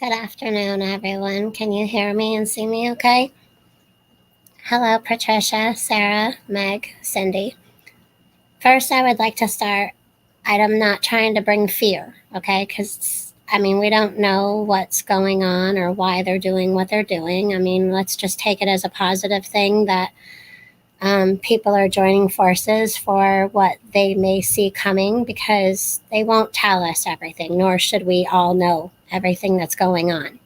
Good afternoon, everyone. Can you hear me and see me okay? Hello, Patricia, Sarah, Meg, Cindy. First, I would like to start. I'm not trying to bring fear, okay? Because, we don't know what's going on or why they're doing what they're doing. Let's just take it as a positive thing that people are joining forces for what they may see coming because they won't tell us everything, nor should we all know everything that's going on.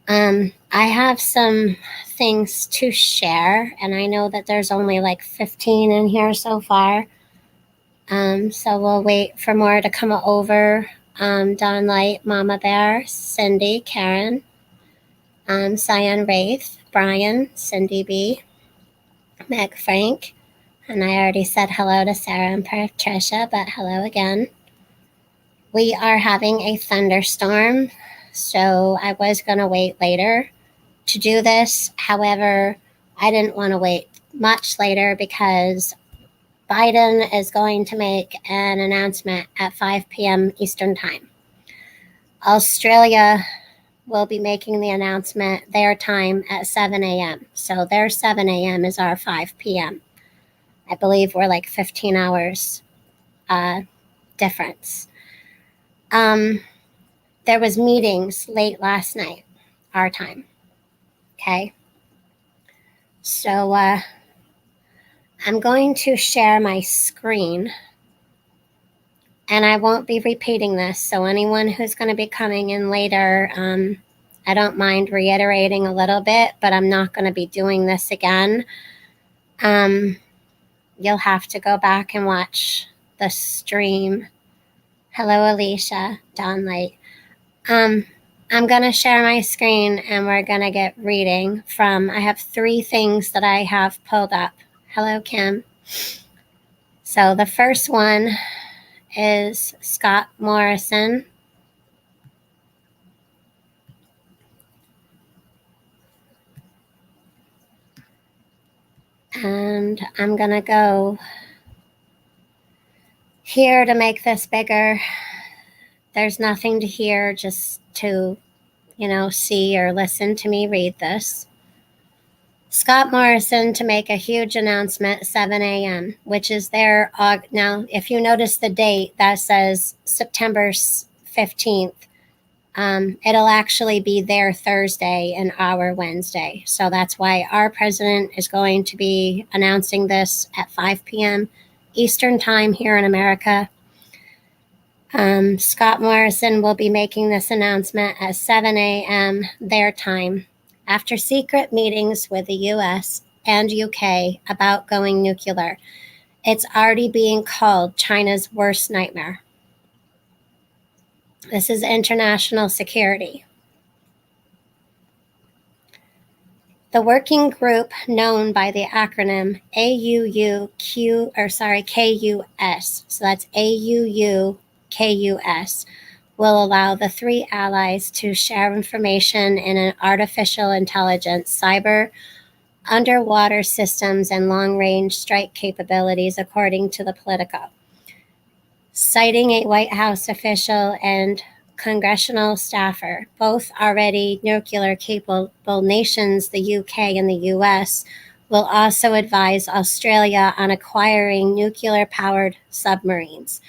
I have some things to share, and I know that there's only like 15 in here so far. So we'll wait for more to come over. Don Light, Mama Bear, Cindy, Karen, Cyan Wraith, Brian, Cindy B, Meg Frank, and I already said hello to Sarah and Patricia, but hello again. We are having a thunderstorm, so I was going to wait later to do this. However, I didn't want to wait much later because Biden is going to make an announcement at 5 p.m. Eastern Time. Australia will be making the announcement their time at 7 a.m. So their 7 a.m. is our 5 p.m. I believe we're like 15 hours difference. There was meetings late last night, our time. Okay. So I'm going to share my screen, and I won't be repeating this. So anyone who's going to be coming in later, I don't mind reiterating a little bit, but I'm not going to be doing this again. You'll have to go back and watch the stream. Hello, Alicia, Don Light. I'm going to share my screen, and we're going to get reading from, I have 3 things that I have pulled up. Hello, Kim. So the first one is Scott Morrison. And I'm going to go here to make this bigger. There's nothing to hear, just to, see or listen to me read this. Scott Morrison to make a huge announcement 7 a.m., which is their, now if you notice the date, that says September 15th. It'll actually be their Thursday and our Wednesday. So that's why our president is going to be announcing this at 5 p.m. Eastern Time here in America. Scott Morrison will be making this announcement at 7 a.m. their time, after secret meetings with the US and UK about going nuclear. It's already being called China's worst nightmare. This is international security. The working group, known by the acronym KUS, so that's AUUKUS, will allow the 3 allies to share information in an artificial intelligence, cyber, underwater systems, and long-range strike capabilities, according to the Politico. Citing a White House official and congressional staffer, both already nuclear-capable nations, the UK and the US, will also advise Australia on acquiring nuclear-powered submarines.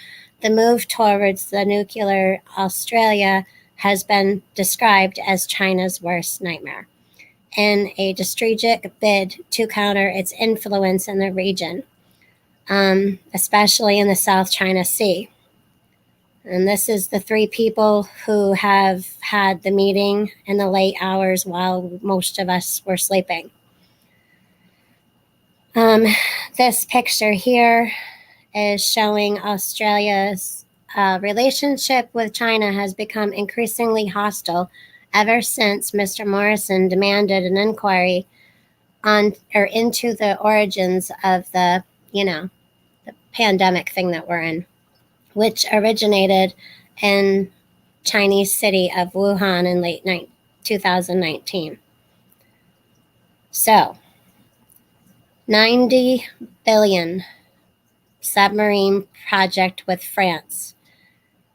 The move towards the nuclear Australia has been described as China's worst nightmare, in a strategic bid to counter its influence in the region, especially in the South China Sea. And this is the 3 people who have had the meeting in the late hours while most of us were sleeping. This picture here is showing Australia's relationship with China has become increasingly hostile ever since Mr. Morrison demanded an inquiry on or into the origins of the pandemic thing that we're in, which originated in Chinese city of Wuhan in late 2019. So, 90 billion submarine project with France.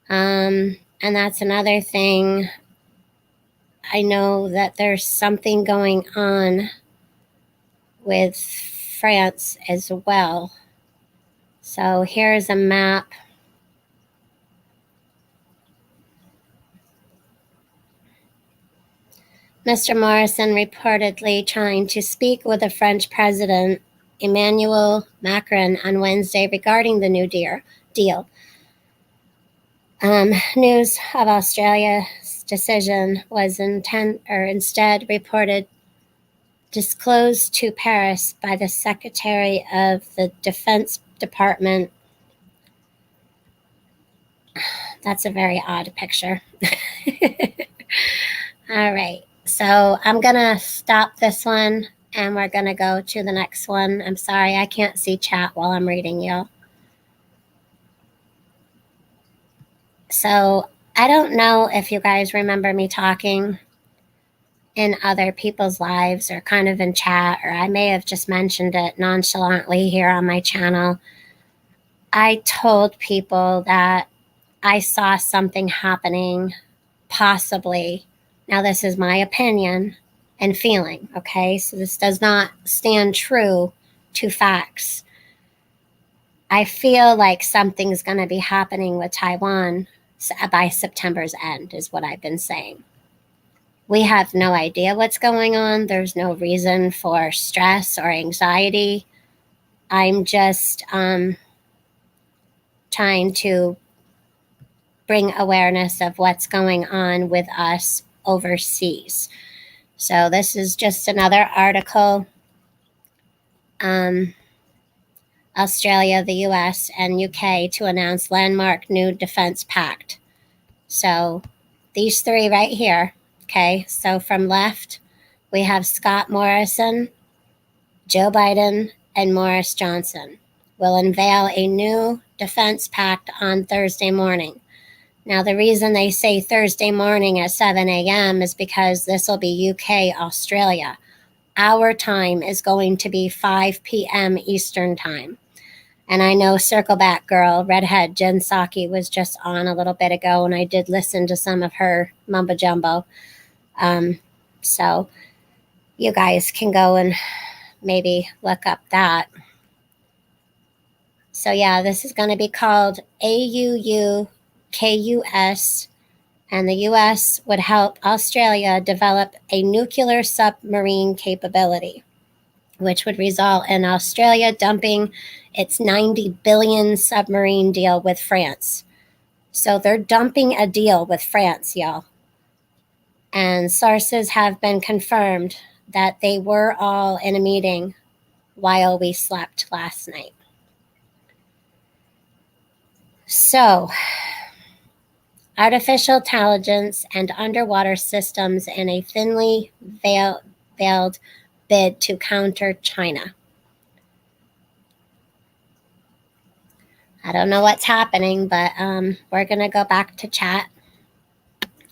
And that's another thing. I know that there's something going on with France as well. So here's a map. Mr. Morrison reportedly trying to speak with the French President Emmanuel Macron on Wednesday regarding the new deal. News of Australia's decision was instead reported disclosed to Paris by the Secretary of the Defense Department. That's a very odd picture. All right, so I'm gonna stop this one and we're gonna go to the next one. I'm sorry, I can't see chat while I'm reading you. So I don't know if you guys remember me talking in other people's lives or kind of in chat, or I may have just mentioned it nonchalantly here on my channel. I told people that I saw something happening, possibly. Now, this is my opinion and feeling, okay? So this does not stand true to facts. I feel like something's going to be happening with Taiwan by September's end, is what I've been saying. We have no idea what's going on. There's no reason for stress or anxiety. I'm just trying to bring awareness of what's going on with us overseas. So this is just another article. Australia, the US, and UK to announce landmark new defense pact. So these three right here, okay? So from left, we have Scott Morrison, Joe Biden, and Boris Johnson will unveil a new defense pact on Thursday morning. Now, the reason they say Thursday morning at 7 a.m. is because this will be UK, Australia. Our time is going to be 5 p.m. Eastern time. And I know Circle Back Girl, Redhead Jen Psaki, was just on a little bit ago, and I did listen to some of her mumbo jumbo. So you guys can go and maybe look up that. So yeah, this is going to be called AUUKUS, and the U.S. would help Australia develop a nuclear submarine capability, which would result in Australia dumping its $90 billion submarine deal with France. So they're dumping a deal with France, y'all. And sources have been confirmed that they were all in a meeting while we slept last night. So, artificial intelligence and underwater systems in a thinly veiled bid to counter China. I don't know what's happening, but we're going to go back to chat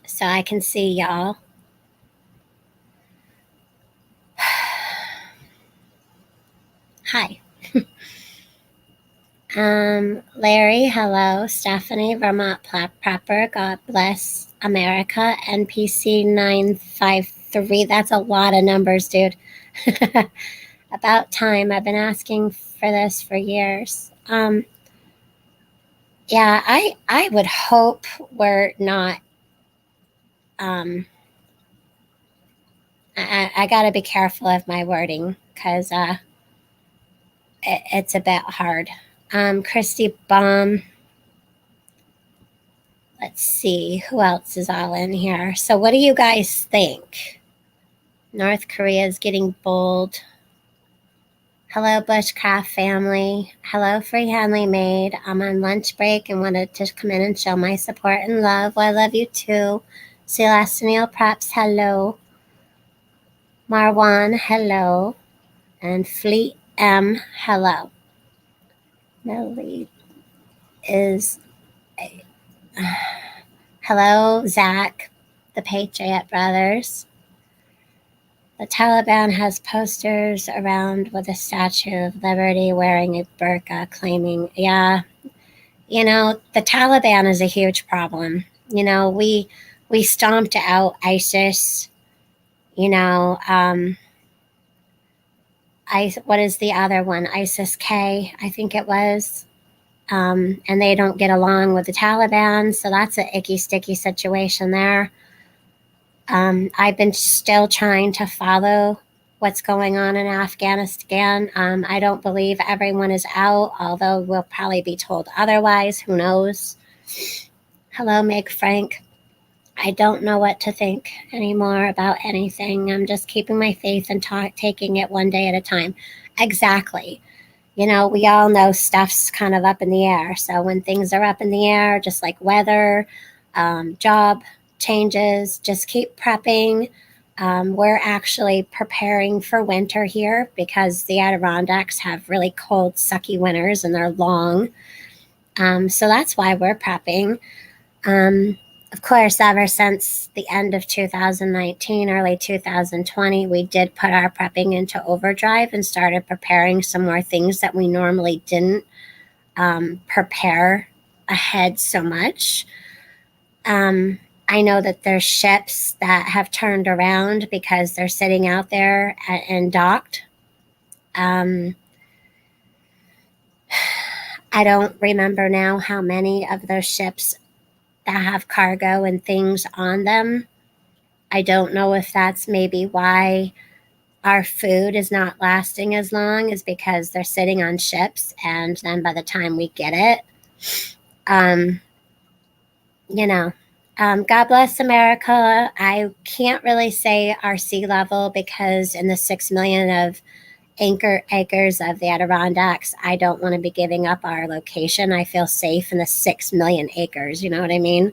so I can see y'all. Hi. Larry, hello. Stephanie, Vermont Prepper, God bless America. NPC 953, that's a lot of numbers, dude. About time. I've been asking for this for years. Yeah, I would hope we're not. I got to be careful of my wording because it's a bit hard. Christy Baum. Let's see who else is all in here. So, what do you guys think? North Korea is getting bold. Hello, Bushcraft family. Hello, Free Handley Maid. I'm on lunch break and wanted to come in and show my support and love. Well, I love you too. Celestial Preps, hello. Marwan, hello. And Fleet M, hello. Melly is... hello, Zach, the Patriot Brothers. The Taliban has posters around with a Statue of Liberty wearing a burqa claiming, yeah, the Taliban is a huge problem. We We stomped out ISIS, you know. What is the other one? ISIS K, I think it was. And they don't get along with the Taliban, so that's an icky, sticky situation there. I've been still trying to follow what's going on in Afghanistan. I don't believe everyone is out, although we'll probably be told otherwise. Who knows? Hello, Meg Frank. I don't know what to think anymore about anything. I'm just keeping my faith and taking it one day at a time. Exactly. You know, we all know stuff's kind of up in the air. So when things are up in the air, just like weather, job changes, just keep prepping. We're actually preparing for winter here because the Adirondacks have really cold, sucky winters and they're long. So that's why we're prepping. Of course, ever since the end of 2019, early 2020, we did put our prepping into overdrive and started preparing some more things that we normally didn't prepare ahead so much. I know that there's ships that have turned around because they're sitting out there and docked. I don't remember now how many of those ships that have cargo and things on them. I don't know if that's maybe why our food is not lasting as long, is because they're sitting on ships, and then by the time we get it, you know, God bless America. I can't really say our sea level because in the 6 million of acres of the Adirondacks, I don't want to be giving up our location. I feel safe in the 6 million acres. You know what I mean?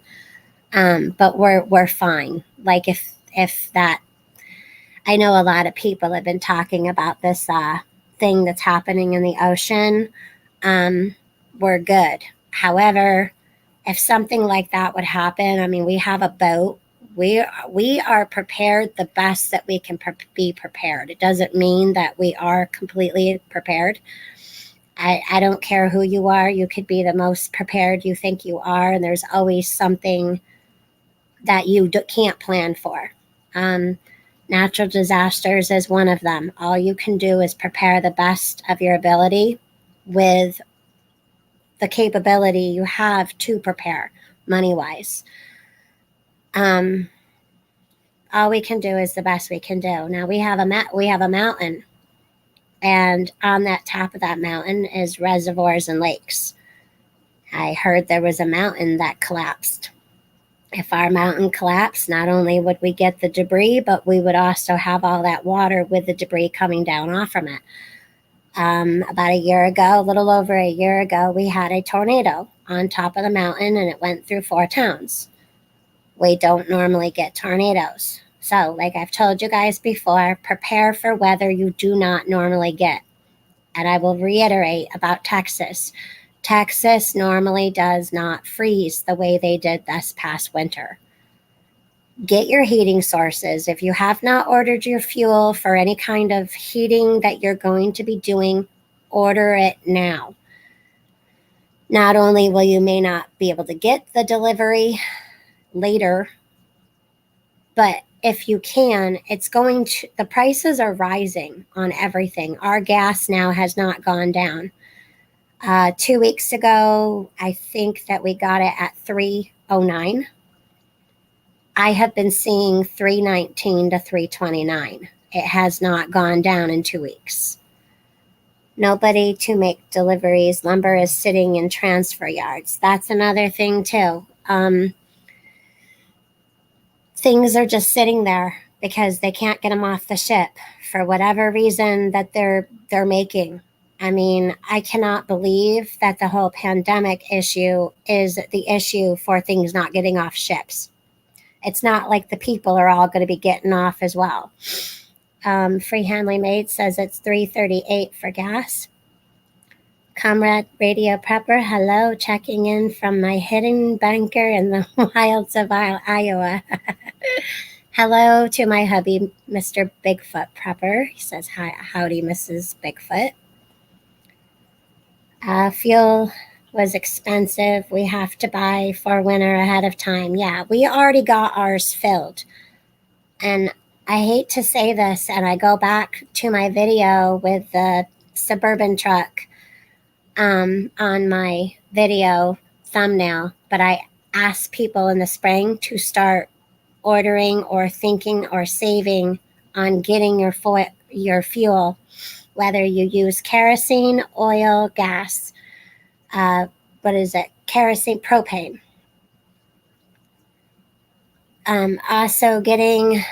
But we're fine. Like if that, I know a lot of people have been talking about this thing that's happening in the ocean. We're good. However, if something like that would happen, I mean, we have a boat. We are prepared the best that we can be prepared. It doesn't mean that we are completely prepared. I don't care who you are. You could be the most prepared you think you are, and there's always something that you can't plan for. Natural disasters is one of them. All you can do is prepare the best of your ability with the capability you have to prepare money-wise. All we can do is the best we can do. Now we have a mountain, and on that top of that mountain is reservoirs and lakes. I heard there was a mountain that collapsed. If our mountain collapsed, not only would we get the debris, but we would also have all that water with the debris coming down off from it. About a year ago, a little over a year ago, we had a tornado on top of the mountain, and it went through 4 towns. We don't normally get tornadoes. So, like I've told you guys before, prepare for weather you do not normally get. And I will reiterate about Texas. Texas normally does not freeze the way they did this past winter. Get your heating sources. If you have not ordered your fuel for any kind of heating that you're going to be doing, order it now. Not only will you may not be able to get the delivery later, but if you can, the prices are rising on everything. Our gas now has not gone down. 2 weeks ago, I think that we got it at $3.09. I have been seeing $3.19 to $3.29. It has not gone down in 2 weeks. Nobody to make deliveries. Lumber is sitting in transfer yards. That's another thing too. Things are just sitting there because they can't get them off the ship for whatever reason that they're making. I mean, I cannot believe that the whole pandemic issue is the issue for things not getting off ships. It's not like the people are all going to be getting off as well. Free Handley Maid says it's $3.38 for gas. Comrade Radio Prepper, hello, checking in from my hidden bunker in the wilds of Iowa. Hello to my hubby, Mr. Bigfoot Prepper. He says, hi, howdy, Mrs. Bigfoot. Fuel was expensive. We have to buy for winter ahead of time. Yeah, we already got ours filled. And I hate to say this, and I go back to my video with the Suburban truck on my video thumbnail, but I ask people in the spring to start ordering or thinking or saving on getting your fuel, whether you use kerosene, oil, gas, what is it? Kerosene, propane. Also getting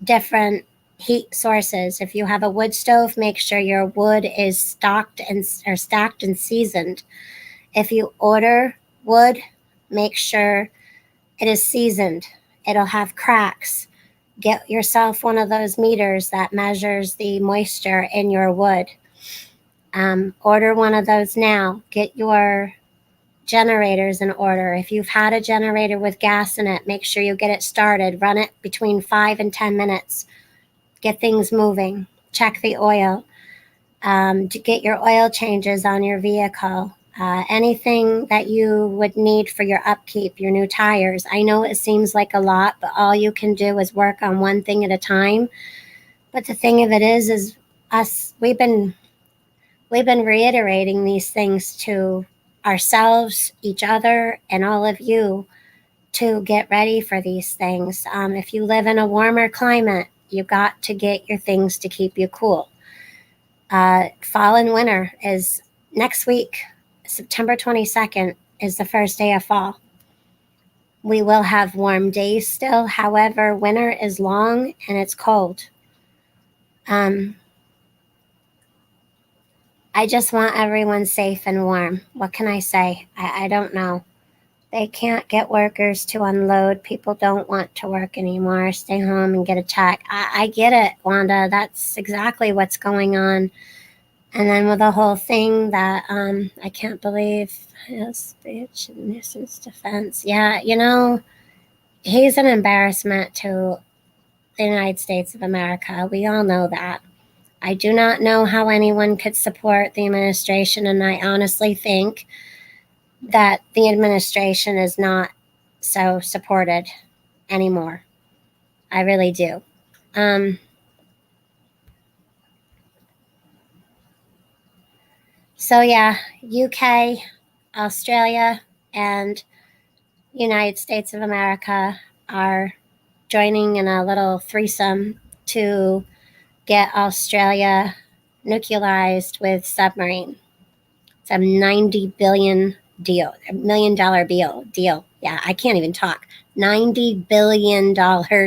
different heat sources. If you have a wood stove, make sure your wood is stacked and seasoned. If you order wood, make sure it is seasoned. It'll have cracks. Get yourself one of those meters that measures the moisture in your wood. Order one of those now. Get your generators in order. If you've had a generator with gas in it, make sure you get it started. Run it between 5 and 10 minutes. Get things moving. Check the oil. To get your oil changes on your vehicle. Anything that you would need for your upkeep, your new tires. I know it seems like a lot, but all you can do is work on one thing at a time. But the thing of it is us, we've been reiterating these things to ourselves, each other, and all of you to get ready for these things. If you live in a warmer climate, you've got to get your things to keep you cool. Fall and winter is next week. September 22nd is the first day of fall. We will have warm days still. However, winter is long and it's cold. I just want everyone safe and warm. What can I say? I don't know. They can't get workers to unload. People don't want to work anymore. Stay home and get a check. I get it, Wanda. That's exactly what's going on. And then with the whole thing that I can't believe his speech and nuisance defense. Yeah, he's an embarrassment to the United States of America. We all know that. I do not know how anyone could support the administration, and I honestly think that the administration is not so supported anymore. I really do. So yeah, UK, Australia, and United States of America are joining in a little threesome to get Australia nuclearized with submarine. It's a $90 billion deal, $1 million deal. Yeah, I can't even talk. $90 billion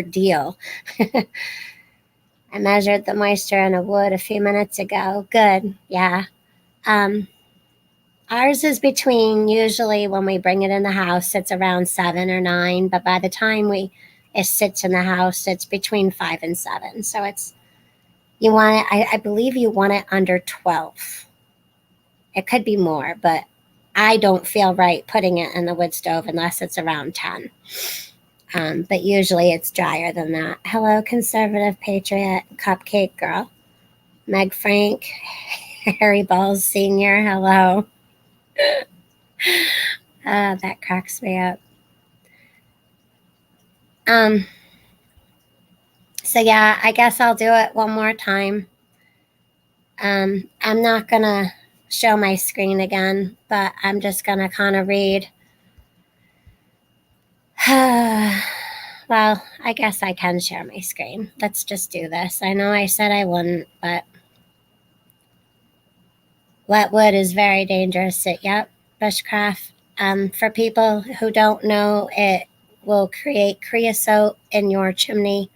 deal. I measured the moisture in a wood a few minutes ago. Good, yeah. Ours is between, usually when we bring it in the house, it's around 7 or 9, but by the time it sits in the house, it's between 5 and 7. So you want it, I believe you want it under 12. It could be more, but I don't feel right putting it in the wood stove unless it's around 10. But usually it's drier than that. Hello, conservative patriot cupcake girl. Meg Frank, Harry Balls Sr., hello. That cracks me up. So yeah, I guess I'll do it one more time. I'm not gonna show my screen again, but I'm just gonna kind of read. Well, I guess I can share my screen. Let's just do this. I know I said I wouldn't, but wet wood is very dangerous. Yep, bushcraft. For people who don't know, it will create creosote in your chimney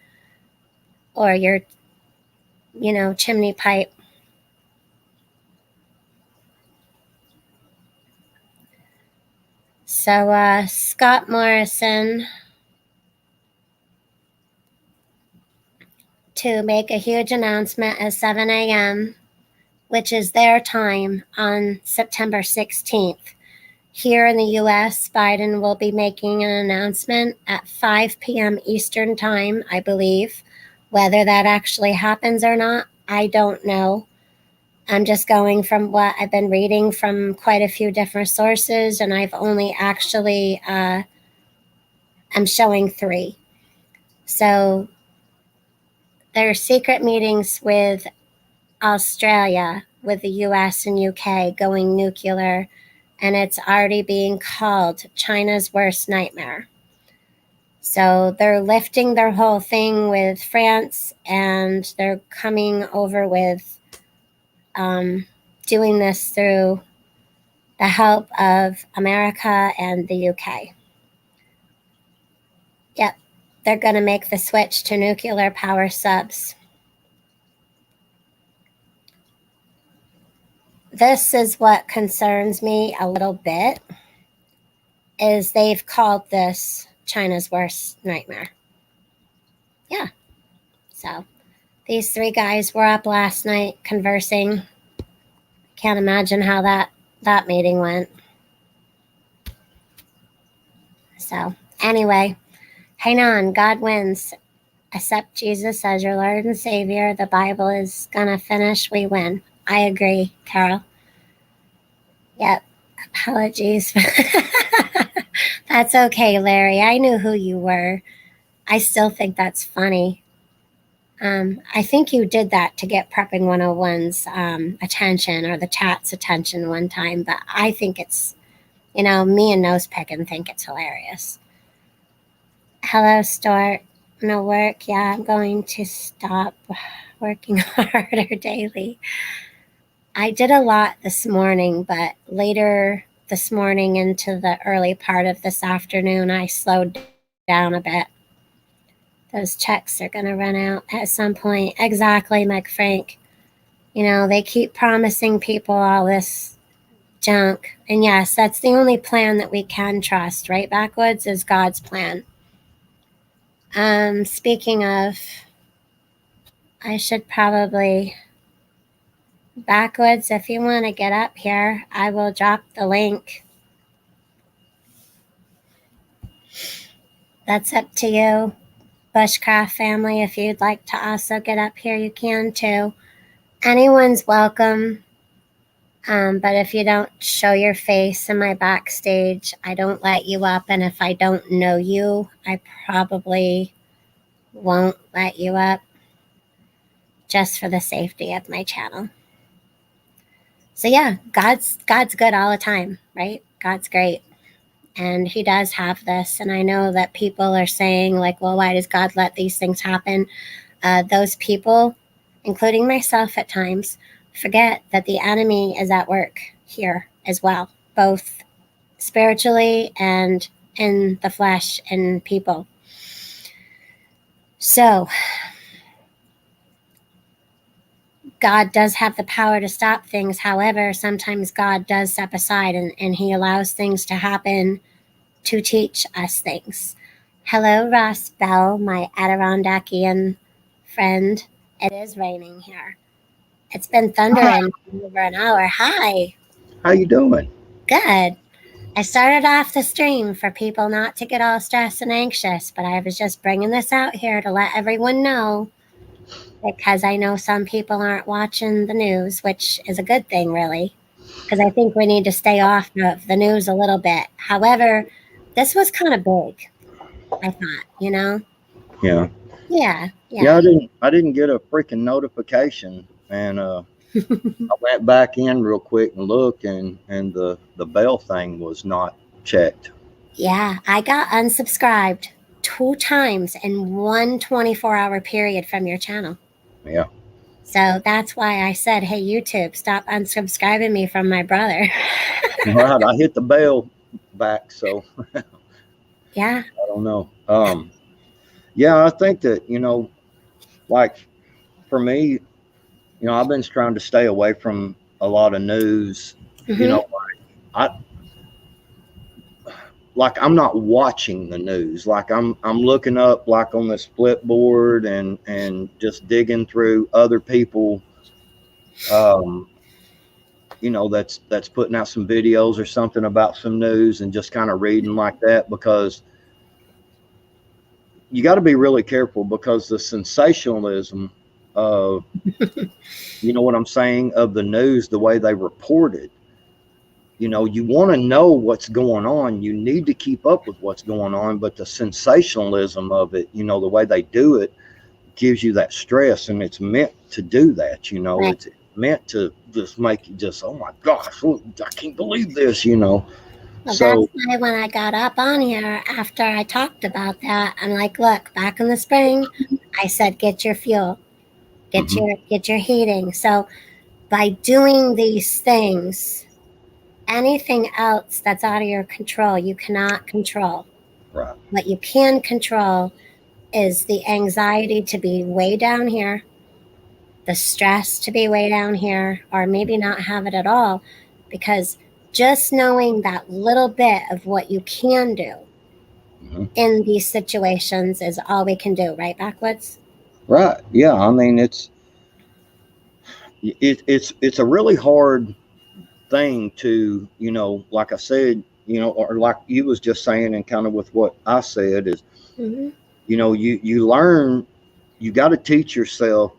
or your, chimney pipe. So Scott Morrison to make a huge announcement at 7 a.m., which is their time on September 16th. Here in the U.S., Biden will be making an announcement at 5 p.m. Eastern time, I believe. Whether that actually happens or not, I don't know. I'm just going from what I've been reading from quite a few different sources, and I've only actually I'm showing 3. So there are secret meetings with Australia, with the US and UK going nuclear, and it's already being called China's worst nightmare. So they're lifting their whole thing with France, and they're coming over with doing this through the help of America and the UK. Yep, they're going to make the switch to nuclear power subs. This is what concerns me a little bit, is they've called this China's worst nightmare. Yeah. So these 3 guys were up last night conversing. Can't imagine how that meeting went. So anyway, hang on, God wins. Accept Jesus as your Lord and Savior. The Bible is gonna finish. We win. I agree, Carol. Yep. Apologies. That's okay, Larry. I knew who you were. I still think that's funny. I think you did that to get Prepping 101's attention, or the chat's attention one time, but I think it's, me and Nose Picking think it's hilarious. Hello, Stuart. No work. Yeah, I'm going to stop working harder daily. I did a lot this morning, but later this morning into the early part of this afternoon, I slowed down a bit. Those checks are going to run out at some point. Exactly, Mike Frank. They keep promising people all this junk. And yes, that's the only plan that we can trust, right? Backwoods is God's plan. Speaking of, I should probably, Backwoods, if you want to get up here, I will drop the link. That's up to you. Bushcraft family, if you'd like to also get up here, you can too. Anyone's welcome. But if you don't show your face in my backstage, I don't let you up. And if I don't know you, I probably won't let you up, just for the safety of my channel. So yeah, God's good all the time, right? God's great. And he does have this. And I know that people are saying, like, well, why does God let these things happen? Those people, including myself at times, forget that the enemy is at work here as well, both spiritually and in the flesh and people. So God does have the power to stop things. However, sometimes God does step aside and he allows things to happen to teach us things. Hello, Ross Bell, my Adirondacian friend. It is raining here. It's been thundering for over an hour. Hi. How you doing? Good. I started off the stream for people not to get all stressed and anxious, but I was just bringing this out here to let everyone know, because I know some people aren't watching the news, which is a good thing, really, because I think we need to stay off of the news a little bit. However, this was kind of big, I thought, Yeah. Yeah. I didn't get a freaking notification, and I went back in real quick and looked, and the bell thing was not checked. Yeah, I got unsubscribed 2 times in one 24-hour period from your channel. Yeah. So that's why I said, hey, YouTube, stop unsubscribing me from my brother. Right. I hit the bell back, so Yeah. I don't know. Yeah, I think that, like for me, I've been trying to stay away from a lot of news. Mm-hmm. I'm not watching the news. Like I'm looking up like on this flipboard and just digging through other people, that's putting out some videos or something about some news, and just kind of reading like that, because you got to be really careful, because the sensationalism uh, you know what I'm saying, of the news, the way they report it. You know, you want to know what's going on. You need to keep up with what's going on, but the sensationalism of it, you know, the way they do it gives you that stress, and it's meant to do that. You know, Right. it's meant to just make you just, oh my gosh, I can't believe this. You know, Well, that's so why when I got up on here after I talked about that, I'm like, look, back in the spring, I said, get your fuel, mhm, get your heating. So by doing these things, anything else that's out of your control, you cannot control. right, What you can control is the anxiety to be way down here, the stress to be way down here, or maybe not have it at all, because just knowing that little bit of what you can do mhm, in these situations is all we can do, right, Backwoods? right, yeah. I mean, it's a really hard thing to, you know, like I said, you know, or like you was just saying, and kind of with what I said is, Mm-hmm. you know, you learn, you got to teach yourself,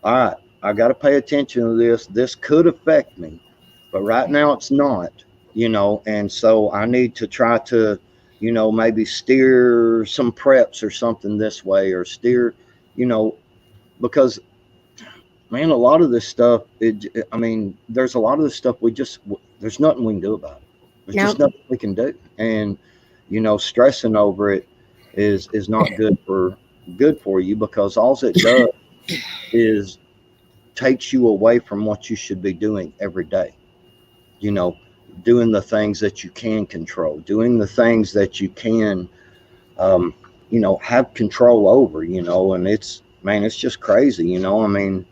all right, I got to pay attention to this. This could affect me, but right now it's not, you know, and so I need to try to, you know, maybe steer some preps or something this way, or steer, you know, because man, a lot of this stuff, I mean, there's a lot of this stuff there's nothing we can do about it. There's just Nope. nothing we can do. And, you know, stressing over it is not good for you, because all it does is takes you away from what you should be doing every day. You know, doing the things that you can control, doing the things that you can, um, you know, have control over, you know, and man, it's just crazy, you know. I mean,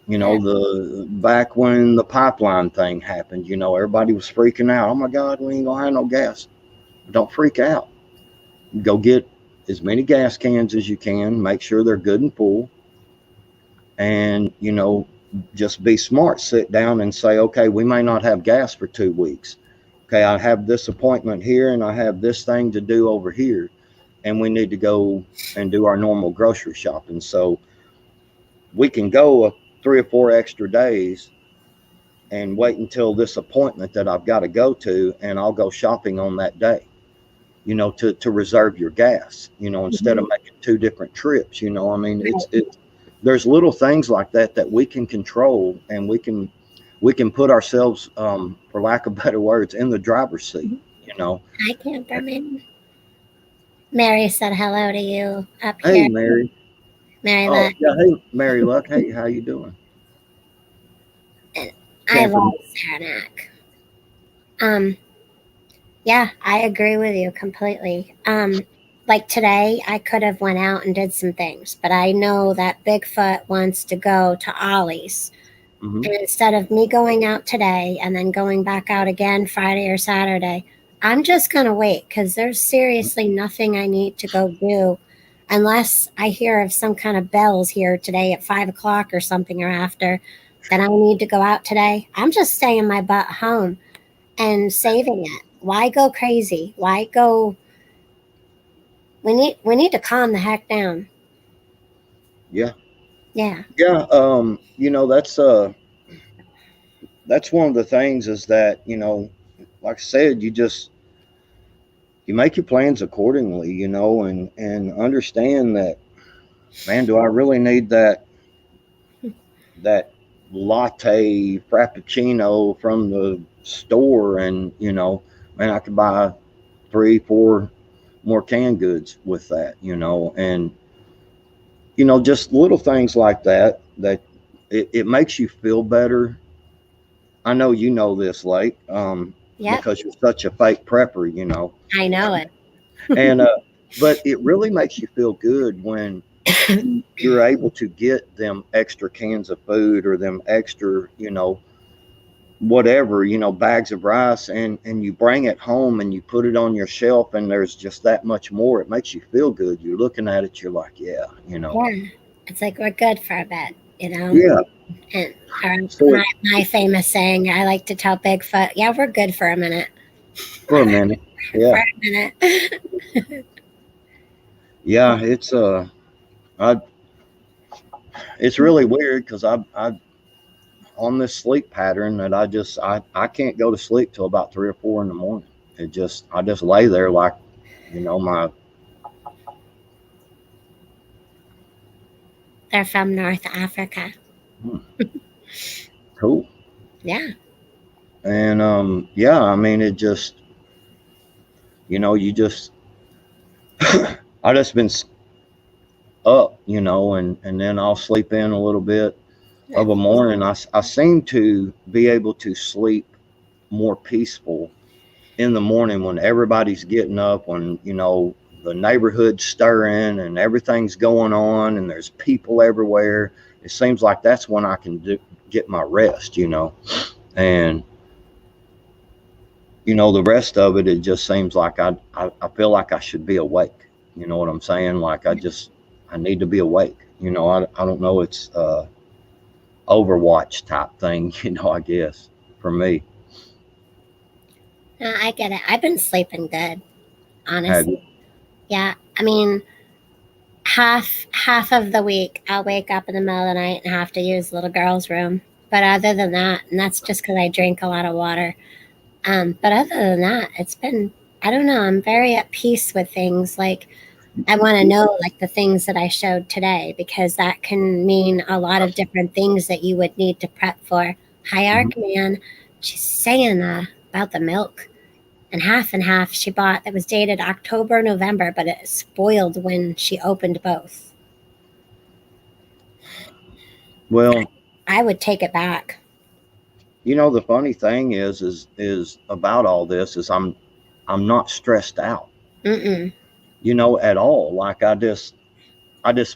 you know, the back when the pipeline thing happened, you know, everybody was freaking out. Oh my God, we ain't gonna have no gas. Don't freak out. Go get as many gas cans as you can. Make sure they're good and full, and you know, just be smart. Sit down and say, okay, we may not have gas for 2 weeks. Okay, I have this appointment here, and I have this thing to do over here, and we need to go and do our normal grocery shopping. So we can go 3 or 4 extra days and wait until this appointment that I've got to go to, and I'll go shopping on that day, you know, to reserve your gas, you know, instead Mm-hmm. of making 2 different trips, you know. I mean, it's there's little things like that that we can control, and we can put ourselves, for lack of better words, in the driver's seat, you know. I can't remember. Mary said hello to you up Hey, here. Mary. Mary Oh, left. yeah. Hey, Mary Luck. Hey, how you doing? I Came from. love Saranac. Um, yeah, I agree with you completely. Like today, I could have went out and did some things, but I know that Bigfoot wants to go to Ollie's. Hmm. And instead of me going out today and then going back out again Friday or Saturday, I'm just going to wait because there's seriously nothing I need to go do unless I hear of some kind of bells here today at 5 o'clock or something or after that I need to go out today. I'm just staying my butt home and saving it. Why go crazy? Why go? We need to calm the heck down. Yeah. Yeah. Yeah. You know, that's one of the things, is that, you know, like I said, you make your plans accordingly, you know, and understand that, man, do I really need that latte frappuccino from the store? And, you know, man, I could buy 3 4 more canned goods with that, you know. And, you know, just little things like that it makes you feel better. I know you know this, Lake, Yep. because you're such a fake prepper, you know. I know it. And but it really makes you feel good when you're able to get them extra cans of food, or them extra, you know, whatever, you know, bags of rice, and you bring it home and you put it on your shelf, and there's just that much more. It makes you feel good. You're looking at it, you're like, yeah, you know. Yeah. It's like we're good for a bit, you know? Yeah. And or So my famous saying, I like to tell Bigfoot, yeah, we're good for a minute. for a minute. For Yeah. a minute. Yeah, it's I it's really weird because I on this sleep pattern that I can't go to sleep till about 3 or 4 in the morning. I just lay there like, my They're from North Africa. hmm, cool. Yeah. And yeah, I mean it just, you just I just been up, and then I'll sleep in a little bit of a morning. I seem to be able to sleep more peaceful in the morning when everybody's getting up, when the neighborhood's stirring and everything's going on and there's people everywhere. It seems like that's when I can get my rest, and the rest of it just seems like I feel like I should be awake. You know what I'm saying? Like I need to be awake. I don't know. It's Overwatch type thing, I guess for me. No, I get it. I've been sleeping good, Have you? honestly. Yeah. I mean, half of the week I'll wake up in the middle of the night and have to use the little girl's room. But other than that, and that's just because I drink a lot of water. But other than that, it's been, I don't know, I'm very at peace with things. Like, I want to know, like, the things that I showed today, because that can mean a lot of different things that you would need to prep for. Hi, Mhm. Archman. She's saying about the milk. And half she bought that was dated October, November, but it spoiled when she opened both. Well, I would take it back. the funny thing is about all this is I'm not stressed out, Mm-mm. at all. Like I just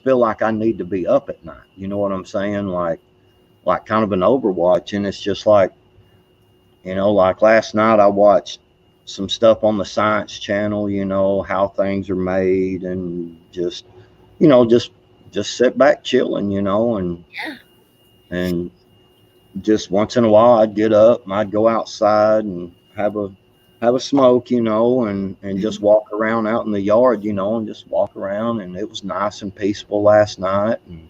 feel like I need to be up at night. You know what I'm saying? Like kind of an Overwatch, and it's just like, like last night I watched some stuff on the Science Channel. How things are made, and just you know just just sit back chilling, Yeah. and just once in a while I'd get up and I'd go outside and have a smoke, and just walk around out in the yard, and just walk around, and it was nice and peaceful last night. And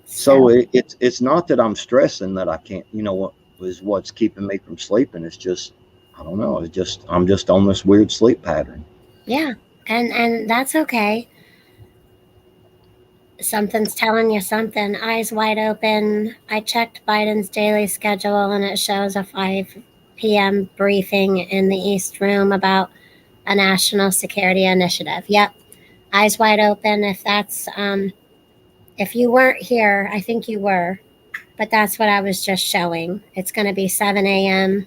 so So, it's not that I'm stressing that I can't, what is what's keeping me from sleeping. It's just I don't know. It's just I'm just on this weird sleep pattern. yeah. And that's okay. Something's telling you something. Eyes wide open. I checked Biden's daily schedule and it shows a 5 p.m. briefing in the East Room about a national security initiative. Yep. Eyes wide open. If you weren't here, I think you were, but that's what I was just showing. It's going to be 7 a.m.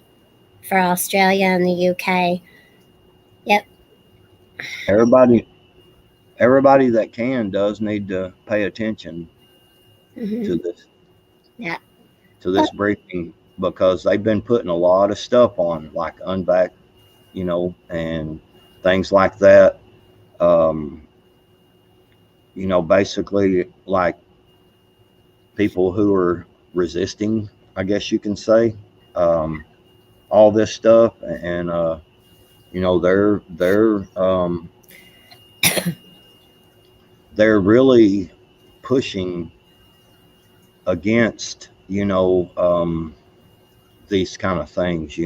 for Australia and the UK. Yep. Everybody everybody that can does need to pay attention Hmm. to this Yeah. to this briefing, because they've been putting a lot of stuff on, like unback, and things like that. Um, basically like people who are resisting, I guess you can say, um, all this stuff, and they're really pushing against, these kind of things,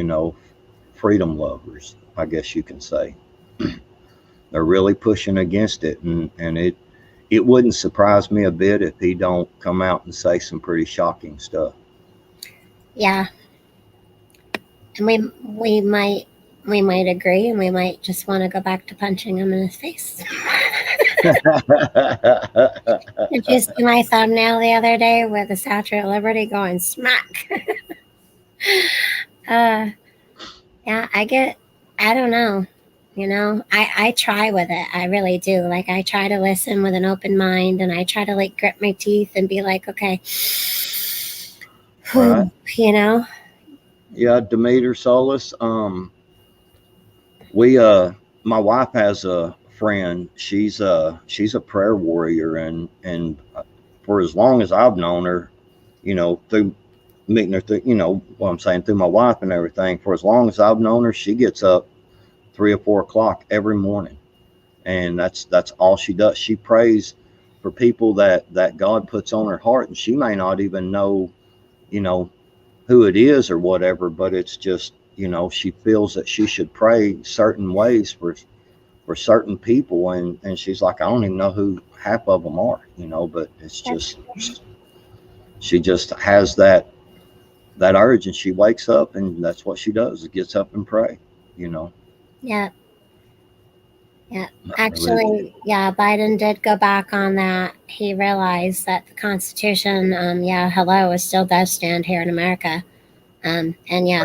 freedom lovers, I guess you can say. They're really pushing against it, and it wouldn't surprise me a bit if he don't come out and say some pretty shocking stuff. Yeah. And we might agree, and we might just want to go back to punching him in his face. Did you see my thumbnail the other day with the Statue of Liberty going smack? uh, yeah, I don't know. I try with it. I really do. Like, I try to listen with an open mind, and I try to, like, grit my teeth and be like, okay, Right? you know? Yeah, Demeter Solis. We My wife has a friend. She's a prayer warrior, and for as long as I've known her, through meeting her through, what I'm saying, through my wife and everything, for as long as I've known her, she gets up 3 or 4 o'clock every morning, and that's all she does. She prays for people that God puts on her heart, and she may not even know, you know, who it is or whatever, but it's just, she feels that she should pray certain ways for certain people, and she's like, I don't even know who half of them are, but it's That's just, she just has that urge, and she wakes up and that's what she does, gets up and pray, you know. yeah, yeah. Religion. Actually, yeah, Biden did go back on that. He realized that the Constitution, yeah, hello, it still does stand here in America. And yeah,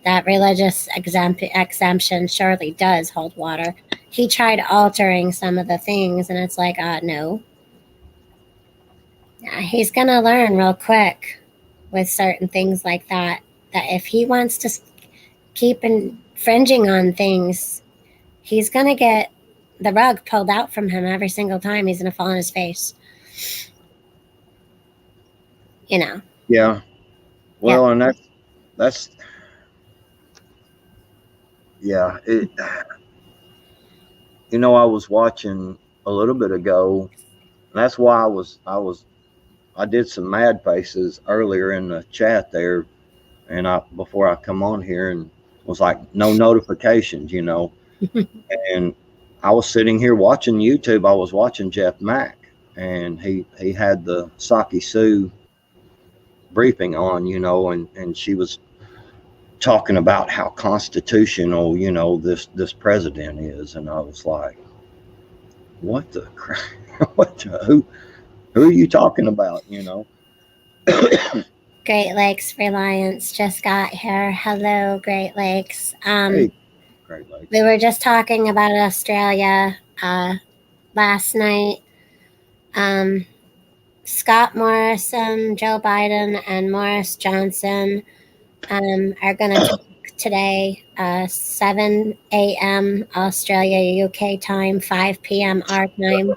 that religious exemption surely does hold water. He tried altering some of the things, and it's like, no. Yeah, he's gonna learn real quick with certain things like that. That if he wants to keep infringing on things, he's gonna get the rug pulled out from him every single time. He's gonna fall on his face. You know. Yeah. Yep. Well, and that's yeah. I was watching a little bit ago, and that's why I did some mad faces earlier in the chat there, and I before I come on here and was like, no notifications, and I was sitting here watching YouTube. I was watching Jeff Mack, and he had the Saki Sue briefing on, and she was talking about how constitutional, this president is, and I was like, what the crap? What who are you talking about? Great Lakes Reliance just got here. Hello, Great Lakes. Hey, Great We Lakes. were just talking about Australia last night. Um, Scott Morrison, Joe Biden, and Morris Johnson are going to talk today, 7 a.m. Australia, UK time, 5 p.m. our time.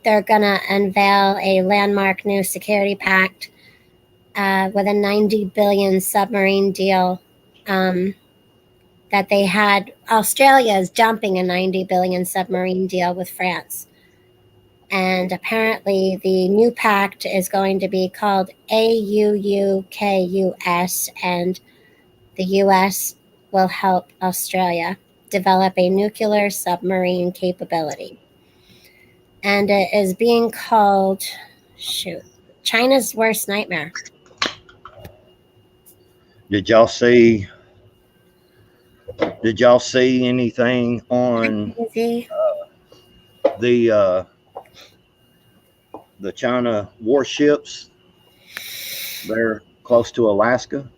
They're going to unveil a landmark new security pact with a 90 billion submarine deal that they had. Australia is dumping a 90 billion submarine deal with France. And apparently, the new pact is going to be called AUUKUS, and the US will help Australia develop a nuclear submarine capability. And it is being called, China's worst nightmare. Did y'all see? Did y'all see anything on Easy. the uh, the China warships? They're close to Alaska.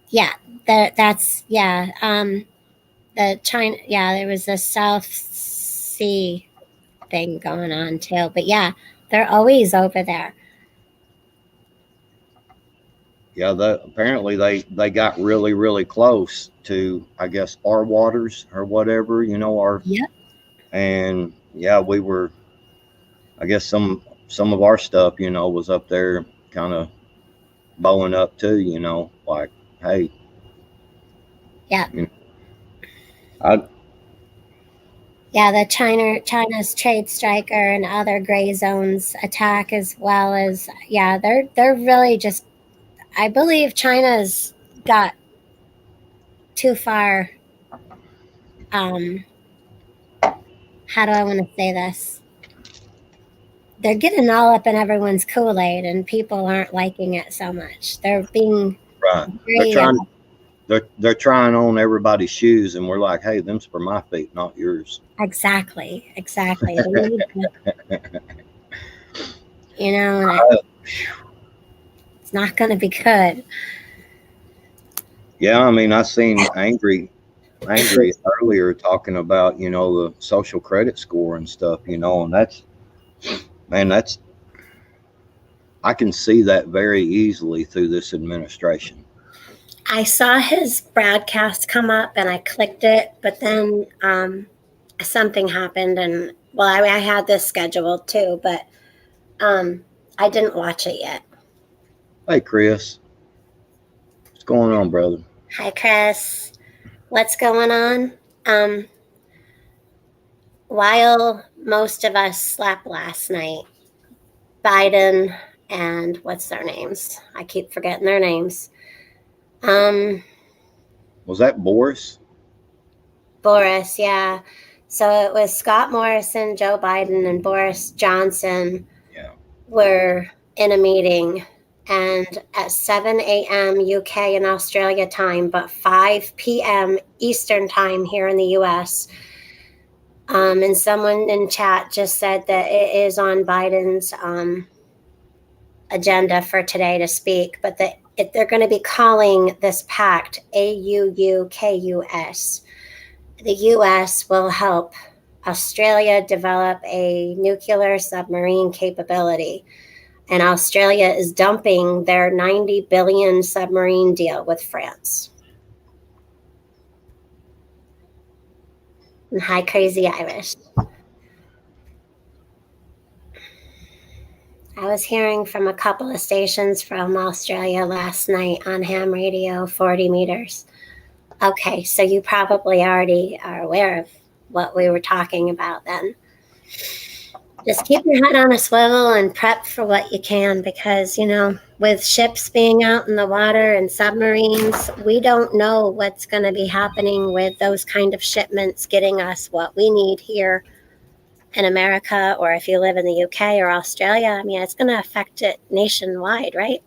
Yeah, that's yeah. The China, yeah, there was a South Sea thing going on too. But yeah, they're always over there. Yeah, apparently they got really really close to, I guess, our waters or whatever. Our Yep. and yeah, we were. I guess some of our stuff, was up there, kind of bowing up too. Like, hey, Yeah. you know, I Yeah, the China's trade striker and other gray zones attack, as well as, yeah, they're really just, I believe China's got too far, um how do I want to say this? They're getting all up in everyone's Kool-Aid, and people aren't liking it so much. They're being right. They're very trying. They're trying on everybody's shoes, and we're like, hey, them's for my feet, not yours. exactly. They need to, and it's not going to be good. Yeah, I mean, I seen angry earlier talking about, the social credit score and stuff, and that's, man, that's, I can see that very easily through this administration. I saw his broadcast come up and I clicked it, but then something happened, and well, I had this scheduled too, but I didn't watch it yet. Hey, Chris, what's going on, brother? Hi, Chris. What's going on? Um, while most of us slept last night, Biden and what's their names? I keep forgetting their names. Was that Boris? Boris, yeah. So it was Scott Morrison, Joe Biden, and Boris Johnson Yeah. were in a meeting, and at 7 a.m. UK and Australia time, but 5 p.m. Eastern time here in the US. And someone in chat just said that it is on Biden's agenda for today to speak, but that they're going to be calling this pact AUUKUS. The US will help Australia develop a nuclear submarine capability. And Australia is dumping their 90 billion submarine deal with France. And hi, Crazy Irish. I was hearing from a couple of stations from Australia last night on ham radio 40 meters. Okay, so you probably already are aware of what we were talking about then. Just keep your head on a swivel and prep for what you can, because, you know, with ships being out in the water and submarines, we don't know what's going to be happening with those kind of shipments getting us what we need here in America, or if you live in the UK or Australia. I mean, it's going to affect it nationwide, right?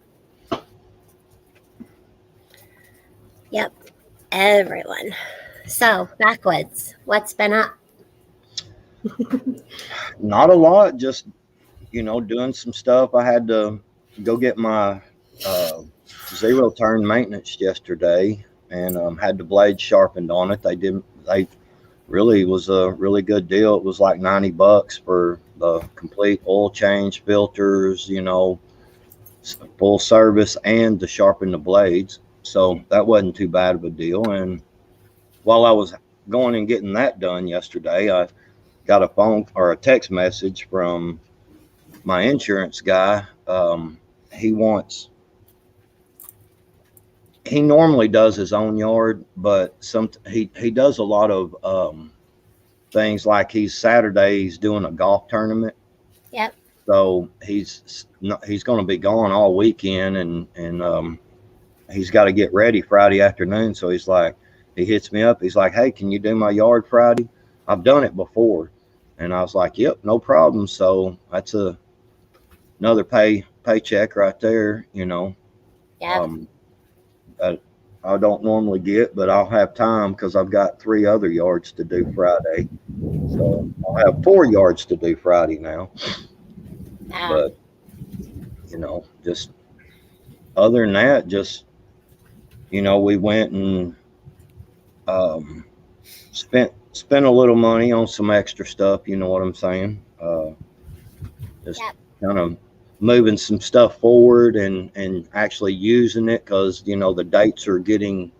Yep, everyone. So, backwoods, what's been up? Not a lot, just, doing some stuff. I had to go get my zero turn maintenance yesterday, and had the blade sharpened on it. They really was a really good deal. It was like $90 for the complete oil change, filters, full service, and to sharpen the blades. So that wasn't too bad of a deal. And while I was going and getting that done yesterday, I got a phone or a text message from my insurance guy. He normally does his own yard, but he does a lot of things, like he's doing a golf tournament. Yep. So he's going to be gone all weekend, and he's got to get ready Friday afternoon. So he hits me up. He's like, "Hey, can you do my yard Friday?" I've done it before, and I was like, "Yep, no problem." So that's another paycheck right there, Yeah. That I don't normally get, but I'll have time because I've got 3 other yards to do Friday. So I'll have 4 yards to do Friday now. But, just other than that, just, we went and spent a little money on some extra stuff. You know what I'm saying? Just kind of moving some stuff forward and actually using it, because the dates are getting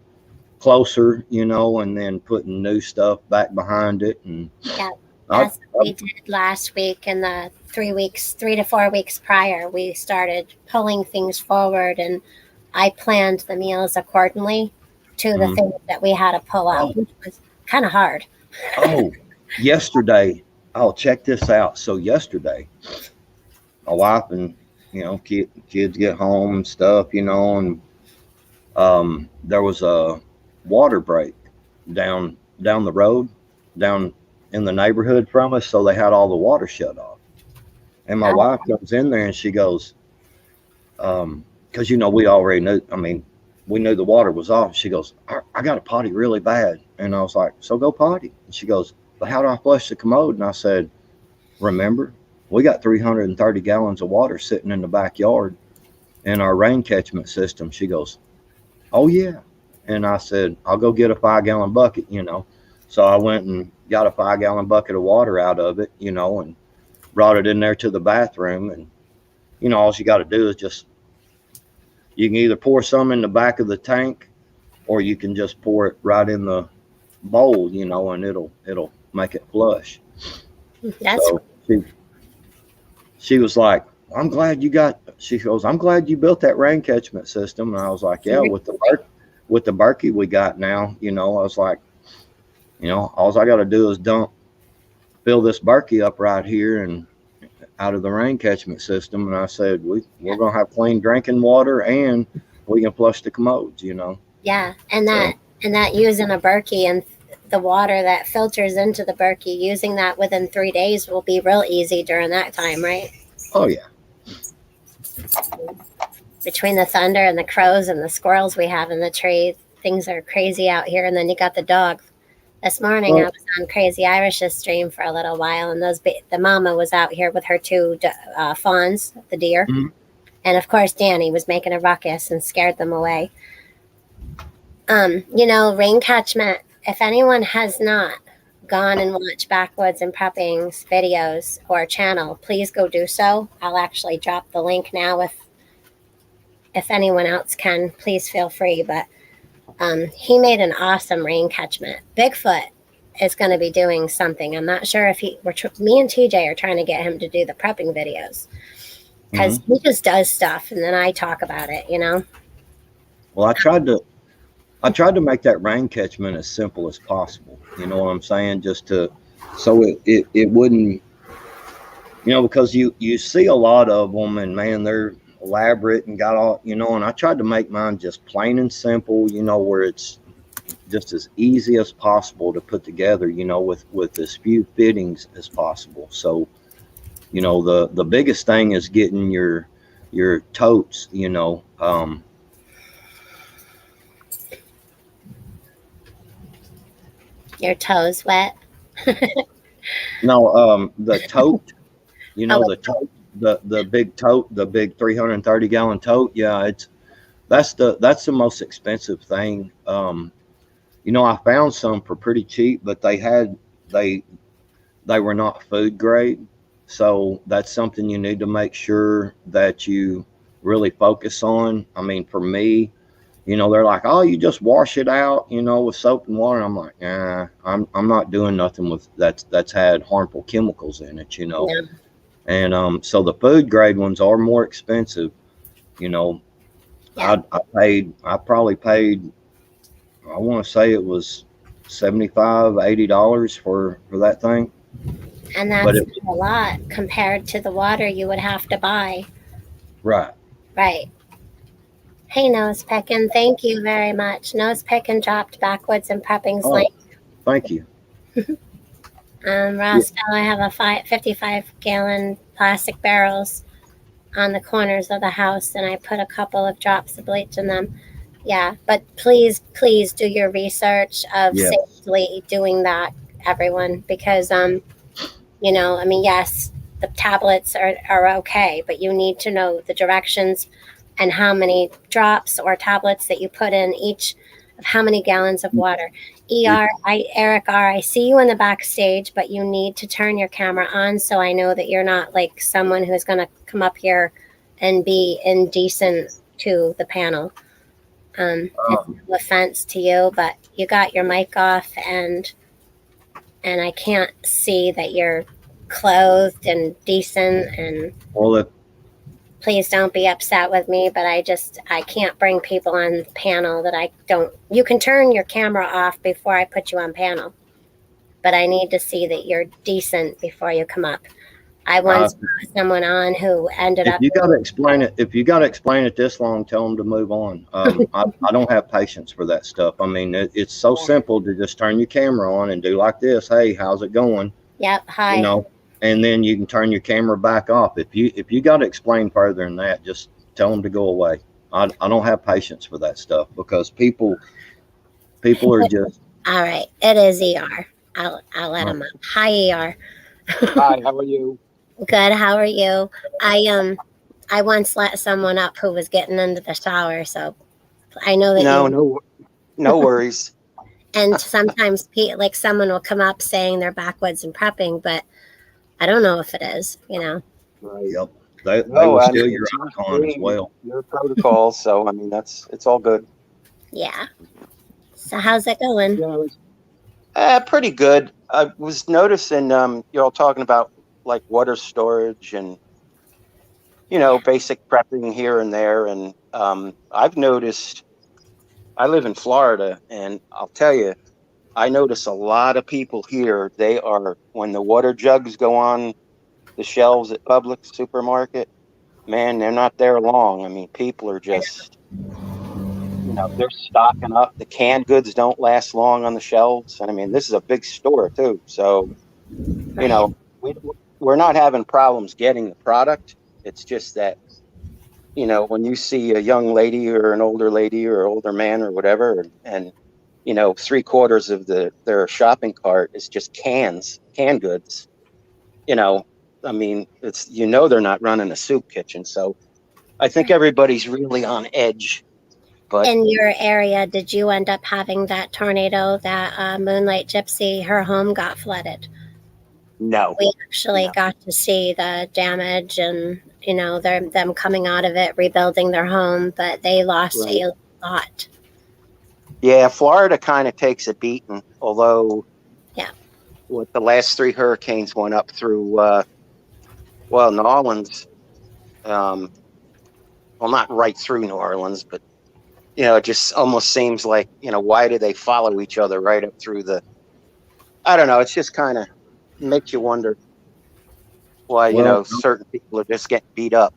closer, and then putting new stuff back behind it. And That's what we did last week, and the 3 to 4 weeks prior, we started pulling things forward, and I planned the meals accordingly to the things that we had to pull out, which was kind of hard. Yesterday, check this out. So yesterday, my wife and kids get home and stuff, and there was a water break down the road, down in the neighborhood from us. So they had all the water shut off, and my wife comes in there and she goes, because we already knew. I mean, we knew the water was off. She goes, I got to potty really bad, and I was like, so go potty. And she goes, but how do I flush the commode? And I said, remember, we got 330 gallons of water sitting in the backyard in our rain catchment system. She goes, oh yeah. And I said, I'll go get a 5-gallon bucket, So I went and got a 5-gallon bucket of water out of it, and brought it in there to the bathroom. And, all you got to do is you can either pour some in the back of the tank, or you can just pour it right in the bowl, and it'll make it flush. So she was like, I'm glad you built that rain catchment system. And I was like, yeah, with the Berkey we got now, I was like, all I got to do is dump fill this Berkey up right here and out of the rain catchment system. And I said, we're going to have clean drinking water and we can flush the commodes, you know. Yeah, and So, that using a Berkey and the water that filters into the Berkey, using that within 3 days will be real easy during that time, right? oh, yeah. Between the thunder and the crows and the squirrels we have in the tree, things are crazy out here. And then you got the dog. This morning I Well, was on Crazy Irish's stream for a little while, and the mama was out here with her two fawns, the deer, mhm, and of course Danny was making a ruckus and scared them away. Rain catchment. If anyone has not gone and watched Backwoods and Prepping's videos or channel, please go do so. I'll actually drop the link now. If anyone else can, please feel free. But he made an awesome rain catchment. Bigfoot is going to be doing something. I'm not sure if me and TJ are trying to get him to do the prepping videos because mhm. he just does stuff and then I talk about it. Well, I tried to make that rain catchment as simple as possible. You know what I'm saying? Just so it wouldn't, because you see a lot of them and man, they're elaborate and got all, and I tried to make mine just plain and simple, where it's just as easy as possible to put together, with as few fittings as possible. So, the biggest thing is getting your totes, Your toes wet. no, the tote, Oh, the tote, the big tote, the big 330-gallon tote. Yeah, that's the most expensive thing. I found some for pretty cheap, but they were not food grade. So that's something you need to make sure that you really focus on. I mean, for me, they're like, oh, you just wash it out, with soap and water. I'm like, I'm not doing nothing with that's had harmful chemicals in it, yeah. And so the food grade ones are more expensive. You know, Yeah. I probably paid, I want to say it was $75, $80 for that thing. And But that's it a lot compared to the water you would have to buy. right. Right. Hey, Nose Pickin', thank you very much. Nose Pickin' dropped Backwoods and Prepping's Oh, link. thank you. Yeah. Roscoe, I have a 55-gallon plastic barrels on the corners of the house, and I put a couple of drops of bleach in them. Yeah, but please do your research of Yeah. safely doing that, everyone, because I mean, yes, the tablets are okay, but you need to know the directions and how many drops or tablets that you put in each of how many gallons of water. Eric R, I see you in the backstage, but you need to turn your camera on so I know that you're not like someone who's going to come up here and be indecent to the panel. It's Um, no offense to you, but you got your mic off and I can't see that you're clothed and decent, and well, if please don't be upset with me, but I can't bring people on the panel that I don't. You can turn your camera off before I put you on panel, but I need to see that you're decent before you come up. I uh, once brought someone on who ended if up. you got to explain it, if you got to explain it this long, tell them to move on. I don't have patience for that stuff. I mean, it's so Yeah. simple to just turn your camera on and do like this. Hey, how's it going? Yep. You Hi. know, and then you can turn your camera back off. If you got to explain further than that, just tell them to go away. I don't have patience for that stuff because people are just All right. It is ER. I'll let him up. Hi, ER. Hi, how are you? Good. How are you? I once let someone up who was getting into the shower, so I know that No, you. no worries. And sometimes, like someone will come up saying they're backwoods and prepping, but I don't know if it is. Right. yep. They No, will I mean steal your it's your icon as stream, well. your protocol. So I mean it's all good. Yeah. So how's it going? Yeah, pretty good. I was noticing you're all talking about like water storage and basic prepping here and there, and I've noticed. I live in Florida, and I'll tell you, I notice a lot of people here, they are, when the water jugs go on the shelves at Publix supermarket, man, they're not there long. I mean, people are just, they're stocking up. The canned goods don't last long on the shelves. And I mean, this is a big store too. So, you Right. know, we, we're not having problems getting the product. It's just that, when you see a young lady or an older lady or older man or whatever, and 3/4 of their shopping cart is just canned goods, I mean, they're not running a soup kitchen. So I think Right. everybody's really on edge. But In your area, did you end up having that tornado that Moonlight Gypsy, her home got flooded? no, We actually no. got to see the damage and, them coming out of it, rebuilding their home, but they lost Right. a lot. Yeah, Florida kind of takes a beating, although Yeah. with the last three hurricanes went up through, New Orleans, um, well, not right through New Orleans, but, it just almost seems like, why do they follow each other right up through I don't know. It's just kind of makes you wonder why, Well, certain people are just getting beat up.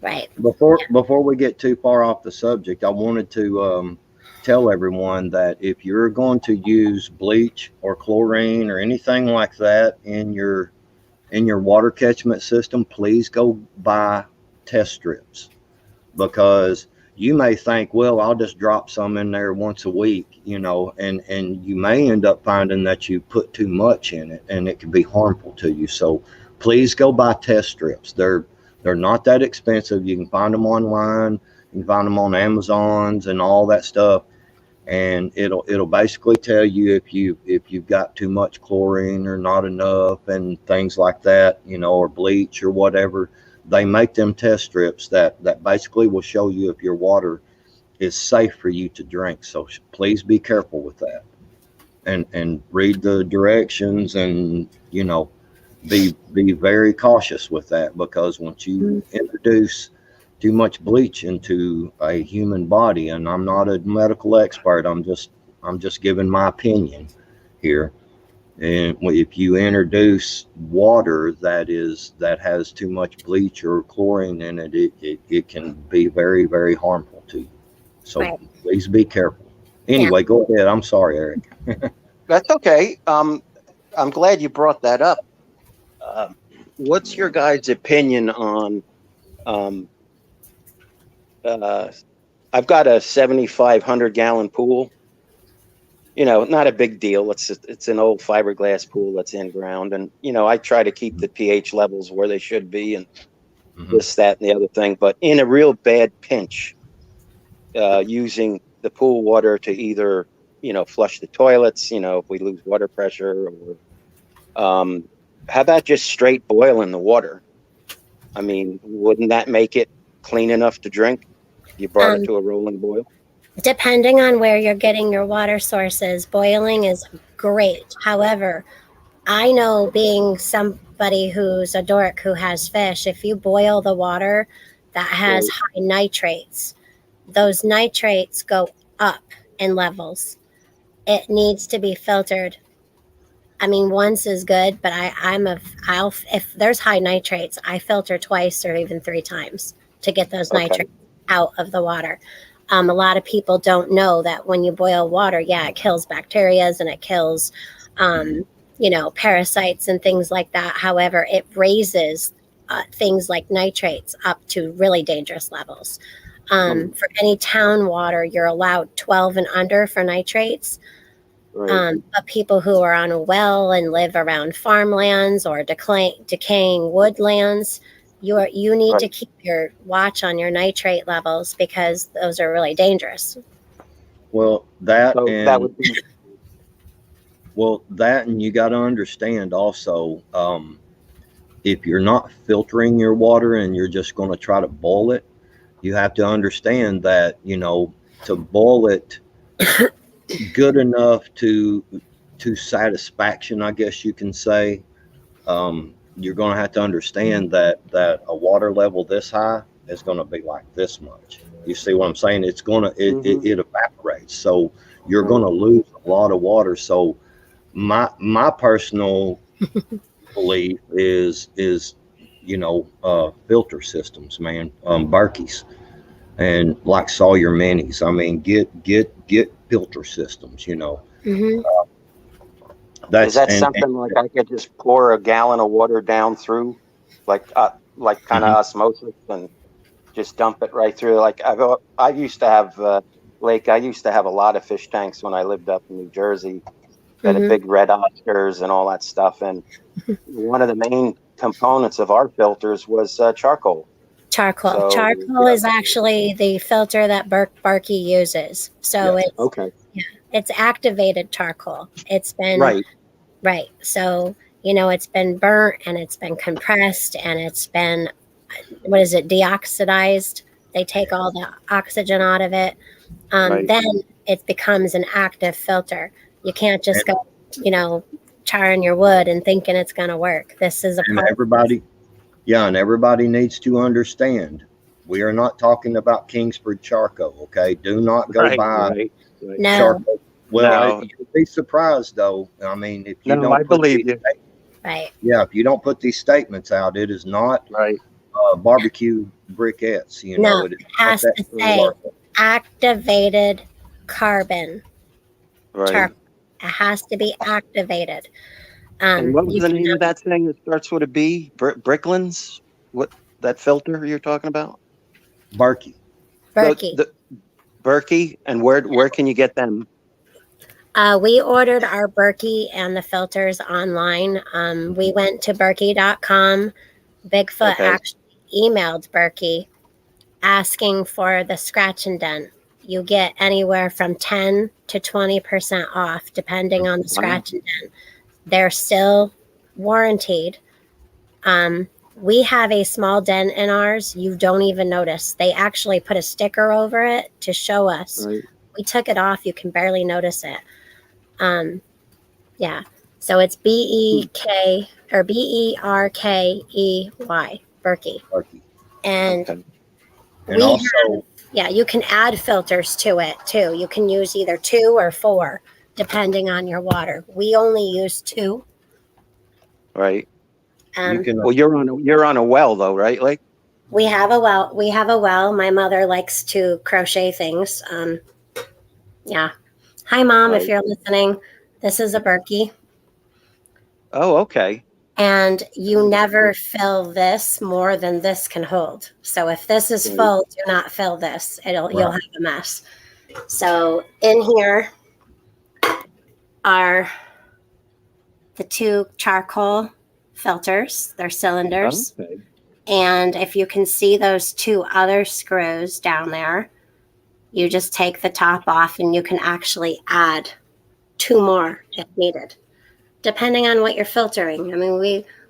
Right. before we get too far off the subject, I wanted to tell everyone that if you're going to use bleach or chlorine or anything like that in your water catchment system, please go buy test strips, because you may think, well, I'll just drop some in there once a week, and you may end up finding that you put too much in it and it can be harmful to you. So please go buy test strips. They're not that expensive. You can find them online. You can find them on Amazons and all that stuff, and it'll basically tell you if you've got too much chlorine or not enough and things like that, or bleach or whatever. They make them test strips that basically will show you if your water is safe for you to drink. So please be careful with that, and read the directions, and be very cautious with that, because once you introduce too much bleach into a human body, and I'm not a medical expert, I'm just giving my opinion here. And if you introduce water that has too much bleach or chlorine in it, it can be very, very harmful to you. So Right. please be careful. Yeah. Anyway, go ahead. I'm sorry, Eric. That's okay. I'm glad you brought that up. What's your guys' opinion on? Um, uh, I've got a 7,500-gallon pool. Not a big deal. It's an old fiberglass pool that's in ground, and I try to keep the pH levels where they should be, and this, that, and the other thing. But in a real bad pinch, using the pool water to either flush the toilets, if we lose water pressure, or how about just straight boiling the water? I mean, wouldn't that make it clean enough to drink? You brought it Um, to a rolling boil. Depending on where you're getting your water sources, boiling is great. However, I know, being somebody who's a dork who has fish, if you boil the water that has Right. high nitrates, those nitrates go up in levels. It needs to be filtered. I mean, once is good, but I'll, if there's high nitrates, I filter twice or even three times to get those Okay. nitrates out of the water. A lot of people don't know that when you boil water, yeah, it kills bacteria and it kills, parasites and things like that. However, it raises things like nitrates up to really dangerous levels. For any town water, you're allowed 12 and under for nitrates. Right. But people who are on a well and live around farmlands or decaying woodlands, you need to Right. keep your watch on your nitrate levels, because those are really dangerous. Well, that So that and would be you got to understand also, if you're not filtering your water and you're just going to try to boil it, you have to understand that, to boil it good enough to satisfaction, I guess you can say, you're going to have to understand that a water level this high is going to be like this much. You see what I'm saying? It's going to it evaporates. evaporates. So you're going to lose a lot of water. So my personal belief is filter systems, man. Berkeys and like Sawyer minis. I mean, get filter systems. Hmm. Is That's that and something like I could just pour a gallon of water down through, like kind of mhm. osmosis, and just dump it right through? Like I used to have Lake. I used to have a lot of fish tanks when I lived up in New Jersey. That had Hmm. big red Oscars and all that stuff. And one of the main components of our filters was charcoal. Charcoal. So Charcoal yeah, is actually the filter that Barkey uses. So Yes. okay, it's activated charcoal. It's been right, right. So it's been burnt and it's been compressed and it's been, what is it, deoxidized. They take all the oxygen out of it. right. Then it becomes an active filter. You can't just And, go, charring your wood and thinking it's going to work. This is a and process. everybody needs to understand. We are not talking about Kingsford charcoal, okay? Do not go Right, buy right, right. No, charcoal. Well, No, you'll be surprised though. I mean, if you no, I don't put believe you. right. if you don't put these statements out, it is not Right, barbecue briquettes. No, It is it not has that to right, say charcoal. activated carbon right. charcoal. It has to be activated. And what was You the can name of that thing that starts with a B? Bricklands? What, that filter you're talking about? Berkey. Berkey. The Berkey, and where can you get them? We ordered our Berkey and the filters online. We went to Berkey.com. Bigfoot Okay, actually emailed Berkey asking for the scratch and dent. You get anywhere from 10 to 20% off, depending on the wow, scratch and dent. They're still warranted. We have a small dent in ours. You don't even notice. They actually put a sticker over it to show us. right. We took it off. You can barely notice it. Yeah. So it's BEK or BERKEY, Berkey. Berkey. And Okay, And we also, yeah, you can add filters to it too. You can use either 2 or 4, depending on your water. We only use 2. right. you Um, can Well, you're on a well though, right? Like, we have a well. We have a well. My mother likes to crochet things. Yeah. Hi, Mom, if right. you're listening. This is a Berkey. Oh, okay. And you never fill this more than this can hold. So if this is Right, full, do not fill this. You'll right. have a mess. So in here are the 2 charcoal filters. They're cylinders. okay. And if you can see those 2 other screws down there, you just take the top off and you can actually add 2 more if needed, depending on what you're filtering. I mean,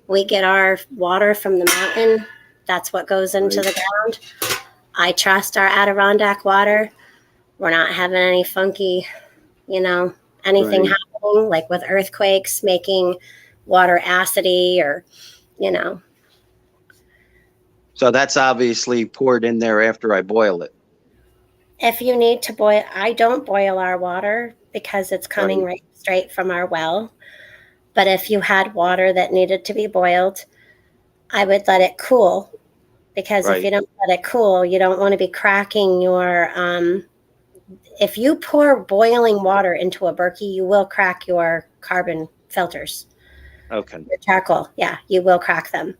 we get our water from the mountain. That's what goes into Right, the ground. I trust our Adirondack water. We're not having any funky, anything right. happening like with earthquakes making water acidy or, you know. So that's obviously poured in there after I boil it. If you need to boil, I don't boil our water because it's coming Right, right straight from our well. But if you had water that needed to be boiled, I would let it cool, because if you right. don't let it cool, you don't want to be cracking your. If you pour boiling water into a Berkey, you will crack your carbon filters. Okay, Your charcoal, yeah, you will crack them.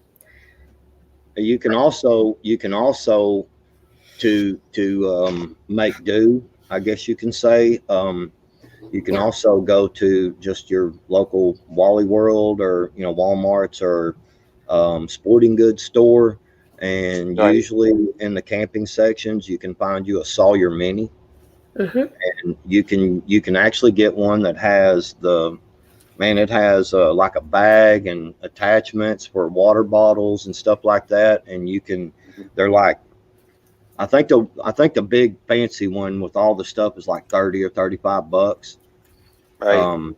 You can also to make do, I guess you can say. You can Yeah. also go to just your local Wally World or Walmart's or sporting goods store, and right, usually in the camping sections you can find you a Sawyer Mini, Hmm. and you can actually get one that has it has like a bag and attachments for water bottles and stuff like that, and they're like, I think the big fancy one with all the stuff is like 30 or 35 bucks. right. Um,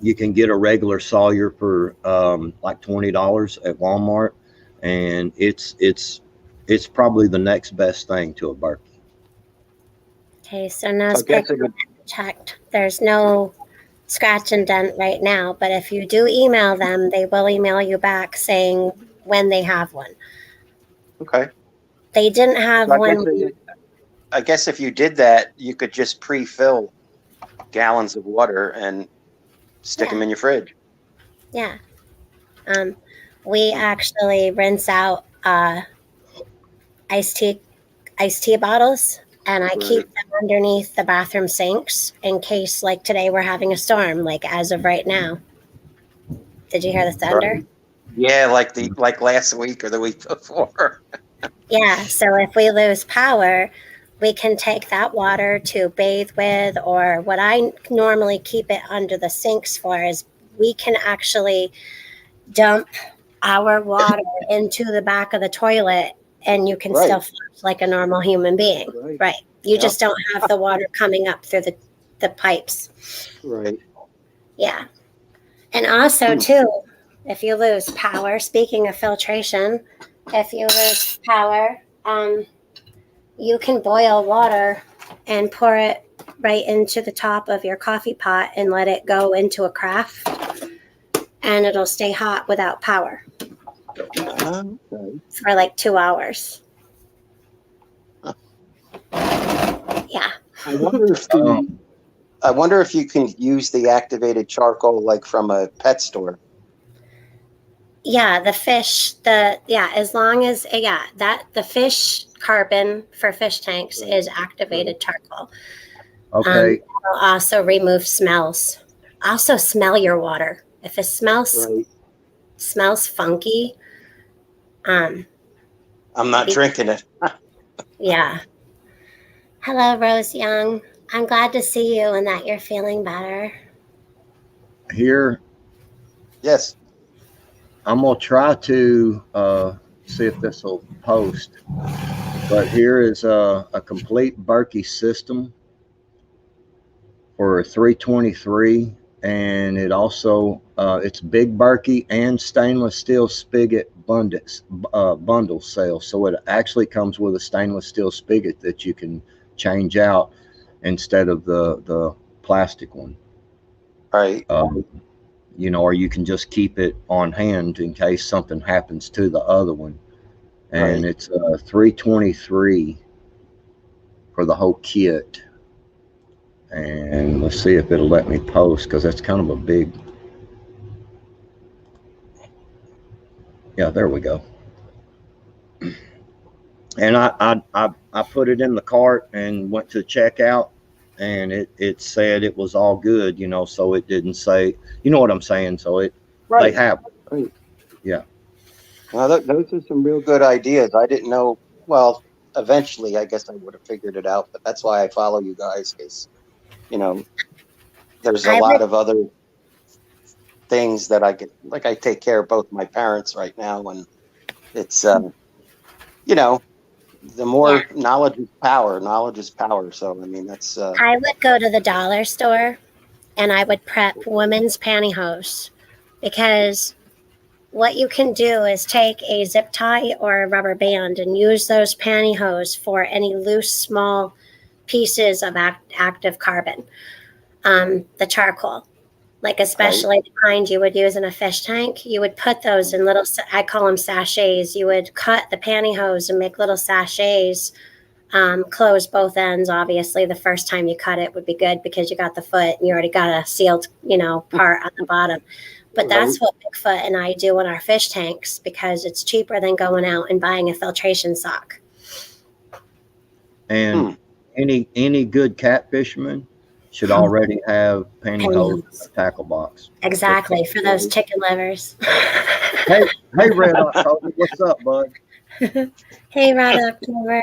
you can get a regular Sawyer for like $20 at Walmart, and it's probably the next best thing to a Berkey. Okay, so no So I guess it pickup would, checked. There's no scratch and dent right now, but if you do email them, they will email you back saying when they have one. okay. They didn't have So one. I guess if you did that, you could just pre-fill gallons of water and stick Yeah. them in your fridge. Yeah. We actually rinse out iced tea iced tea bottles, and I keep Right. them underneath the bathroom sinks in case, like today, we're having a storm. Like as of right now, did you hear the thunder? Right. Yeah, like last week or the week before. Yeah. So if we lose power, we can take that water to bathe with, or what I normally keep it under the sinks for is we can actually dump our water into the back of the toilet and you can Right. still flush like a normal human being. Right. Right. You Yep. just don't have the water coming up through the pipes. Right. Yeah. And also, too, if you lose power, speaking of filtration, if you lose power, you can boil water and pour it right into the top of your coffee pot and let it go into a carafe, and it'll stay hot without power Okay. for like 2 hours. Yeah. I wonder if Um, I wonder if you can use the activated charcoal like from a pet store. Yeah, the fish, as long as, the fish carbon for fish tanks is activated charcoal. okay. It'll also remove smells. Also, smell your water. If it Right. smells funky, I'm not drinking it. yeah. Hello, Rose Young. I'm glad to see you and that you're feeling better. Here, Yes. I'm going to try to see if this will post. But here is a complete Berkey system for 323, and it also it's big Berkey and stainless steel spigot bundle sale. So it actually comes with a stainless steel spigot that you can change out instead of the plastic one. Right. You know, or you can just keep it on hand in case something happens to the other one. And Right. it's 323 for the whole kit. And let's see if it'll let me post, because that's kind of a big. Yeah, there we go. And I put it in the cart and went to checkout, and it said it was all good, you know, so it didn't say, you know what I'm saying, so they Right. have. Right. Yeah. Well, those are some real good ideas. I didn't know. Well, eventually, I guess I would have figured it out, but that's why I follow you guys, because you know there's a I lot would, of other things that I get. Like I take care of both my parents right now, and it's you know the yeah, more knowledge is power. Knowledge is power. So I mean that's I would go to the dollar store and I would prep women's pantyhose, because what you can do is take a zip tie or a rubber band and use those pantyhose for any loose, small pieces of active carbon, the charcoal. Like okay. especially the kind you would use in a fish tank, you would put those in little, I call them sachets. You would cut the pantyhose and make little sachets, close both ends. Obviously, the first time you cut it would be good because you got the foot and you already got a sealed, part on the bottom. But Right. that's what Bigfoot and I do in our fish tanks because it's cheaper than going out and buying a filtration sock. And Hmm. any good catfisherman should already have pantyhose in Pantyhose. a tackle box. Exactly, for those chicken livers. Hey, Red October, what's up, bud? Hey, Rod October.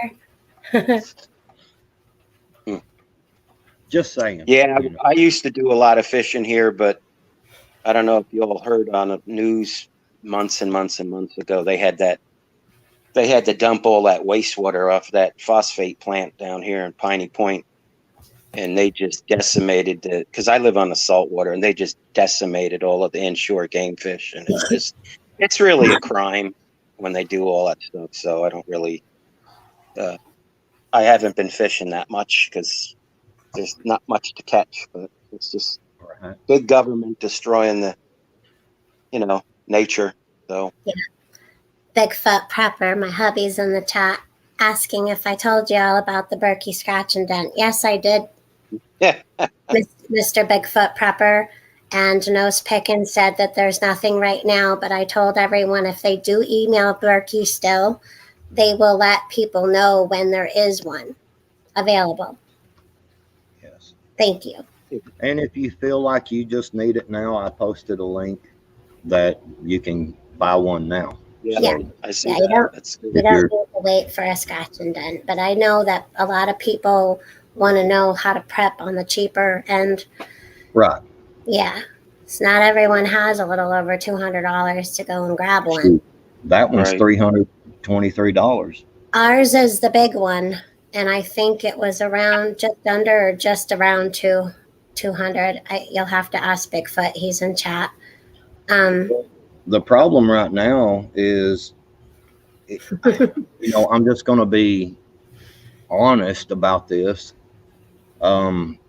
Just saying. Yeah, You know. I used to do a lot of fishing here, but I don't know if you all heard on the news months and months and months ago they had to dump all that wastewater off that phosphate plant down here in Piney Point, and they just decimated because I live on the salt water, and they just decimated all of the inshore game fish, and it's really a crime when they do all that stuff. So I don't really I haven't been fishing that much because there's not much to catch, but it's just Right. big government destroying the, nature. So Bigfoot Prepper, my hubby's in the chat asking if I told you all about the Berkey scratch and dent. Yes, I did, yeah, Mr. Bigfoot Prepper. And Nose Pickin said that there's nothing right now, but I told everyone if they do email Berkey still, they will let people know when there is one available. Yes. Thank you. And if you feel like you just need it now, I posted a link that you can buy one now. yeah, So I see Yeah, that. That's good. you if don't you're need to wait for a scratch and dent, but I know that a lot of people want to know how to prep on the cheaper end. right, Yeah, it's not everyone has a little over $200 to go and grab one. shoot, that one's Right. $323. Ours is the big one, and I think it was around just under or just around 200. You'll have to ask Bigfoot. He's in chat. The problem right now is, I'm just going to be honest about this.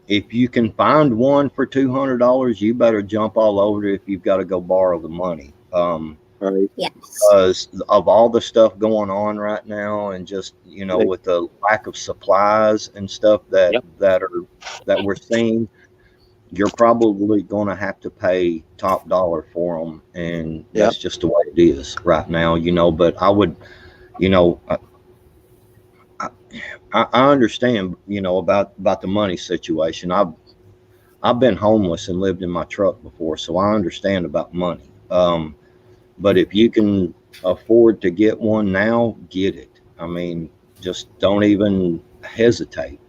If you can find one for $200, you better jump all over it if you've got to go borrow the money. Right. Yes. Because of all the stuff going on right now, and just with the lack of supplies and stuff that Yep. that we're seeing, you're probably going to have to pay top dollar for them, and that's just the way it is right now. But I would, I understand, about the money situation. I've been homeless and lived in my truck before, so I understand about money. But if you can afford to get one now, get it. I mean, just don't even hesitate.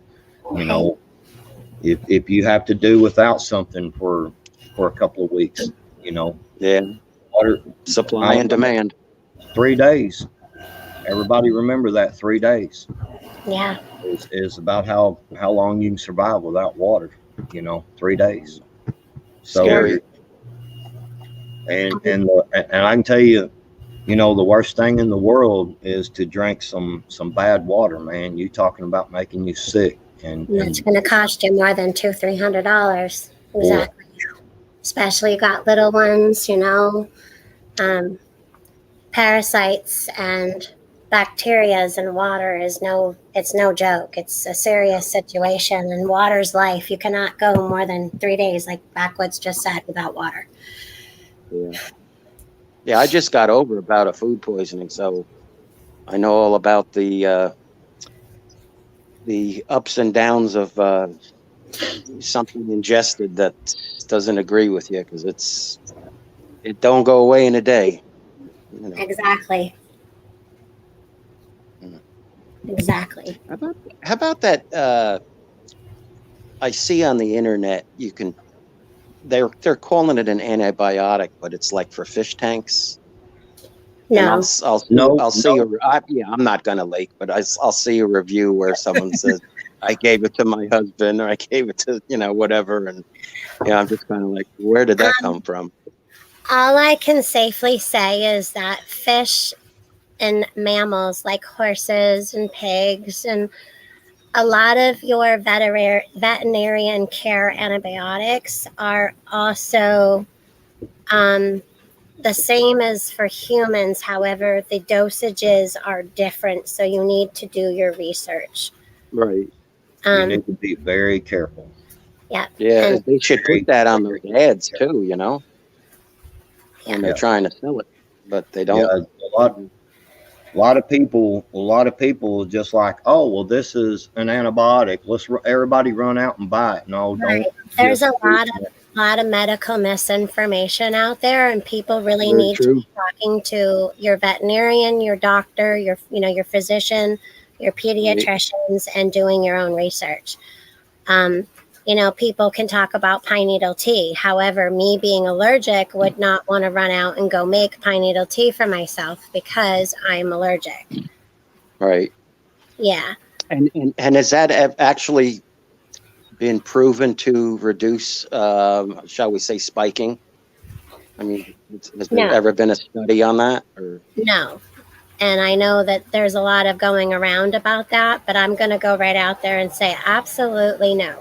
If you have to do without something for a couple of weeks, Yeah. water, Supply and demand. 3 days. Everybody remember that 3 days. Yeah. Is about how long you can survive without water. 3 days. So, Scary. and I can tell you, the worst thing in the world is to drink some bad water, man. You talking about making you sick, and it's going to cost you more than $200-300. Exactly. Especially you got little ones, parasites and bacterias in water it's no joke. It's a serious situation, and water's life. You cannot go more than 3 days, like Backwoods just said, without water. Yeah, I just got over about a food poisoning, so I know all about the ups and downs of something ingested that doesn't agree with you, because it don't go away in a day. Exactly. Exactly. How about that? I see on the internet they're calling it an antibiotic, but it's like for fish tanks. And No. I'll see I'm not gonna leak, but I'll see a review where someone says I gave it to my husband, or I gave it to whatever, and I'm just kind of like, where did that come from? All I can safely say is that fish and mammals like horses and pigs and a lot of your veterinarian care antibiotics are also the same as for humans. However, the dosages are different, so you need to do your research. Right. You need to be very careful. Yeah. Yeah, And they should put that on those ads too, when they're trying to sell it, but they don't. Yeah, a lot of people just like, oh, well, this is an antibiotic. Let's everybody run out and buy it. No, don't. There's a lot of medical misinformation out there, and people really need to be talking to your veterinarian, your doctor, your physician, your pediatricians, and doing your own research. People can talk about pine needle tea. However, me being allergic would not want to run out and go make pine needle tea for myself because I'm allergic. Right. Yeah. And has that actually been proven to reduce, shall we say, spiking? I mean, has there ever been a study on that? Or no? And I know that there's a lot of going around about that, but I'm going to go right out there and say absolutely no.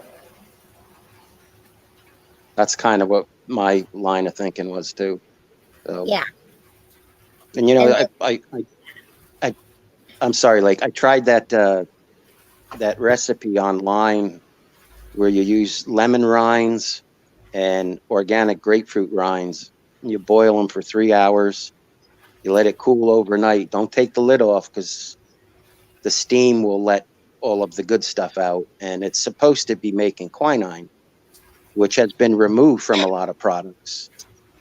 That's kind of what my line of thinking was too. So, Yeah. and you know, And I'm sorry, like I tried that recipe online where you use lemon rinds and organic grapefruit rinds. You boil them for 3 hours. You let it cool overnight. Don't take the lid off because the steam will let all of the good stuff out. And it's supposed to be making quinine, which has been removed from a lot of products.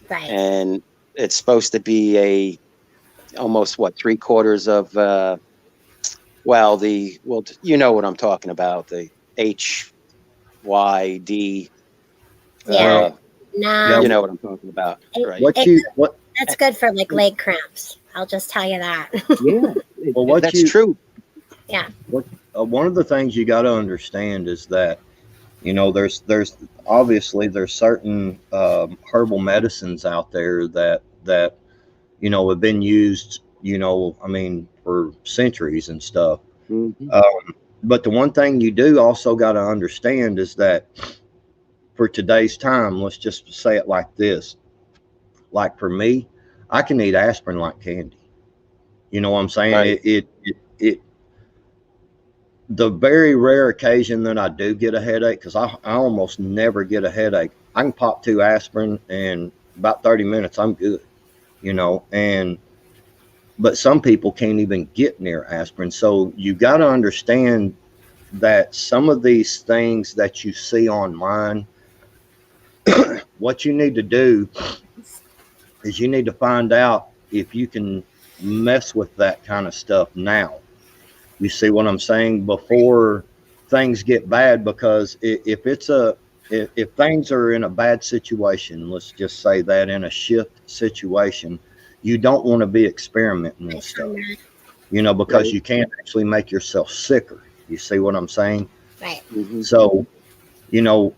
right. And it's supposed to be almost what, 3/4 of you know what I'm talking about, the HYD. Yeah. Uh, Nah. Yeah. you know what I'm talking about, It, right? that's good for like leg cramps. I'll just tell you that. Yeah, that's true. Yeah. One of the things you got to understand is that, you know, there's obviously there's certain herbal medicines out there that you know have been used, you know, I mean, for centuries and stuff. Mm-hmm. But the one thing you do also got to understand is that for today's time, let's just say it like this: like for me, I can eat aspirin like candy. You know what I'm saying? Right. It the very rare occasion that I do get a headache, because I almost never get a headache, I can pop 2 aspirin and about 30 minutes I'm good, you know. And but some people can't even get near aspirin. So you got to understand that some of these things that you see online, what you need to do is you need to find out if you can mess with that kind of stuff now. You see what I'm saying? Before things get bad, because if things are in a bad situation, let's just say that in a shift situation, you don't want to be experimenting with stuff, you know, because Right. you can't actually make yourself sicker. You see what I'm saying? Right. Mm-hmm. So, you know,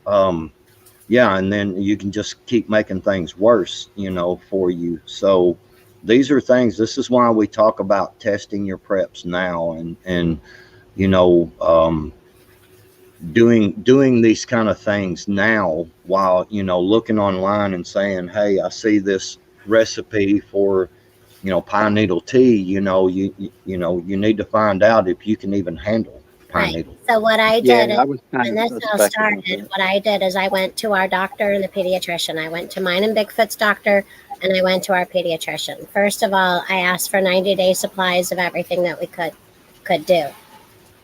yeah, and then you can just keep making things worse, you know, for you. So these are things. This is why we talk about testing your preps now, and you know, doing these kind of things now, while, you know, looking online and saying, hey, I see this recipe for, you know, pine needle tea. You know, you know, you need to find out if you can even handle pine Right. needle. So what I Yeah, did is, I was kind when of this all suspect about started, that. what I did is I went to our doctor and the pediatrician. I went to mine and Bigfoot's doctor, and I went to our pediatrician. First of all, I asked for 90-day supplies of everything that we could do.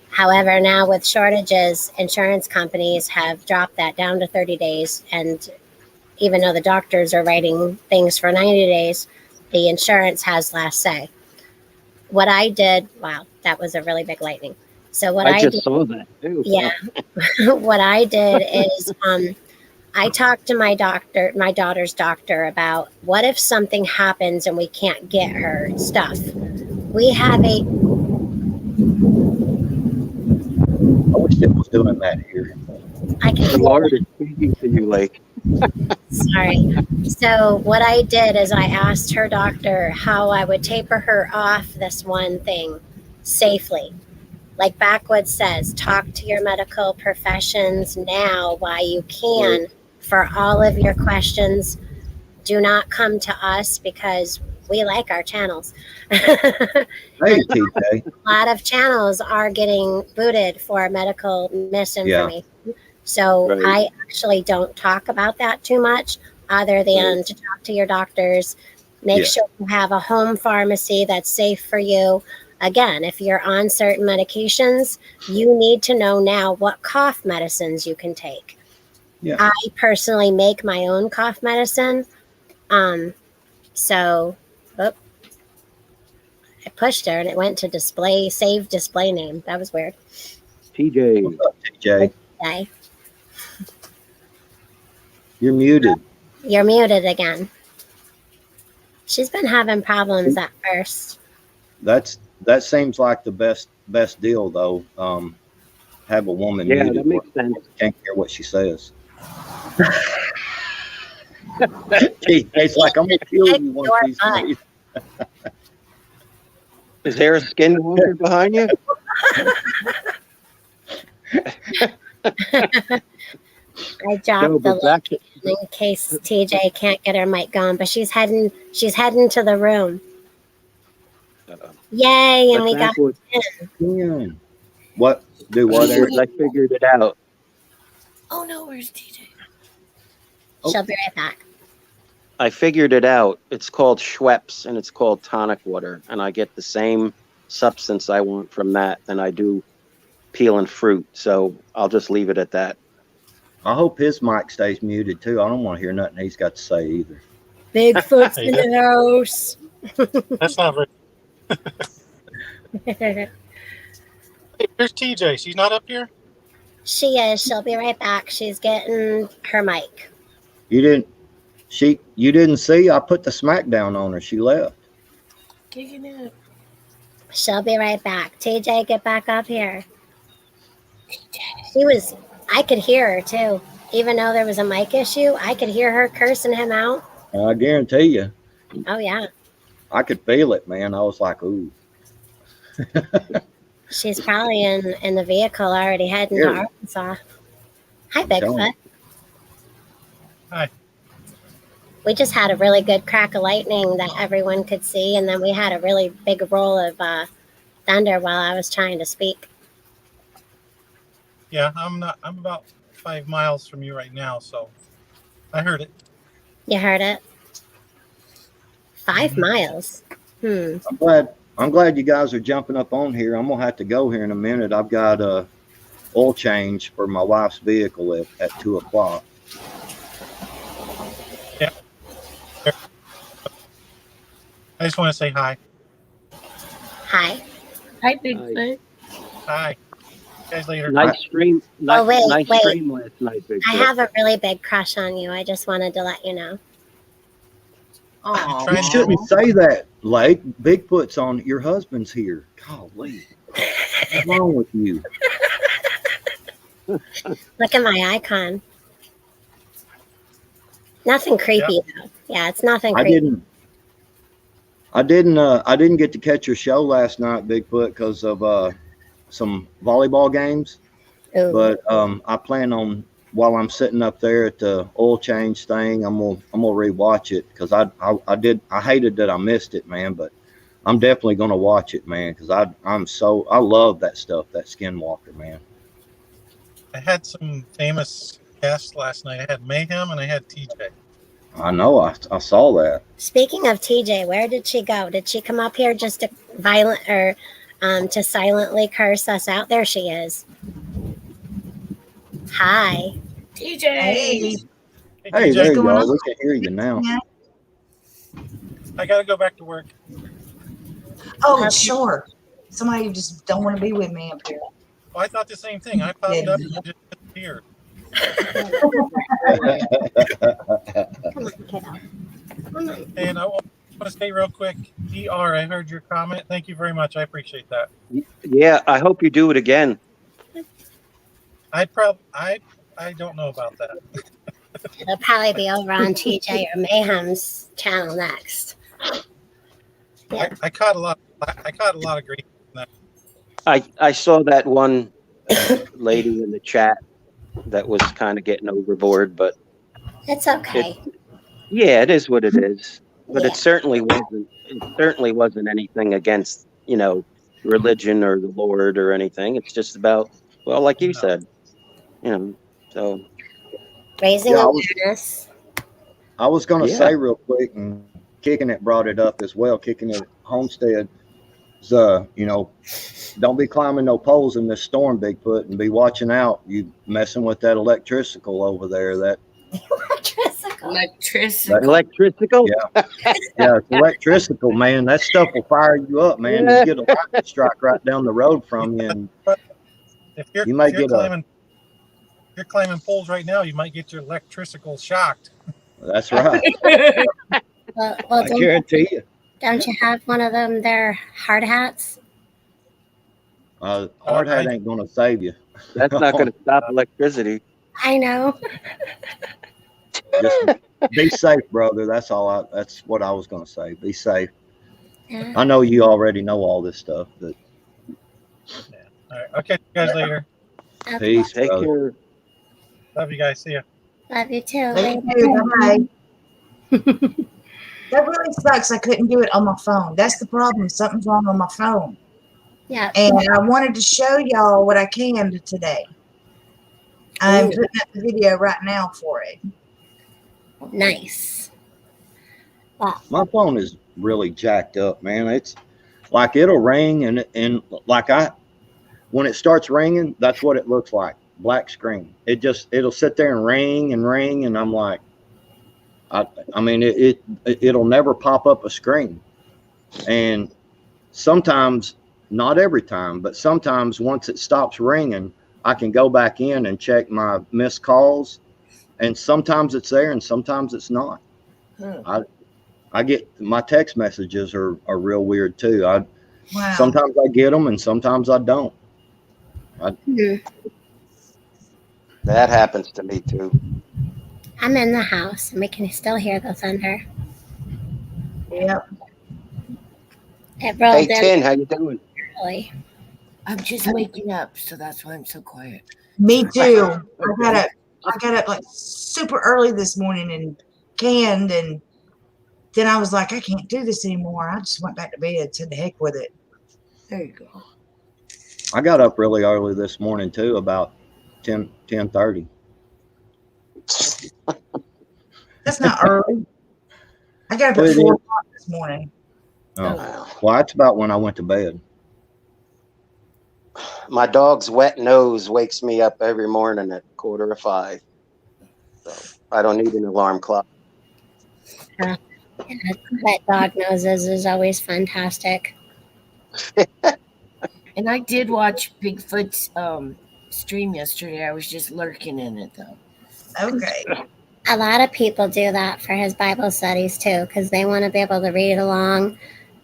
However, now with shortages, insurance companies have dropped that down to 30 days. And even though the doctors are writing things for 90 days, the insurance has last say. What I did, wow, that was a really big lightning. So what I I just did, saw that too. yeah, what I did is I talked to my doctor, my daughter's doctor, about what if something happens and we can't get her stuff. We have a I wish it was doing that here. I can The feel Lord is speaking to you, like. Sorry. So what I did is I asked her doctor how I would taper her off this one thing safely. Like Backwoods says, talk to your medical professions now while you Right. can for all of your questions. Do not come to us because we like our channels. And Hey, TJ. a lot of channels are getting booted for medical Yeah. misinformation. So Right. I actually don't talk about that too much, other than to talk to your doctors, make Yeah. sure you have a home pharmacy that's safe for you. Again, if you're on certain medications, you need to know now what cough medicines you can take. Yeah. I personally make my own cough medicine. So oh, I pushed her and it went to save display name. That was weird. TJ. What's up, TJ? Okay. You're muted. You're muted again. She's been having problems at first. That seems like the best deal though. Have a woman Yeah, muted that where makes sense. you can't hear what she says. TJ's like, I'm gonna kill you one of Your these butt. days. Is there a skinwalker behind you? I dropped No, the but back to, link in case TJ can't get her mic going, but she's heading to the room. Yay, and but we back got with Yeah. What? Do what? Eric? I figured it out. Oh no, where's TJ? Oh. She'll be right back. I figured it out. It's called Schweppes and it's called tonic water. And I get the same substance I want from that than I do peeling fruit. So I'll just leave it at that. I hope his mic stays muted too. I don't want to hear nothing he's got to say either. Bigfoot's in the house. That's not very. Hey, here's TJ. She's not up here. She is. She'll be right back. She's getting her mic. You didn't see? I put the smackdown on her. She left. Kicking it. She'll be right back. TJ, get back up here. I could hear her too. Even though there was a mic issue, I could hear her cursing him out. I guarantee you. Oh, yeah. I could feel it, man. I was like, ooh. She's probably in the vehicle already heading to Arkansas. Hi, Bigfoot. Hi. We just had a really good crack of lightning that everyone could see, and then we had a really big roll of thunder while I was trying to speak. Yeah, I'm about 5 miles from you right now, so I heard it. You heard it? 5 miles. I'm glad you guys are jumping up on here. I'm gonna have to go here in a minute. I've got a oil change for my wife's vehicle at 2:00. Yeah. I just want to say hi. Hi. Hi, Bigfoot. Hi. Guys later. Nice stream. wait. Stream last night, Big I Foot. have a really big crush on you. I just wanted to let you know. You shouldn't say that, Lake. Bigfoot's on. Your husband's here. Golly. What's wrong with you? Look at my icon. Nothing creepy though. Yeah, it's nothing creepy. I didn't get to catch your show last night, Bigfoot, because of some volleyball games. Ooh. But I plan on, while I'm sitting up there at the oil change thing, I'm gonna rewatch it, because I hated that I missed it, man. But I'm definitely gonna watch it, man, because I love that stuff, that Skinwalker, man. I had some famous guests last night. I had Mayhem and I had TJ. I know, I saw that. Speaking of TJ, where did she go? Did she come up here just to to silently curse us out? There she is. Hi. TJ. Hey, TJ, there you go. We can hear you now. I got to go back to work. Oh, sure. Somebody just don't want to be with me up here. Oh, I thought the same thing. I popped up and just disappeared. And I want to say real quick, DR, I heard your comment. Thank you very much. I appreciate that. Yeah, I hope you do it again. I don't know about that. It'll probably be over on TJ or Mayhem's channel next. Yeah. I caught a lot of grief in that. I saw that one lady in the chat that was kind of getting overboard, but It's okay. yeah, it is what it is. But Yeah. it certainly wasn't anything against, religion or the Lord or anything. It's just about, well, like you said, so Raising Yeah, awareness. I was going to Yeah. say real quick, and Kicking It brought it up as well. Kicking It Homestead is, don't be climbing no poles in this storm, Bigfoot, and be watching out. You messing with that electrical over there. That electrical. Yeah, it's electrical, man. That stuff will fire you up, man. You get a lightning strike right down the road from you, and If you're, You might if you're get a- climbing, if you're climbing poles right now, you might get your electrical shocked. that's right. Well, I guarantee you. don't you have one of them there hard hats? Hard hat ain't going to save you. That's not going to stop electricity. I know. Just be safe, brother. That's all. That's what I was going to say. Be safe. Yeah. I know you already know all this stuff, but All right, I'll catch you guys later. peace, Take brother. care. Love you guys. See ya. Love you too. Thank Later. you. Bye. That really sucks. I couldn't do it on my phone. That's the problem. Something's wrong on my phone. Yeah. And I wanted to show y'all what I can today. I'm Ooh. putting up the video right now for it. Nice. Well, My phone is really jacked up, man. It's like it'll ring and like when it starts ringing, that's what it looks like. Black screen. It'll sit there and ring, and I'm like, I mean it'll never pop up a screen. And sometimes, not every time, but sometimes once it stops ringing, I can go back in and check my missed calls, and sometimes it's there and sometimes it's not. I get my text messages are real weird too. Wow. Sometimes I get them and sometimes I don't. That happens to me too. I'm in the house and we can still hear the thunder. Yep. It rolled Hey in Tin, how you doing? early. I'm just waking up, so that's why I'm so quiet. Me too. I got up like super early this morning and canned, and then I was like, I can't do this anymore. I just went back to bed. Said the heck with it. There you go. I got up really early this morning too, about 10:30. That's not early. I got up Well, at it 4 is. o'clock this morning. Oh, Wow. well, that's about when I went to bed. My dog's wet nose wakes me up every morning at 4:45. So I don't need an alarm clock. Yeah, that dog noses is always fantastic. And I did watch Bigfoot's stream yesterday. I was just lurking in it though. Okay. A lot of people do that for his Bible studies too, because they want to be able to read along.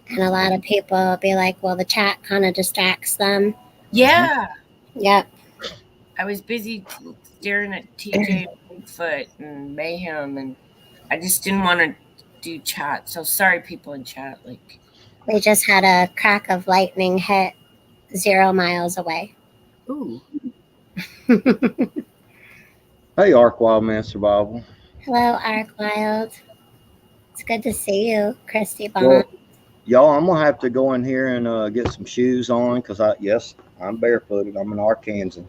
And a lot of people be like, well, the chat kind of distracts them. Yeah. Yep. I was busy staring at TJ and Bigfoot and Mayhem, and I just didn't want to do chat. So sorry, people in chat. Like, We just had a crack of lightning hit 0 miles away. ooh. Hey, Ark Wildman Survival. Hello, Ark Wild. It's good to see you, Christy Bond. Well, y'all, I'm gonna have to go in here and get some shoes on because I'm barefooted. I'm an Arkansan,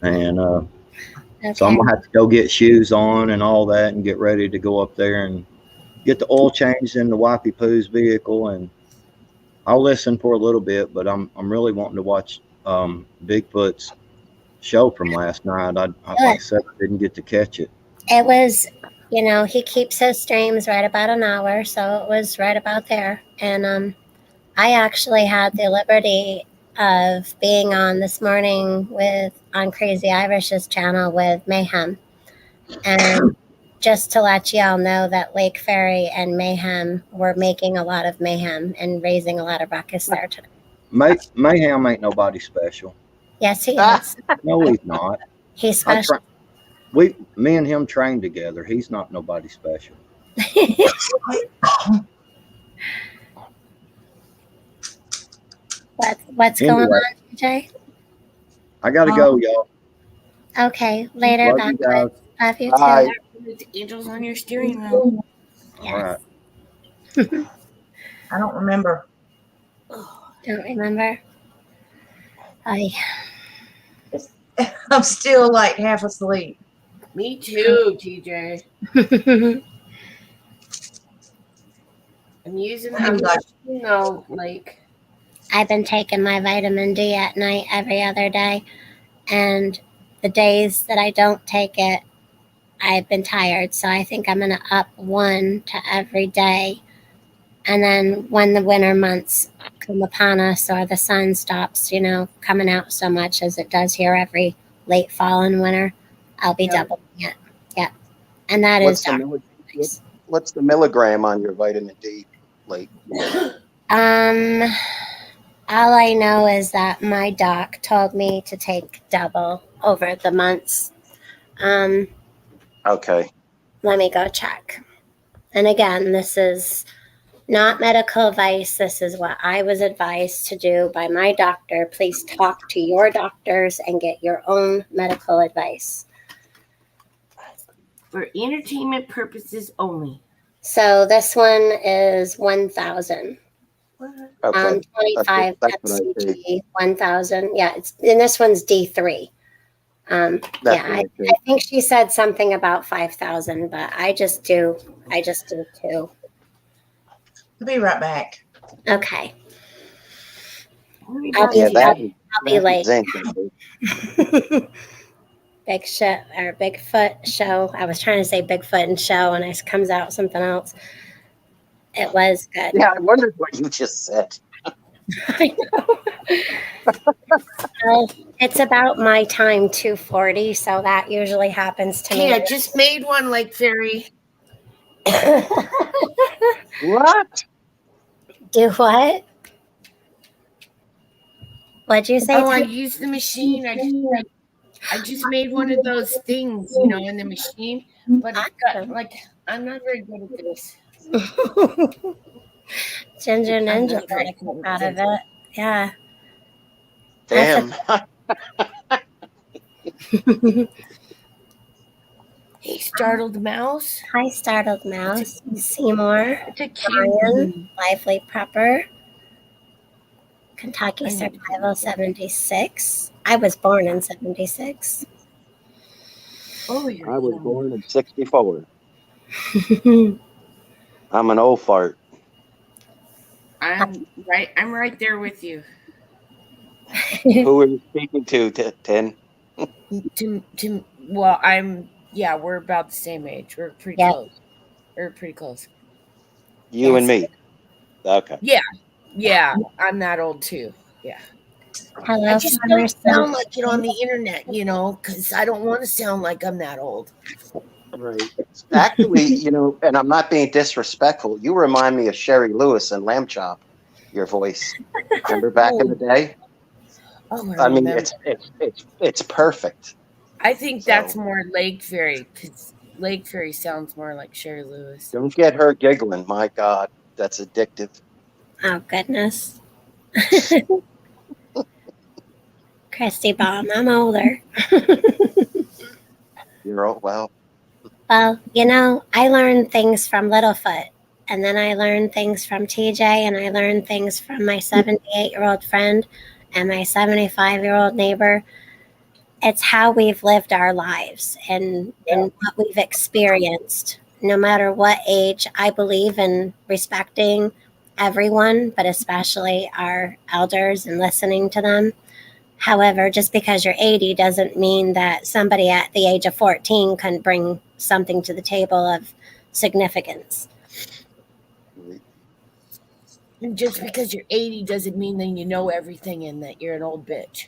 and Okay. so I'm gonna have to go get shoes on and all that and get ready to go up there and get the oil changed in the Wipey Poo's vehicle. And I'll listen for a little bit, but I'm really wanting to watch Bigfoot's show from last night. I like I said, I didn't get to catch it. It was, he keeps his streams right about an hour, so it was right about there. And I actually had the liberty of being on this morning on Crazy Irish's channel with Mayhem. And just to let y'all know that Lake Ferry and Mayhem were making a lot of mayhem and raising a lot of ruckus there today. Mayhem ain't nobody special. Yes, he is. No, he's not. He's special. Me and him trained together. He's not nobody special. What's going on, TJ? I gotta go, y'all. Okay, later. Love you guys. Love you Bye. too. The angels on your steering wheel. All right. I don't remember. Don't remember. I'm still like half asleep. Me too, TJ. I'm using like I've been taking my vitamin D at night every other day, and the days that I don't take it, I've been tired. So I think I'm going to up 1 to every day. And then when the winter months come upon us or the sun stops, coming out so much as it does here every late fall and winter, I'll be doubling it. Yeah. And that is dark. What's the milligram on your vitamin D? Like, all I know is that my doc told me to take double over the months. okay. Let me go check. And again, this is not medical advice. This is what I was advised to do by my doctor. Please talk to your doctors and get your own medical advice. For entertainment purposes only. So this one is 1,000. Okay. 25 That's what I paid. FCG 1,000. Yeah, and this one's D3. That's Yeah, what I I paid. think she said something about 5,000, but I just do 2. I'll be right back. Okay. I'll Yeah, that I'll be was late. zinc. Big shit or Bigfoot show. I was trying to say Bigfoot and show, and it comes out something else. It was good. Yeah, I wondered what you just said. I know. Well, it's about my time 2:40, so that usually happens to Okay, me. I just made one, Lake Fairy. What? Do what? What'd you say? Oh, I T? used the machine. I just made one of those things, in the machine. But it got like I'm not very good at this. Ginger I'm Ninja not got very a kick good out at of this. it. Yeah. Damn. Hey, Startled Mouse. Hi, Startled Mouse. Seymour. It's a Ryan. cute. Lively Prepper. Kentucky I need to do Survival that. 76. I was born in 76. Oh, you're I was young. born in '64. I'm an old fart. I'm right there with you. Who are you speaking to, Tin? Well, we're about the same age. We're pretty Yeah. close. We're pretty close. You and Yes. me. Okay. Yeah, I'm that old too. Yeah. Hello, I just Farmer don't sound Sam. like it on the internet, because I don't want to sound like I'm that old. Right. Actually, and I'm not being disrespectful. You remind me of Sherry Lewis and Lamb Chop. Your voice. Remember back in the day? Oh, I mean, remember. it's perfect. I think So- that's more Lake Fairy, because Lake Fairy sounds more like Sherry Lewis. Don't get her giggling. My God, that's addictive. Oh, goodness. Christy Bomb, I'm older. You're old. Well, Well, I learned things from Littlefoot, and then I learned things from TJ, and I learned things from my 78-year-old friend and my 75-year-old neighbor. It's how we've lived our lives and what we've experienced. No matter what age, I believe in respecting everyone, but especially our elders and listening to them. However, just because you're 80 doesn't mean that somebody at the age of 14 couldn't bring something to the table of significance. And just because you're 80 doesn't mean that you know everything and that you're an old bitch.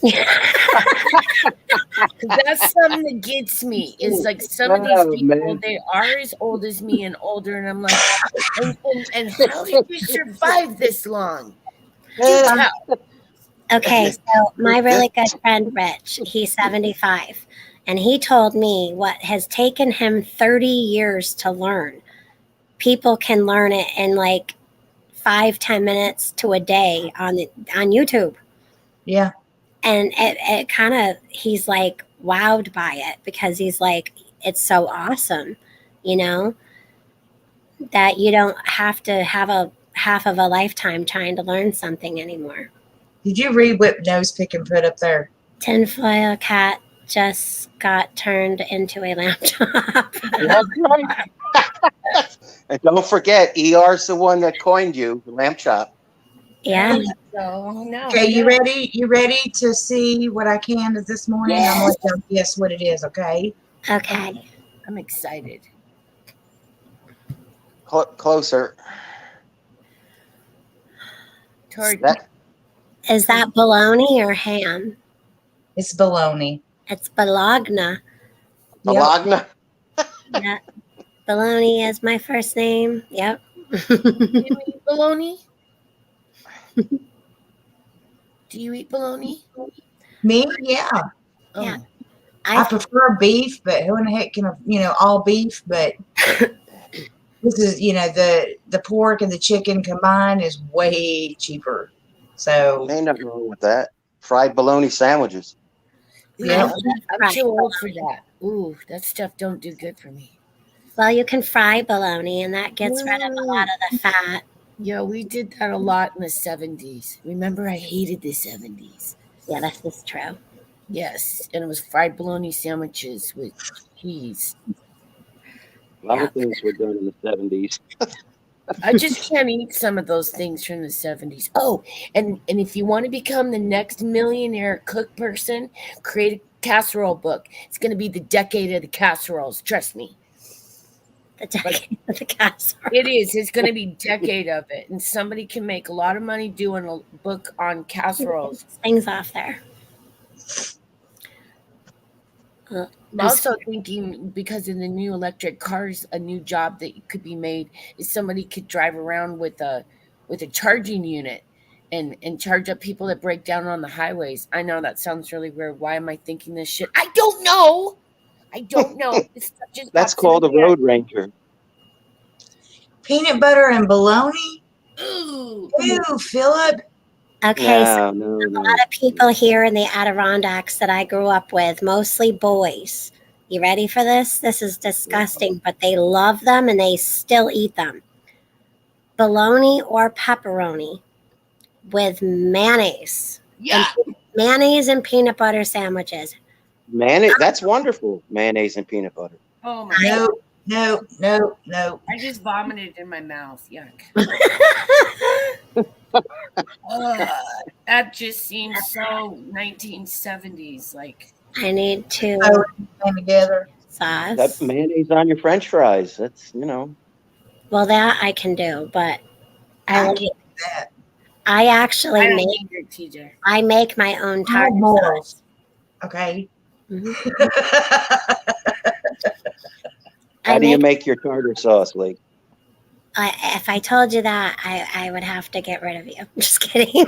'Cause that's something that gets me. Is like some of these people, they are as old as me and older, and I'm like, and how did you survive this long? Do tell. Okay, so my really good friend Rich, he's 75, and he told me what has taken him 30 years to learn. People can learn it in like 5-10 minutes to a day on YouTube. Yeah. And it kind of, he's like wowed by it because he's like, it's so awesome, that you don't have to have a half of a lifetime trying to learn something anymore. Did you read Whip Nose Pick and Put up there? Tinfoil cat just got turned into a laptop. That's right. And don't forget, ER's the one that coined you, the Lamb Chop. Yeah. So no. Okay, you ready? You ready to see what I can this morning? Yes. I'm gonna let you guess what it is, okay? Okay. I'm excited. Closer. Is that bologna or ham? It's bologna. It's bologna. Bologna. Yeah. Bologna is my first name. Yep. Do you eat bologna? Do you eat bologna? Me? Yeah. Oh. Yeah. I prefer beef, but who in the heck can, all beef, but this is, the pork and the chicken combined is way cheaper. So Ain't nothing wrong with that. Fried bologna sandwiches. Yeah. I'm too old for that. Ooh, that stuff don't do good for me. Well, you can fry bologna, and that gets rid of a lot of the fat. Yeah, we did that a lot in the 70s. Remember, I hated the 70s. Yeah, this is true. Yes, and it was fried bologna sandwiches with cheese. A lot Yeah. of things were done in the 70s. I just can't eat some of those things from the 70s. Oh, and if you want to become the next millionaire cook person, create a casserole book. It's going to be the decade of the casseroles. Trust me. The decade of the casserole. It is. It's going to be decade of it, and somebody can make a lot of money doing a book on casseroles. Things off there. I'm also thinking because in the new electric cars, a new job that could be made is somebody could drive around with a charging unit and charge up people that break down on the highways. I know that sounds really weird. Why am I thinking this shit? I don't know. This stuff just That's pops in called a my head. road ranger. Peanut butter and bologna. Ooh. Ew, Philip. Okay, so No. a lot of people here in the Adirondacks that I grew up with, mostly boys. You ready for this? This is disgusting, but they love them and they still eat them. Bologna or pepperoni with mayonnaise. Yeah. Mayonnaise and peanut butter sandwiches. Mayonnaise, that's wonderful. Mayonnaise and peanut butter. Oh my God. No. I just vomited in my mouth. Yuck. That just seems so 1970s. Like I need to Oh, came together. sauce. That mayonnaise on your French fries. That's Well, that I can do, but I I can't do that. I actually I don't make need your TJ. I make my own I have tartar morals. sauce. Okay. Mhm. How I do you make. make your tartar sauce, Lee? If I told you that, I would have to get rid of you. I'm just kidding.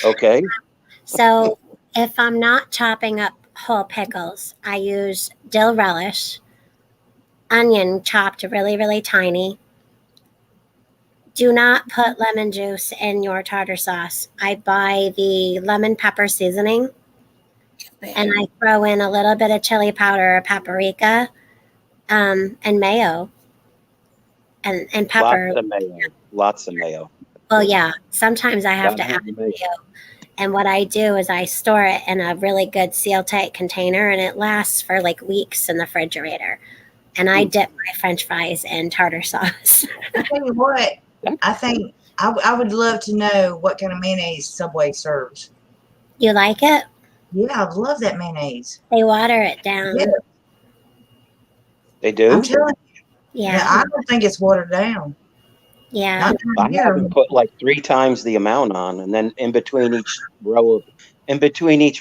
Okay. So if I'm not chopping up whole pickles, I use dill relish, onion chopped really, really tiny. Do not put lemon juice in your tartar sauce. I buy the lemon pepper seasoning and I throw in a little bit of chili powder or paprika and mayo and pepper. Lots of mayo. Well, yeah, sometimes I have Gotta to add have the mayo. mayo. And what I do is I store it in a really good seal tight container and it lasts for like weeks in the refrigerator. And I dip my French fries in tartar sauce. I tell you what, I think I would love to know what kind of mayonnaise Subway serves. You like it? Yeah, I love that mayonnaise. They water it down. Yeah, They do? I'm telling you. Yeah. I don't think it's watered down. Yeah. Not I down here. haven't put like 3 times the amount on, and then in between each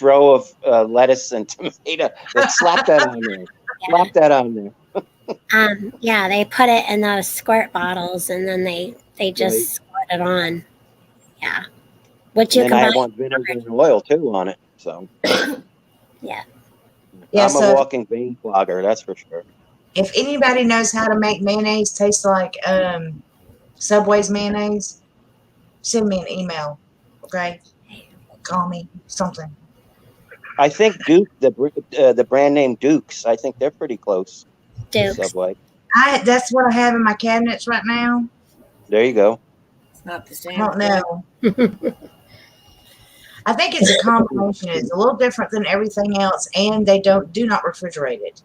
row of lettuce and tomato, just slap that on there. Slap that on there. Yeah, they put it in those squirt bottles and then they just squirt it on. Yeah. Which you And can then I buy. want vinegar and oil too on it. So Yeah. Yeah, I'm so a walking vein clogger, that's for sure. if anybody knows how to make mayonnaise taste like Subway's mayonnaise, send me an email. Okay? Call me something. I think Duke, the brand name Dukes, I think they're pretty close to Dukes. Subway. That's what I have in my cabinets right now. There you go. It's not the I same. don't know. I think it's a combination. It's a little different than everything else, and they do not refrigerate it.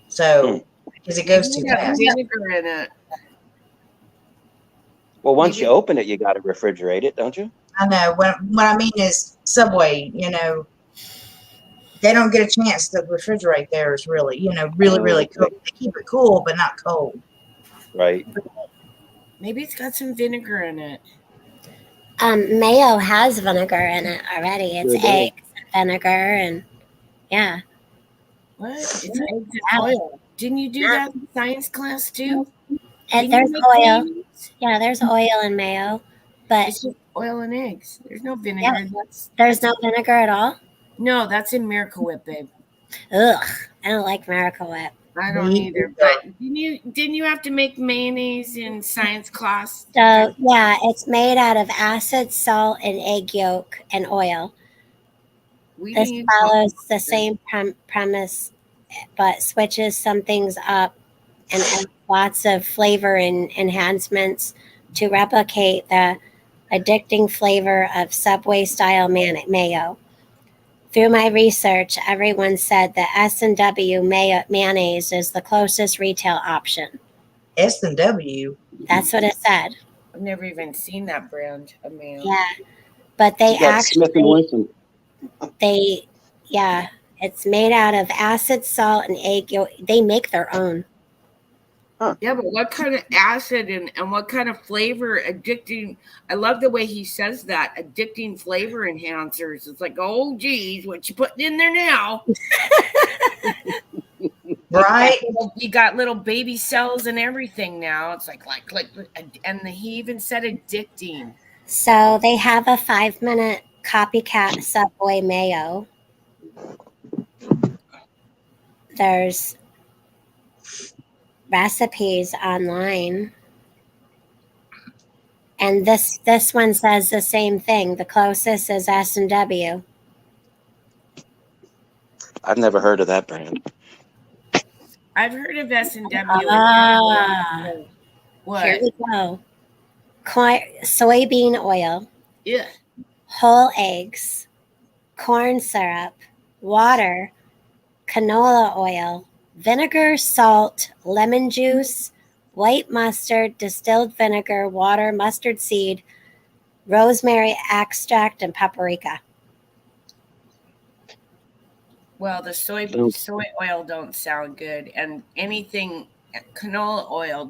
So, because it goes too fast. Vinegar in it. Well, once you open it, you got to refrigerate it, don't you? I know. What I mean is Subway, they don't get a chance to refrigerate theirs really, really cool. They keep it cool, but not cold. Right. Maybe it's got some vinegar in it. Mayo has vinegar in it already. It's eggs and vinegar and yeah. What? It's eggs and oil. Didn't you do that in science class too? And there's oil. Yeah, there's oil in mayo, but it's just oil and eggs. There's no vinegar. Yeah, there's no vinegar at all. No, that's in Miracle Whip, babe. Ugh, I don't like Miracle Whip. I don't Me either. either. But didn't you have to make mayonnaise in science class? So, yeah, it's made out of acid, salt, and egg yolk and oil. We This didn't use follows salt. the same premise, but switches some things up and adds lots of flavor and enhancements to replicate the addicting flavor of Subway style mayo. Through my research, everyone said that S&W mayonnaise is the closest retail option. S&W. That's what it said. I've never even seen that brand of mayo. Yeah, but they You got Smith and actually Wesson. yeah, it's made out of acid, salt, and egg yolk. They make their own. Yeah, but what kind of acid and what kind of flavor addicting? I love the way he says that, addicting flavor enhancers. It's like, oh, geez, what you putting in there now? Right? You got little baby cells and everything now. It's like, and he even said addicting. So they have a 5-minute copycat Subway mayo. There's recipes online. And this one says the same thing. The closest is S&W. I've never heard of that brand. I've heard of S&W. Ah, What? here we go. Soybean oil, Yeah. whole eggs, corn syrup, water, canola oil, vinegar, salt, lemon juice, white mustard, distilled vinegar, water, mustard seed, rosemary extract, and paprika. Well, the soy oil don't sound good, and anything canola oil,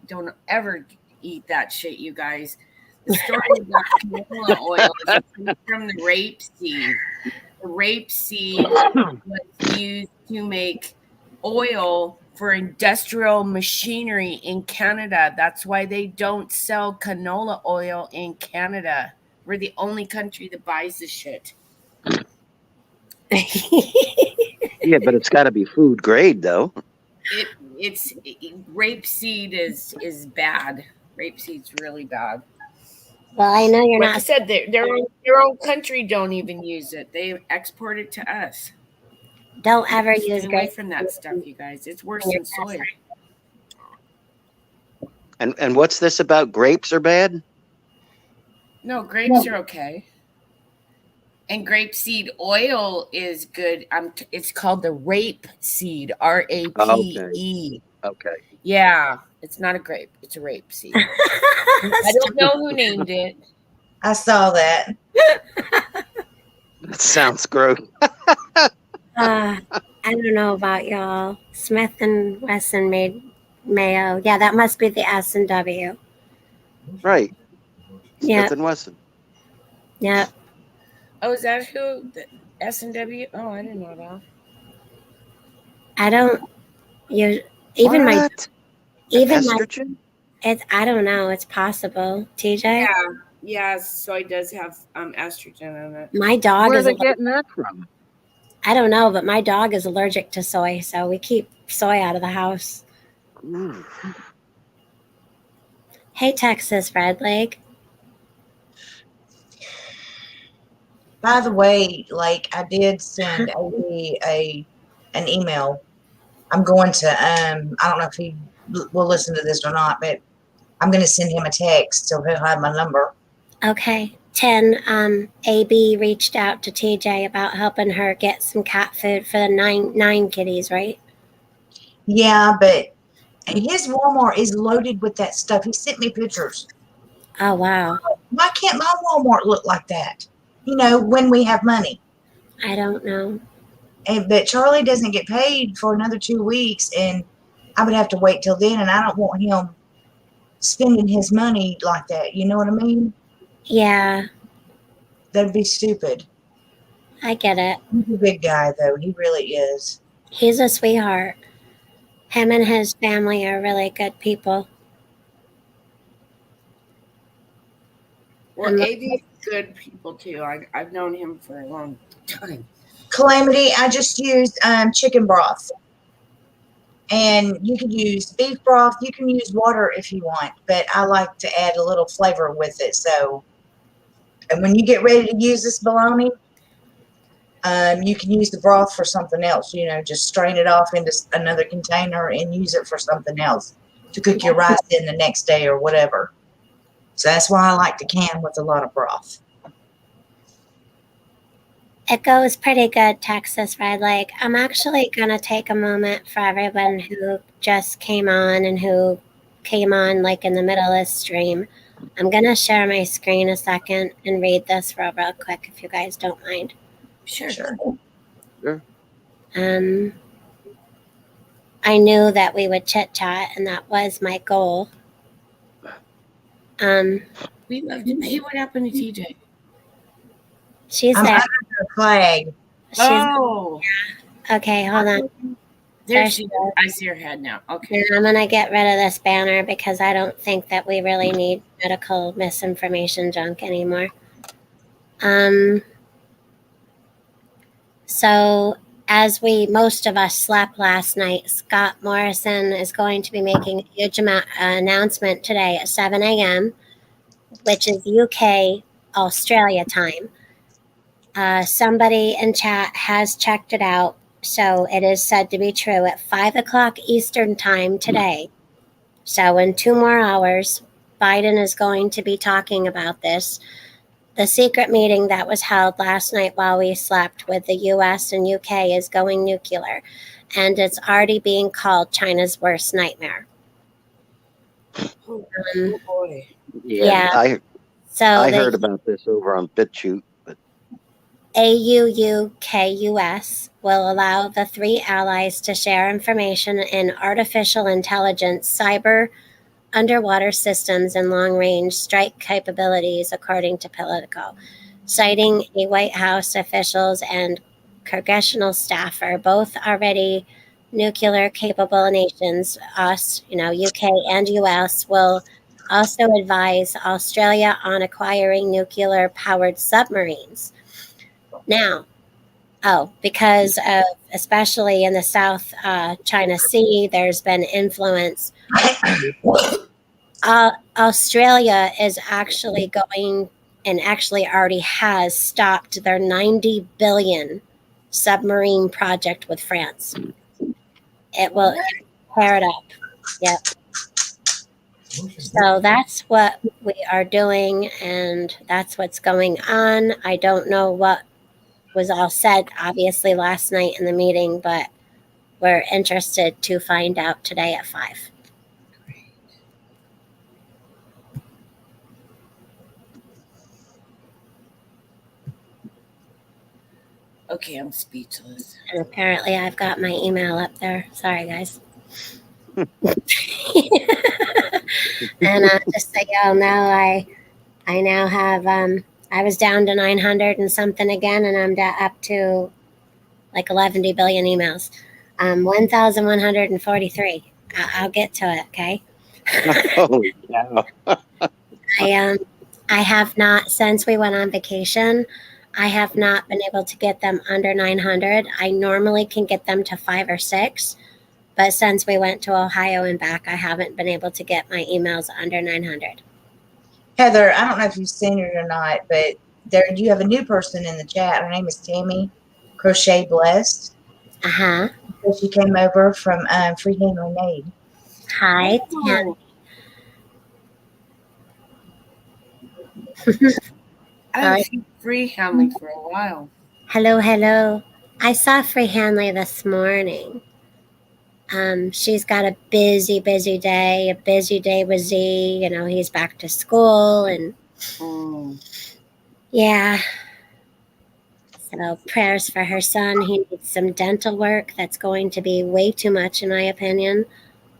don't ever eat that shit, you guys. The story about canola oil is it comes from the rapeseed. The rapeseed was used to make oil for industrial machinery in Canada. That's why they don't sell canola oil in Canada. We're the only country that buys this shit. Yeah, but it's got to be food grade, though. Rapeseed is bad. Rapeseed's really bad. Well, I know you're Like not. I said, their own country don't even use it. They export it to us. Don't ever use Stay away grape. from that stuff, you guys. It's worse than soy. And what's this about? Grapes are bad? No, grapes are okay. And grapeseed oil is good. It's called the rape seed, RAPE. Okay. Yeah, it's not a grape. It's a rape seed. I don't know who named it. I saw that. That sounds gross. I don't know about y'all. Smith and Wesson made mayo. Yeah, that must be the S&W. Right. Yeah. Smith and Wesson. Yeah. Oh, is that who? The S&W? Oh, I didn't know that. I don't. Even my estrogen? I don't know. It's possible. TJ. Yeah. Soy does have estrogen in it. My dog Where are is. they getting that from? I don't know, but my dog is allergic to soy, so we keep soy out of the house. Ooh. Hey, Texas Red Leg. By the way, like I did send an email. I'm going to I don't know if he will listen to this or not, but I'm going to send him a text so he'll have my number. Okay. 10. AB reached out to TJ about helping her get some cat food for the nine kitties, right? Yeah, but his Walmart is loaded with that stuff. He sent me pictures. Oh, wow. Why can't my Walmart look like that? When we have money. I don't know. But Charlie doesn't get paid for another 2 weeks, and I would have to wait till then, and I don't want him spending his money like that. You know what I mean? Yeah. That'd be stupid. I get it. He's a big guy, though. He really is. He's a sweetheart. Him and his family are really good people. Well, AB is good people, too. I've known him for a long time. Calamity, I just used chicken broth. And you can use beef broth. You can use water if you want, but I like to add a little flavor with it. So, and when you get ready to use this bologna, you can use the broth for something else. Just strain it off into another container and use it for something else to cook your rice in the next day or whatever. So that's why I like to can with a lot of broth. It goes pretty good, Texas Red Lake. I'm actually going to take a moment for everyone who just came on and who came on like in the middle of the stream. I'm going to share my screen a second and read this real quick if you guys don't mind. Sure. Sure. I knew that we would chit chat, and that was my goal. We loved it. Hey, what happened to TJ? She's I'm there. under the flag. Oh, Okay, hold on. there she is. I see her head now. Okay. And I'm going to get rid of this banner because I don't think that we really need medical misinformation junk anymore. So, as most of us slept last night, Scott Morrison is going to be making a huge announcement today at 7 a.m., which is UK, Australia time. Somebody in chat has checked it out, so it is said to be true at 5 o'clock Eastern time today. So in 2 more hours, Biden is going to be talking about this. The secret meeting that was held last night while we slept with the US and UK is going nuclear, and it's already being called China's worst nightmare. Oh boy. Yeah. I heard about this over on BitChute, but AUUKUS will allow the 3 allies to share information in artificial intelligence, cyber, underwater systems, and long-range strike capabilities, according to Politico, citing a White House officials and congressional staffer, both already nuclear-capable nations. Us, UK and US, will also advise Australia on acquiring nuclear-powered submarines. Now, because of, especially in the South China Sea, there's been influence. Australia is actually going, and actually already has stopped their 90 billion submarine project with France. It will pair it up. Yep. So that's what we are doing, and that's what's going on. I don't know what was all said, obviously, last night in the meeting, but we're interested to find out today at 5. Okay, I'm speechless. And apparently I've got my email up there. Sorry, guys. And just so y'all know, I now have, I was down to 900 and something again, and I'm up to like 11 billion emails. 1,143. I'll get to it, okay? holy cow. I have not, since we went on vacation, I have not been able to get them under 900. I normally can get them to 5 or 6, but since we went to Ohio and back, I haven't been able to get my emails under 900. Heather, I don't know if you've seen it or not, but you have a new person in the chat. Her name is Tammy Crochet Blessed. Uh-huh. So she came over from Freehand Lemonade. Hi, Tammy. I haven't seen Free Hanley for a while. Hello. I saw Free Hanley this morning. She's got a busy day. A busy day with Z. He's back to school, and yeah. So prayers for her son. He needs some dental work. That's going to be way too much, in my opinion.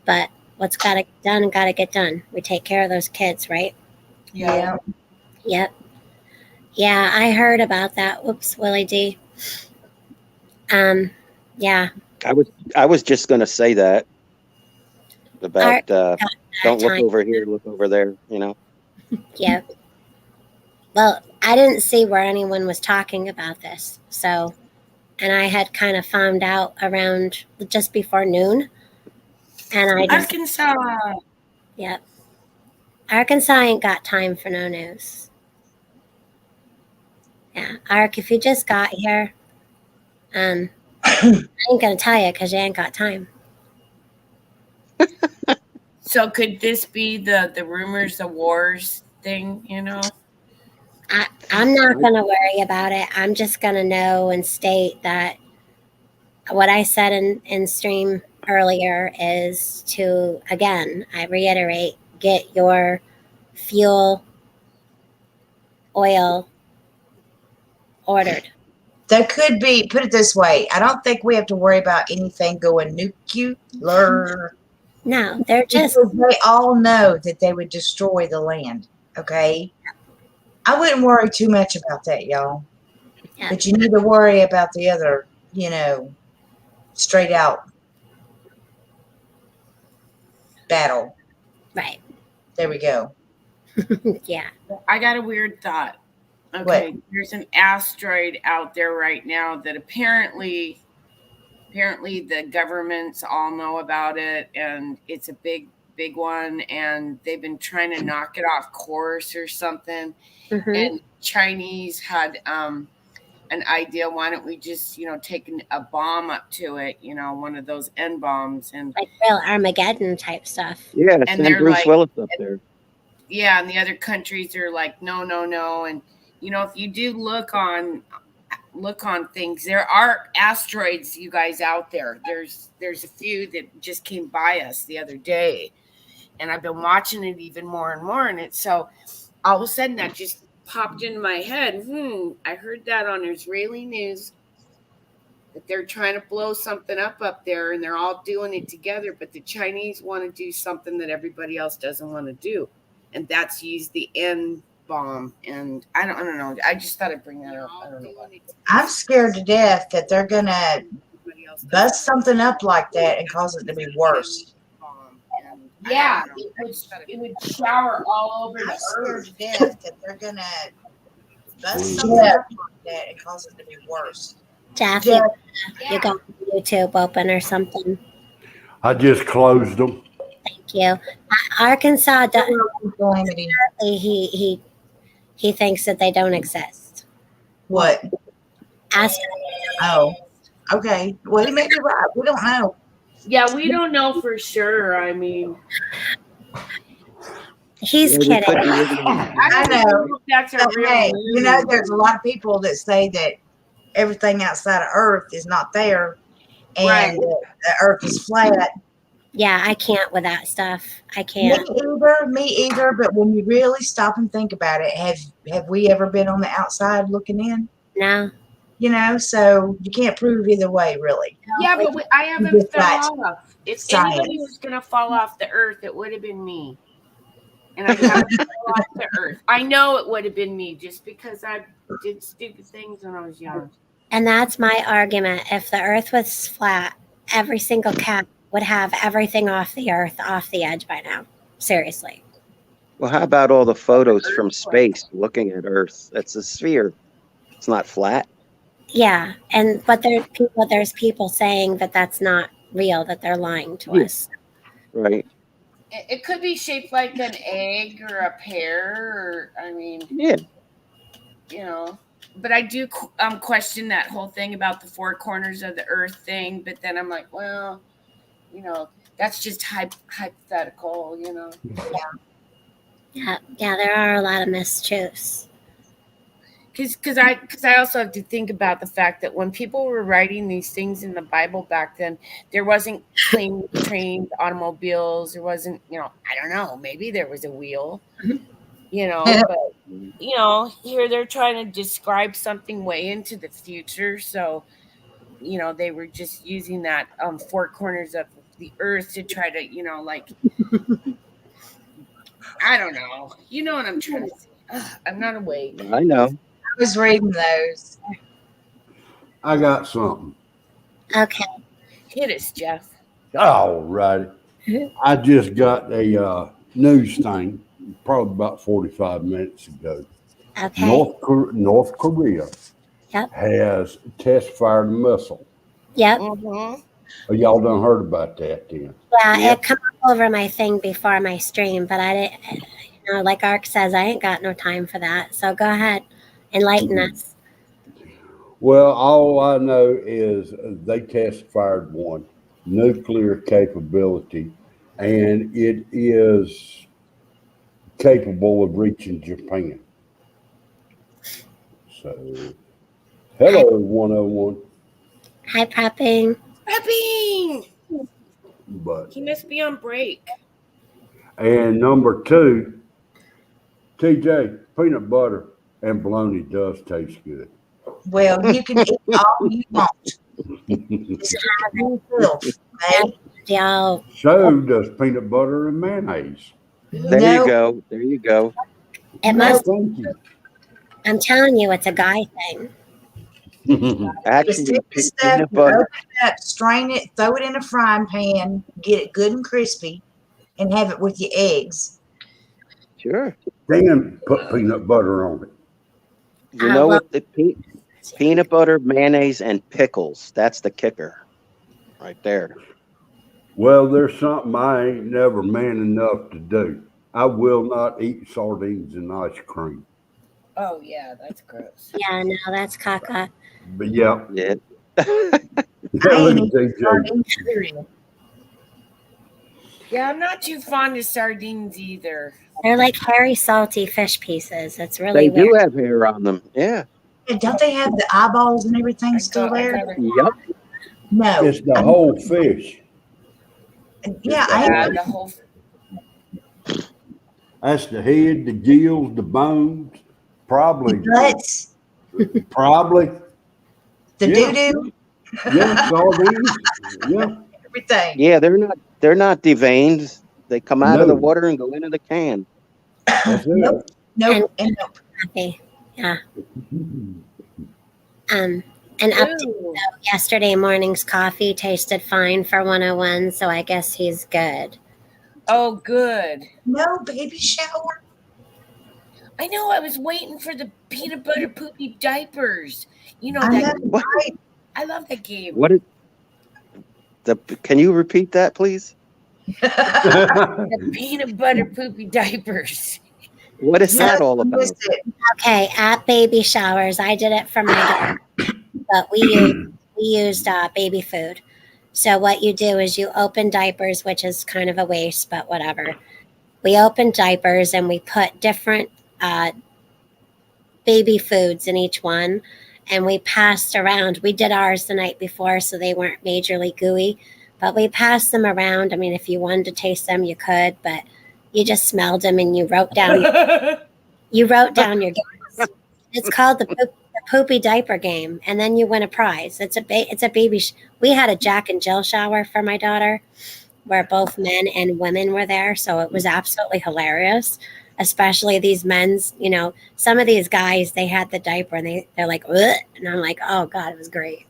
But what's got to get done. We take care of those kids, right? Yeah. Yep. Yeah, I heard about that. Whoops, Willie D. Yeah. I was just going to say that about don't look over here, look over there, Yep. Well, I didn't see where anyone was talking about this. So, and I had kind of found out around just before noon. And I just, Arkansas. yep. Arkansas ain't got time for no news. Yeah, Ark, if you just got here, I ain't gonna tell you because you ain't got time. So could this be the rumors, the wars thing? You know. I'm not gonna worry about it. I'm just gonna know and state that what I said in stream earlier is to, again, I reiterate, get your fuel oil ordered. There could be, put it this way, I don't think we have to worry about anything going nuclear. No, they're just, Because they all know that they would destroy the land. Okay? I wouldn't worry too much about that, y'all. Yeah. But you need to worry about the other, straight out battle. right. There we go. Yeah. I got a weird thought. Okay, there's an asteroid out there right now that apparently the governments all know about it, and it's a big one, and they've been trying to knock it off course or something. Mm-hmm. And Chinese had an idea. Why don't we just take a bomb up to it? One of those N bombs, and Like real Armageddon type stuff. Yeah, And send they're Bruce like- Willis up there. yeah, and the other countries are like, no, and if you do look on things, there are asteroids, you guys, out there. There's a few that just came by us the other day, and I've been watching it even more and more, and it's so all of a sudden that just popped into my head. I heard that on Israeli news that they're trying to blow something up there, and they're all doing it together, but the Chinese want to do something that everybody else doesn't want to do, and that's use the N bomb. And I don't know. I just thought I'd bring that up. I don't know why. I'm scared to death that they're going to bust something up like that and cause it to be worse. Yeah, it would shower all over I'm the scared earth. to death that they're going to bust something up like that and cause it to be worse. Jeff, Yeah. you got YouTube open or something. I just closed them. Thank you. Arkansas, Calamity. he thinks that they don't exist. What? Oh, okay. Well, he may be right. We don't know. Yeah, we don't know for sure. I mean, He's Yeah, they kidding. could be living in- I don't know if that's a But real hey, news. there's a lot of people that say that everything outside of Earth is not there, and Right. the Earth is flat. Yeah, I can't with that stuff. I Me can't. either. But when you really stop and think about it, have we ever been on the outside looking in? No. So you can't prove either way, really. Yeah, but I haven't Just fell that off. If science. anybody was going to fall off the earth, it would have been me. And I haven't fell off the earth. I know it would have been me just because I did stupid things when I was young. And that's my argument. If the earth was flat, every single cat would have everything off the earth, off the edge by now. Seriously. Well, how about all the photos from space looking at Earth? That's a sphere. It's not flat. Yeah. But there's people saying that that's not real, that they're lying to Yeah. us. Right. It could be shaped like an egg or a pear, or, I mean, Yeah. But I do question that whole thing about the four corners of the earth thing. But then I'm like, well, that's just hypothetical, Yeah, there are a lot of mistruths. Because I also have to think about the fact that when people were writing these things in the Bible back then, there wasn't planes, trains, automobiles. There wasn't, I don't know, maybe there was a wheel, but here they're trying to describe something way into the future. So, they were just using that four corners of the earth to try to, like, I don't know. You know what I'm trying to say. Ugh, I'm not awake. I know. I was reading those. I got something. Okay. Hit us, Jeff. All righty. I just got a news thing probably about 45 minutes ago. Okay. North Korea Yep. has test fired a missile. Yep. Mm-hmm. Oh, y'all done heard about that then? Yeah, Yep. it come up over my thing before my stream, but I didn't. Like Ark says, I ain't got no time for that. So go ahead, enlighten us. Well, all I know is they test fired one nuclear capability, and it is capable of reaching Japan. So, hello, 101. Hi, prepping. Prepping. But He must be on break. and number two, TJ, peanut butter and bologna does taste good. Well, you can eat all you want. Just keep it to yourself, okay? Y'all, So does peanut butter and mayonnaise. There No, you go. There you go. it no, must. Thank you. I'm telling you, it's a guy thing. just Actually, take the stuff, peanut you butter. open it up, strain it, throw it in a frying pan, get it good and crispy, and have it with your eggs. Sure. Then put peanut butter on it. You know Well, what? Peanut butter, mayonnaise, and pickles. That's the kicker, right there. Well, there's something I ain't never man enough to do. I will not eat sardines and ice cream. Oh yeah, that's gross. yeah, no, that's caca. But yeah, Yeah. I look ain't at even TJ. sardine cereal. Yeah, I'm not too fond of sardines either. They're like hairy, salty fish pieces. It's They really do weird. have hair on them. Yeah. And don't they have the eyeballs and everything still there? Yep. No. It's the whole fish. Yeah, the I Yeah, ain't the whole. That's the head, the gills, the bones, probably, nuts, probably. the Yeah. doo-doo, Yeah, sardines. Yeah, everything. Yeah, they're not deveined. They come out of the no, water and go into the can. that's Nope, it. nope, and nope. Happy. Yeah. And up to Ooh. yesterday morning's coffee tasted fine for 101, so I guess he's good. Oh, good. No baby shower. I know. I was waiting for the peanut butter poopy diapers. You know I that. know, What? right? I love that game. What is Can you repeat that, please? The peanut butter poopy diapers. What is No, that all you about? missed it. Okay, at baby showers, I did it for my daughter, but we used baby food. So what you do is you open diapers, which is kind of a waste, but whatever. We opened diapers and we put different baby foods in each one, and we passed around. We did ours the night before, so they weren't majorly gooey, but we passed them around. I mean, if you wanted to taste them, you could, but you just smelled them and you wrote down your guess. It's called the poopy diaper game, and then you win a prize. It's a baby. We had a Jack and Jill shower for my daughter, where both men and women were there, so it was absolutely hilarious. Especially these men's, some of these guys, they had the diaper and they're like, ugh, and I'm like, oh god, it was great.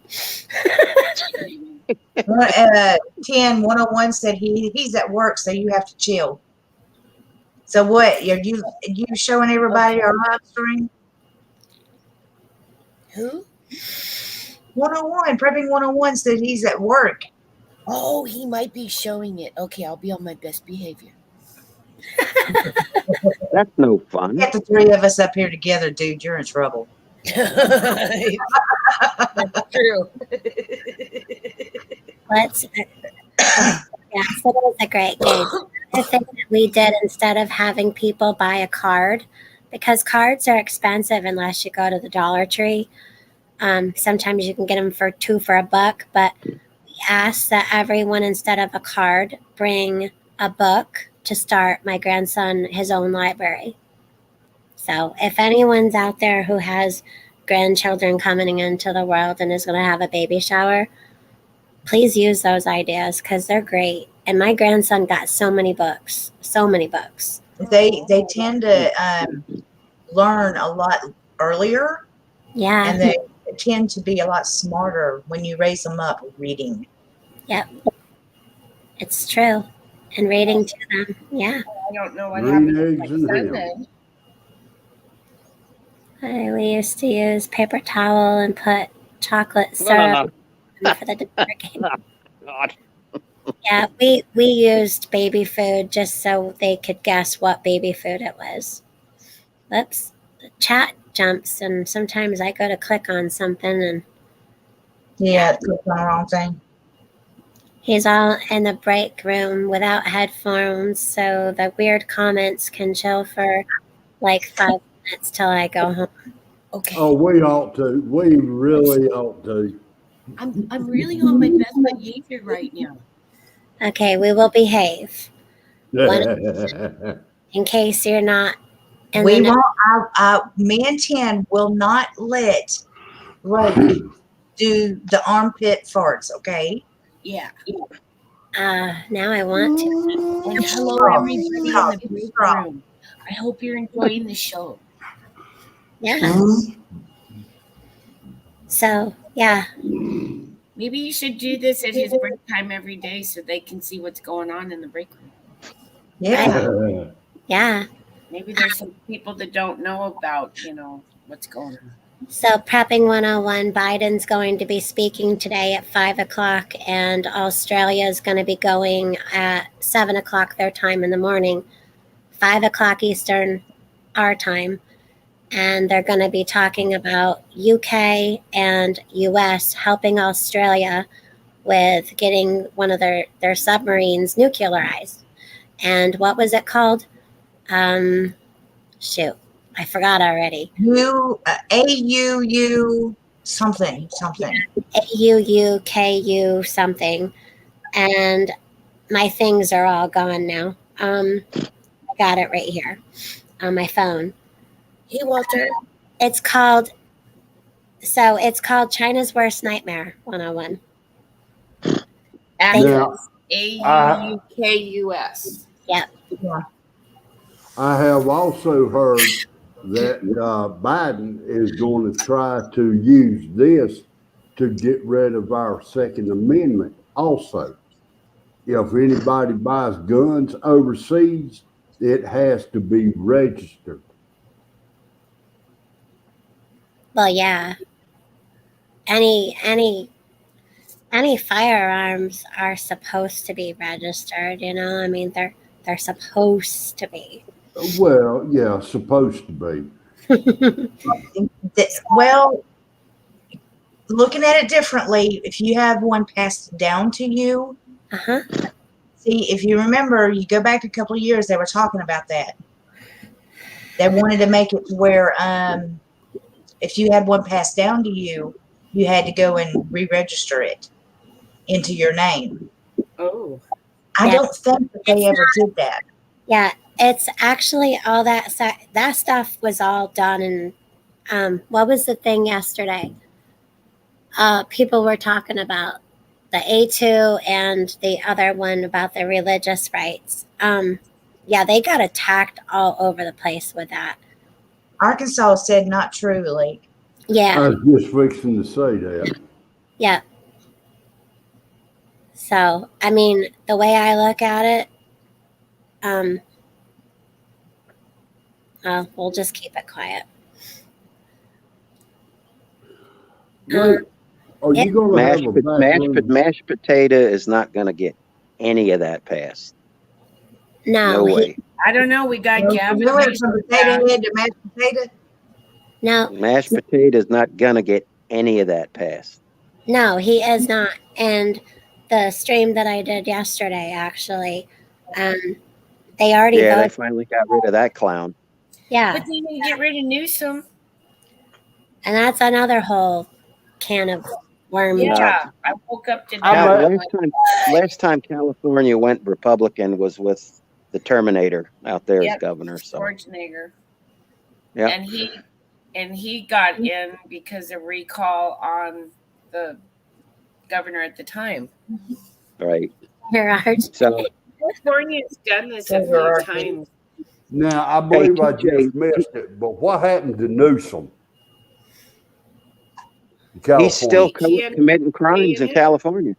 101 said he's at work, so you have to chill. So what? Are you showing everybody our live stream? Who? 101, prepping 101 said he's at work. Oh, he might be showing it. Okay, I'll be on my best behavior. That's no fun. Get the three of us up here together, dude. You're in trouble. That's true. Let's yeah, so it was a great game. The thing that we did, instead of having people buy a card, because cards are expensive unless you go to the Dollar Tree. Sometimes you can get them for $2 for $1, but we asked that everyone, instead of a card, bring a book to start my grandson his own library. So if anyone's out there who has grandchildren coming into the world and is going to have a baby shower, please use those ideas because they're great. And my grandson got so many books. They tend to learn a lot earlier, Yeah. and they tend to be a lot smarter when you raise them up reading. Yep. It's true. And reading to them. Yeah. I don't know what Green happened to eggs my and son ham. then. We used to use paper towel and put chocolate syrup for the diaper game. God. Yeah, we used baby food just so they could guess what baby food it was. Whoops, the chat jumps, and sometimes I go to click on something, and Yeah, clicked on the wrong thing. he's all in the break room without headphones, so the weird comments can chill for like 5 minutes till I go home. Okay. Oh, we ought to. We really ought to. I'm really on my best behavior right now. Okay, we will behave. In case you're not in We the won't. Me and Tin will not let Ray do the armpit farts. Okay. Yeah. now I want to. And hello, Stop. everybody in the break Stop. room. I hope you're enjoying the show. Yeah. So, yeah. Maybe you should do this at his break time every day so they can see what's going on in the break room. Yeah. Yeah. Maybe there's some people that don't know about, what's going on. So, Prepping 101, Biden's going to be speaking today at 5 o'clock, and Australia is going to be going at 7 o'clock their time in the morning, 5 o'clock Eastern, our time. And they're going to be talking about UK and US helping Australia with getting one of their submarines nuclearized. And what was it called? Shoot, I forgot already. AUU something. AUUKU something. And my things are all gone now. I got it right here on my phone. Hey, Walter. It's called China's Worst Nightmare 101. AUKUS. AUUKUS. Yep. Yeah. I have also heard that Biden is going to try to use this to get rid of our Second Amendment also. If anybody buys guns overseas, it has to be registered. Well, yeah. Any firearms are supposed to be registered, I mean, they're supposed to be. Well, yeah, supposed to be. Well, looking at it differently, if you have one passed down to you, Uh-huh. see, if you remember, you go back a couple of years, they were talking about that. They wanted to make it to where if you had one passed down to you, you had to go and re-register it into your name. Oh. I Yeah. don't think that they ever did that. Yeah, it's actually all that stuff was all done in what was the thing yesterday? People were talking about the A2 and the other one about the religious rights. Yeah, they got attacked all over the place with that. Arkansas said not true, Lake. I Yeah, was just fixing to say that. yeah. So, I mean, the way I look at it, we'll just keep it quiet. Look, are you going to have a backroom? Mashed potato is not going to get any of that passed. No, No way. I don't know. We got Gavin. We went from potato head to mashed potato. No, Mashed potato is not going to get any of that passed. no, he is not. And the stream that I did yesterday, actually, they already Yeah, they voted. finally got rid of that clown. Yeah, But they need to get rid of Newsom. and that's another whole can of worms. Yeah, I woke up today. Last time California went Republican was with the Terminator out there as governor. So Schwarzenegger. yeah, and he got in because of recall on the governor at the time. right. Gerard. So California's done this a few times. Now, I believe I TJ, just missed it, but what happened to Newsom? he's still California. committing crimes in California.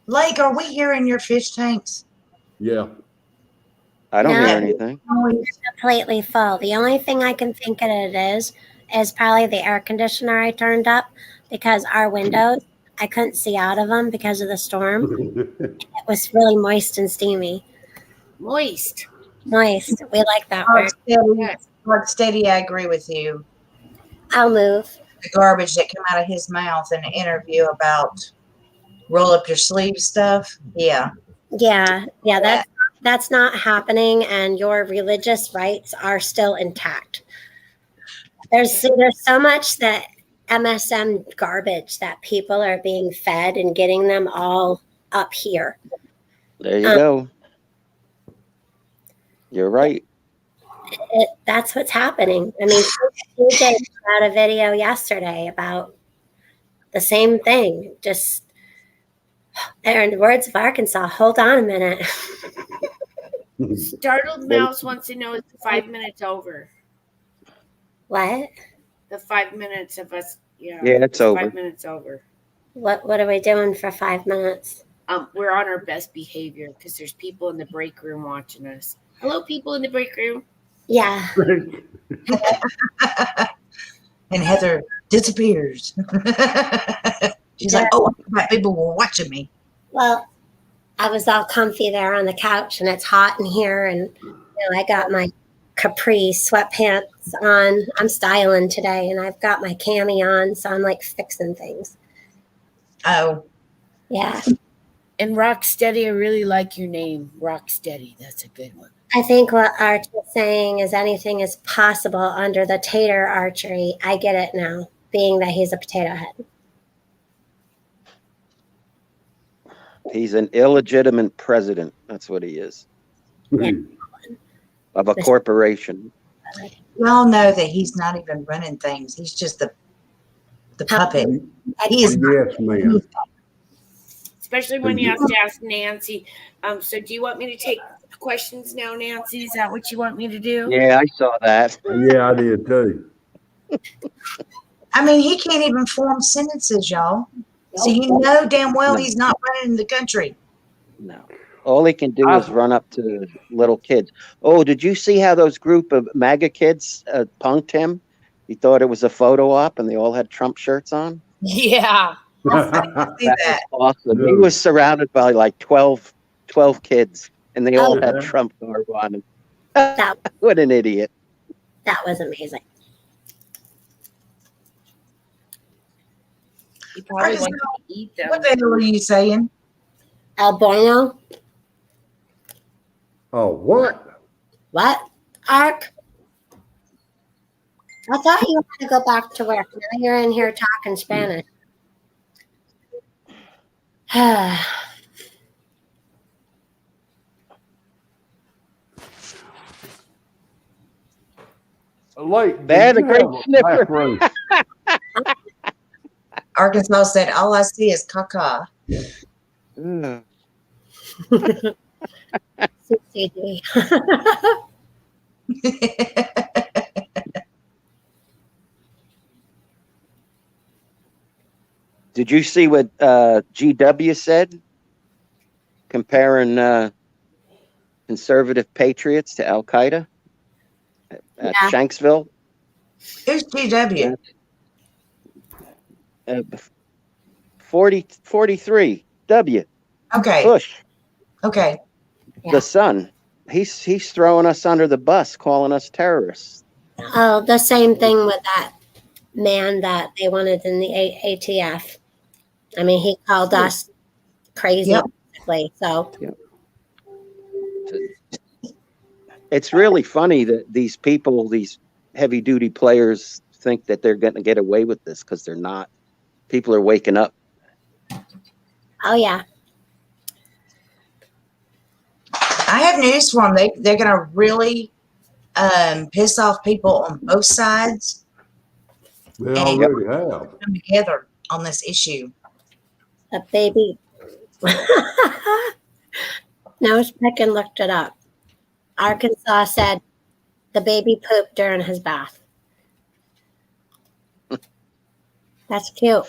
Lake, are we hearing your fish tanks? Yeah. I don't No. hear anything. Completely full. The only thing I can think of it is probably the air conditioner I turned up because our windows I couldn't see out of them because of the storm. It was really moist and steamy. Moist. Moist. We like that Mark word. Steady, Yes. Mark Steady, I agree with you. I'll move. The garbage that came out of his mouth in an interview about roll up your sleeve stuff. Yeah. Yeah, that's not happening, and your religious rights are still intact. There's so much that MSM garbage that people are being fed and getting them all up here. There you go. You're right. That's what's happening. I mean, CJ put out a video yesterday about the same thing. Just, in the words of Arkansas, hold on a minute. Startled Mouse wants to know, is the 5 minutes over? What? The 5 minutes of us. Yeah, it's over. 5 minutes over. What are we doing for 5 minutes? We're on our best behavior because there's people in the break room watching us. Hello, people in the break room. Yeah. And Heather disappears. She's like, oh, people were watching me. Well, I was all comfy there on the couch, and it's hot in here, and I got my capri sweatpants on. I'm styling today, and I've got my cami on, so I'm like fixing things. Oh. Yeah. And Rocksteady, I really like your name. Rocksteady. That's a good one. I think what Arch is saying is anything is possible under the tater archery. I get it now, being that he's a potato head. He's an illegitimate president. That's what he is. Yeah. Of a corporation. We all know that he's not even running things. He's just the puppet. He is. Yes, ma'am. Especially when you have to ask Nancy. So do you want me to take questions now, Nancy? Is that what you want me to do? Yeah, I saw that. Yeah, I did too. I mean, he can't even form sentences, y'all. So you know damn well he's not running the country. No. All he can do is run up to little kids. Oh, did you see how those group of MAGA kids punked him? He thought it was a photo op and they all had Trump shirts on? Yeah. I see that. Was awesome. He was surrounded by like 12 kids and they all had Trump garb on him. What an idiot. That was amazing. He probably wanted to eat them. What the hell are you saying? El Bueno? Oh, what? What? Ark? I thought you had to go back to work. Now you're in here talking Spanish. Like, They had a great sniffer. Arkansas said, all I see is caca. Did you see what GW said? Comparing conservative patriots to Al Qaeda at Shanksville? Who's GW? 43 W. Okay. Bush. Okay. The son. He's throwing us under the bus, calling us terrorists. Oh, the same thing with that man that they wanted in the ATF. I mean, he called us crazy, basically. So it's really funny that these people, these heavy duty players, think that they're going to get away with this because they're not. People are waking up. Oh yeah. I have news for them. They're going to really piss off people on both sides. They already have. Come together on this issue. A baby. Nose pick and looked it up. Arkansas said the baby pooped during his bath. That's cute.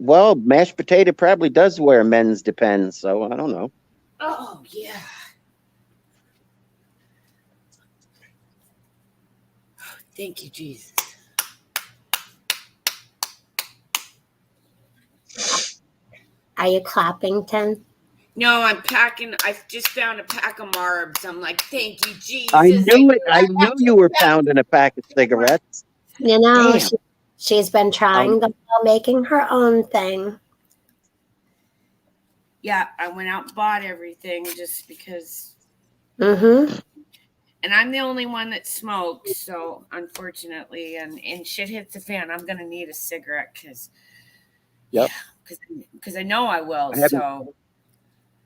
Well, mashed potato probably does wear men's Depends, so I don't know. Oh, yeah. Thank you, Jesus. Are you clapping, Tim? No, I'm packing. I just found a pack of Marbs. I'm like, thank you, Jesus. I knew it. I knew you were pounding a pack of cigarettes. You know, Damn. she's been trying them while making her own thing. Yeah, I went out and bought everything just because. Mm-hmm. And I'm the only one that smokes, so unfortunately, and shit hits the fan, I'm gonna need a cigarette because. Yep. Because I know I will.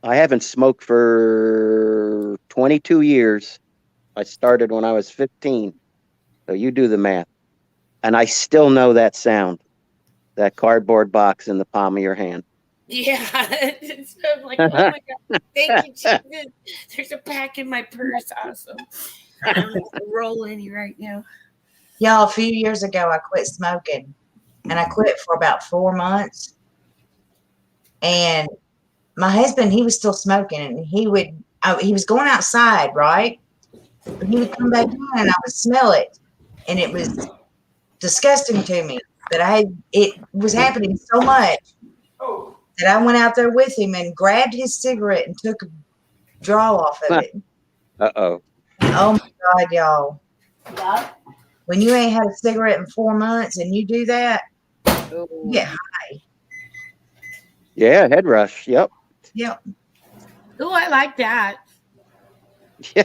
I haven't smoked for 22 years. I started when I was 15. So you do the math. And I still know that sound, that cardboard box in the palm of your hand. Yeah. I'm like, oh my God, thank you, Jesus. There's a pack in my purse. Awesome. I'm rolling right now. Y'all, a few years ago, I quit smoking, and I quit for about 4 months. And my husband, he was still smoking, and he was going outside, right? But he would come back in, and I would smell it, and it was disgusting to me. But it was happening so much that I went out there with him and grabbed his cigarette and took a draw off of it. Uh-oh. Oh my God, y'all. Yep. When you ain't had a cigarette in 4 months and you do that, you get high. Yeah, head rush. Yep. Yep. Oh, I like that. Yeah.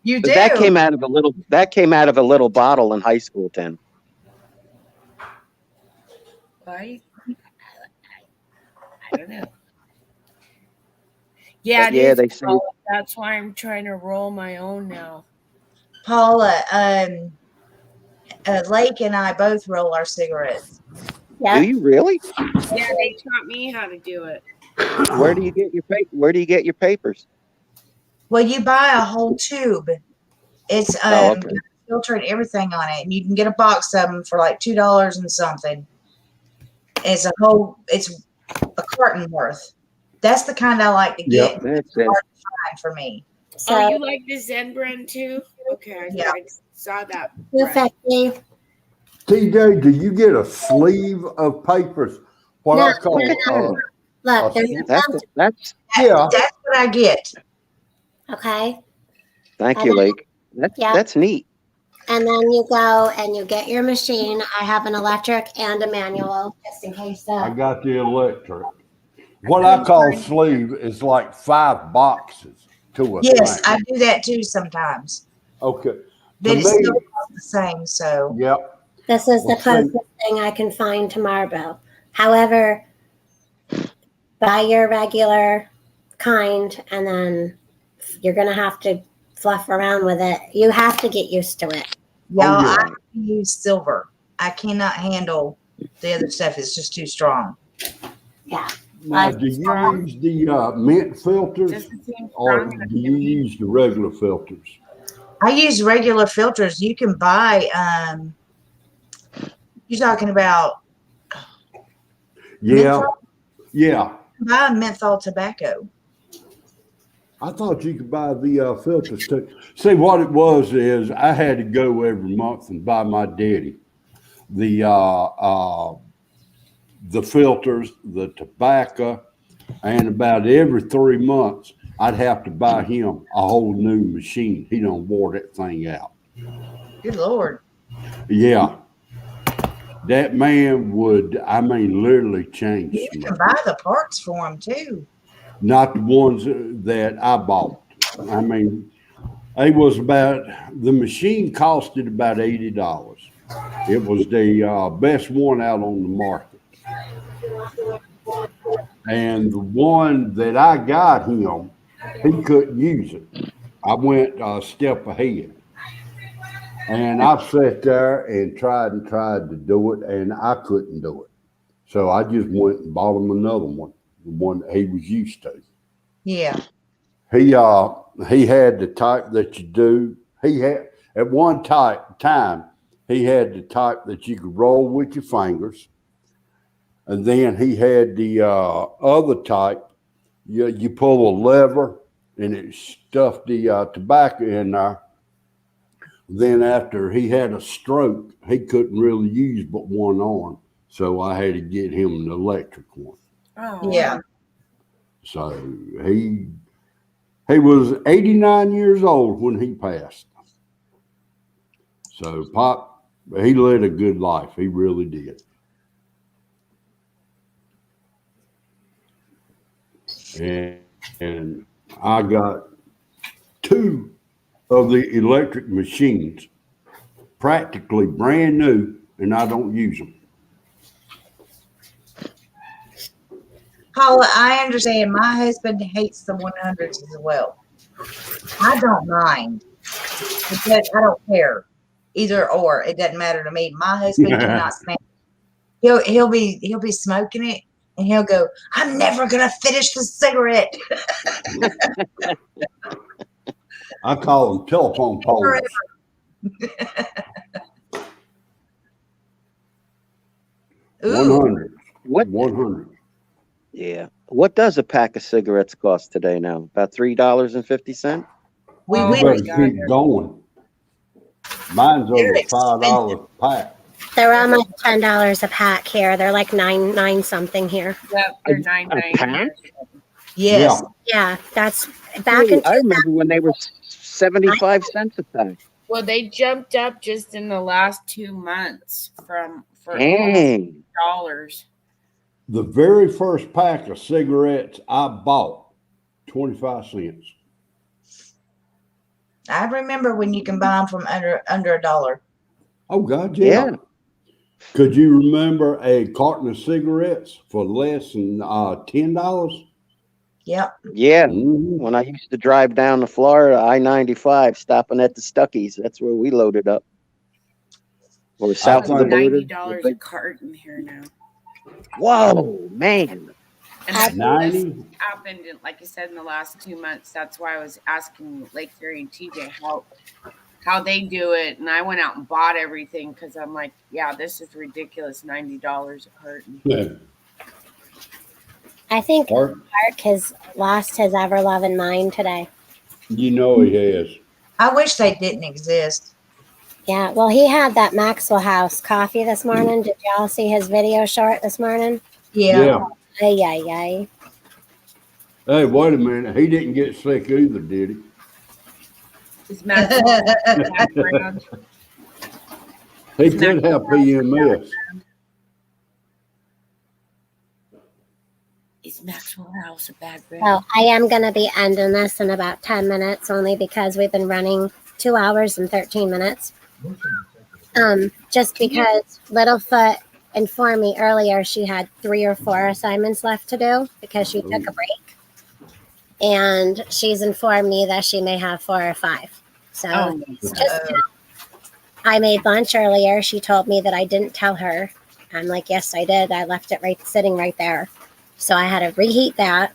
You do. But that came out of a little bottle in high school, Tim. Right? I don't know. Yeah, But yeah, they say that's why I'm trying to roll my own now. Paula, Lake and I both roll our cigarettes. Yep. Do you really? Yeah, they taught me how to do it. Where do you get your papers? Well, you buy a whole tube. It's Okay. got a filter and everything on it, and you can get a box of them for like $2 and something. It's a carton worth. That's the kind I like to get. Yep, It's that's it. hard to find for me. So, Oh, you like the Zen brand too? Okay, Yeah. I saw that. 250. TJ, do you get a sleeve of papers? What I call Look, there's a That's yeah. That's what I get. okay. thank you, Lake. That's neat. And then you go and you get your machine. I have an electric and a manual, just in case. I got the electric. What I call sleeve is like 5 boxes to a Yes, thing. I do that too sometimes. Okay. But it's still the same. So Yep. This is the closest thing I can find to Marlboro. However, buy your regular kind, and then you're going to have to fluff around with it. You have to get used to it. y'all, yeah. I use silver. I cannot handle the other stuff. It's just too strong. Yeah. Now, do you use the mint filters or do you use the regular filters? I use regular filters. You can buy, you're talking about Yeah. menthol? Yeah. Buy menthol tobacco. I thought you could buy the filters too. See, what it was is I had to go every month and buy my daddy the filters, the tobacco, and about every 3 months I'd have to buy him a whole new machine. He done wore that thing out. Good Lord. Yeah. That man would, I mean, literally change. You can buy the parts for him too. Not the ones that I bought. I mean, it was the machine costed about $80. It was the best one out on the market. And the one that I got him, he couldn't use it. I went a step ahead. And I sat there and tried to do it, and I couldn't do it. So I just went and bought him another one, the one that he was used to. Yeah. He had the type that you do. He had at one time he had the type that you could roll with your fingers, and then he had the other type. You pull a lever and it stuffed the tobacco in there. Then after he had a stroke, he couldn't really use but one arm, So I had to get him an electric one. Oh, Yeah. So he was 89 years old when he passed. So Pop, he led a good life. He really did. And I got 2 of the electric machines, practically brand new, and I don't use them. Paula, I understand. My husband hates the 100s as well. I don't mind. Because I don't care. Either or. It doesn't matter to me. My husband cannot stand it. He'll be smoking it and he'll go, I'm never gonna finish the cigarette. I call them telephone poles. 100. What? 100. Yeah. What does a pack of cigarettes cost today now? About $3.50? We Oh You went my better God. keep going. Mine's over They're $5 a pack. They're almost $10 a pack here. They're like nine something here. Yep, they're A 9.99. pack? Yes. Yeah, that's back in I remember when they were 75 cents a pack. Well, they jumped up just in the last 2 months for Dang. $8. The very first pack of cigarettes I bought, 25 cents. I remember when you can buy them from under $1. Oh, God, yeah. Could you remember a carton of cigarettes for less than $10? Yep. Yeah. Mhm. When I used to drive down to Florida, I-95, stopping at the Stuckies, that's where we loaded up. Or south of the think- border. $90 a carton here now. Whoa, man. And that's 90? happened, like you said, in the last 2 months. That's why I was asking Lake Fury and TJ how they do it. And I went out and bought everything because I'm like, yeah, this is ridiculous. $90 a carton. Yeah. I think Or, Mark has lost his ever loving mind today. you know he has. I wish they didn't exist. Yeah, well, he had that Maxwell House coffee this morning. Did y'all see his video short this morning? Yeah. Ay, ay, ay. Hey, wait a minute. He didn't get sick either, did he? Is Maxwell background? He could have PMS. Is Maxwell House a bad brand? Well, I am going to be ending this in about 10 minutes only because we've been running 2 hours and 13 minutes. Just because Littlefoot informed me earlier she had 3 or 4 assignments left to do because she took a break. And she's informed me that she may have 4 or 5. So I made lunch earlier. She told me that I didn't tell her. I'm like, yes, I did. I left it sitting right there. So I had to reheat that.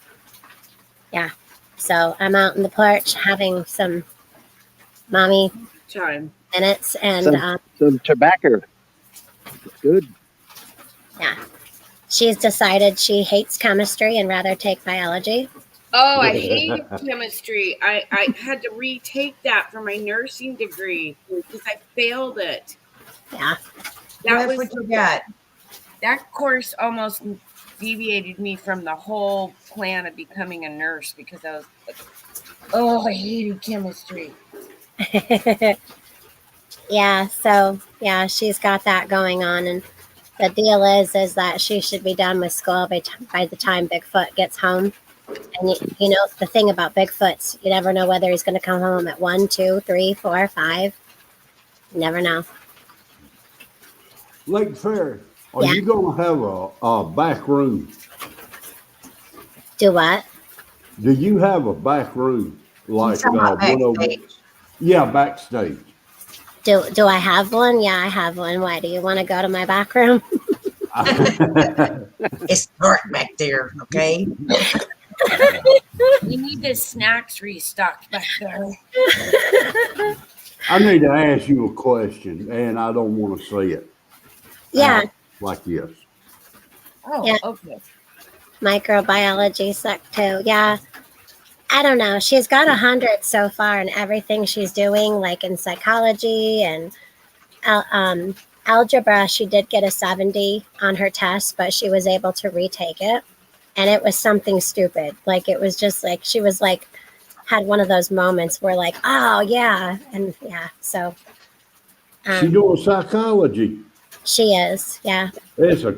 Yeah. So I'm out in the porch having some mommy Time. minutes and Some tobacco. Good. yeah. She's decided she hates chemistry and rather take biology. Oh, I hate chemistry. I had to retake that for my nursing degree because I failed it. Yeah. That's what you got. That course almost deviated me from the whole plan of becoming a nurse because I was like, oh, I hated chemistry. Yeah, so yeah, she's got that going on, and the deal is that she should be done with school by the time Bigfoot gets home. And you know the thing about Bigfoot's, you never know whether he's going to come home at 1, 2, 3, 4, 5. You never know. Lake Ferry, are you going to have a back room? Do what? Do you have a back room like backstage. Yeah, backstage. Do I have one? Yeah, I have one. Why? Do you want to go to my back room? It's dark back there, okay? We need the snacks restocked back there. I need to ask you a question, and I don't want to say it. Yeah. Like this. Oh, Yeah. okay. Microbiology suck too. Yeah. I don't know. She's got 100 so far in everything she's doing, like in psychology and algebra, she did get a 70 on her test, but she was able to retake it. And it was something stupid. Like, it was just like, she was like, had one of those moments where like, oh yeah. And yeah, so. She doing psychology. She is, yeah. It's a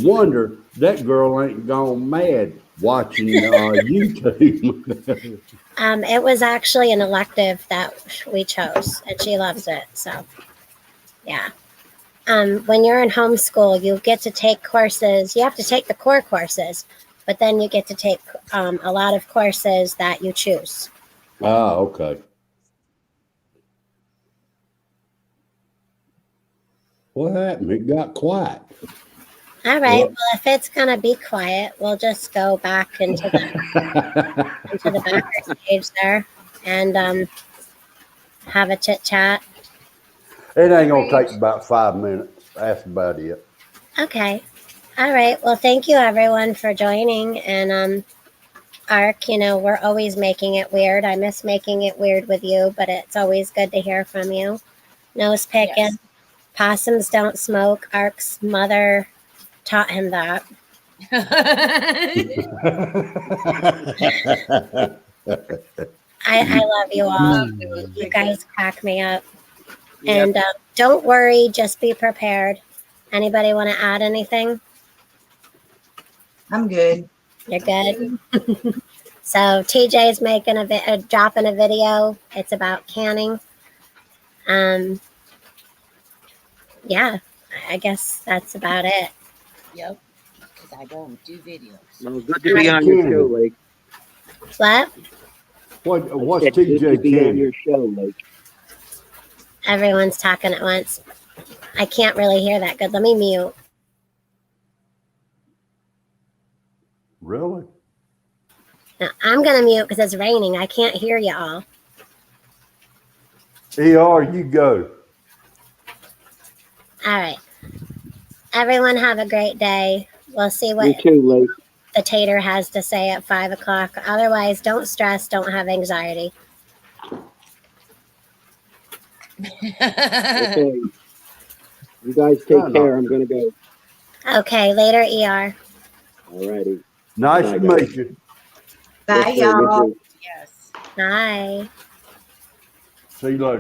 wonder that girl ain't gone mad watching YouTube. It was actually an elective that we chose, and she loves it. So, yeah. When you're in homeschool, you get to take courses. You have to take the core courses, but then you get to take a lot of courses that you choose. Ah, okay. What happened? It got quiet. All right. Well, if it's gonna be quiet, we'll just go back into the backer stage there and have a chit chat. It ain't gonna take about 5 minutes. That's about it. Okay. All right. Well, thank you everyone for joining. And Ark, we're always making it weird. I miss making it weird with you, but it's always good to hear from you. Nose picking. Yes. Possums don't smoke. Ark's mother taught him that. I love you all. You guys crack me up. Yep. And don't worry, just be prepared. Anybody want to add anything? I'm good. You're good? So TJ's making dropping a video. It's about canning. Yeah, I guess that's about it. Yep, because I don't do videos. Well, good to be on your show, Lake. What? What's TJ canning? On your show, Lake. Everyone's talking at once. I can't really hear that good. Let me mute. Really? No, I'm going to mute because it's raining. I can't hear you all. ER, you go. All right. Everyone have a great day. We'll see what you too, Lake. The tater has to say at 5 o'clock. Otherwise, don't stress. Don't have anxiety. Okay. You guys take care. I'm going to go. Okay. Later, ER. All righty. Nice to meet you. Bye, y'all. Yes. Bye. See you later.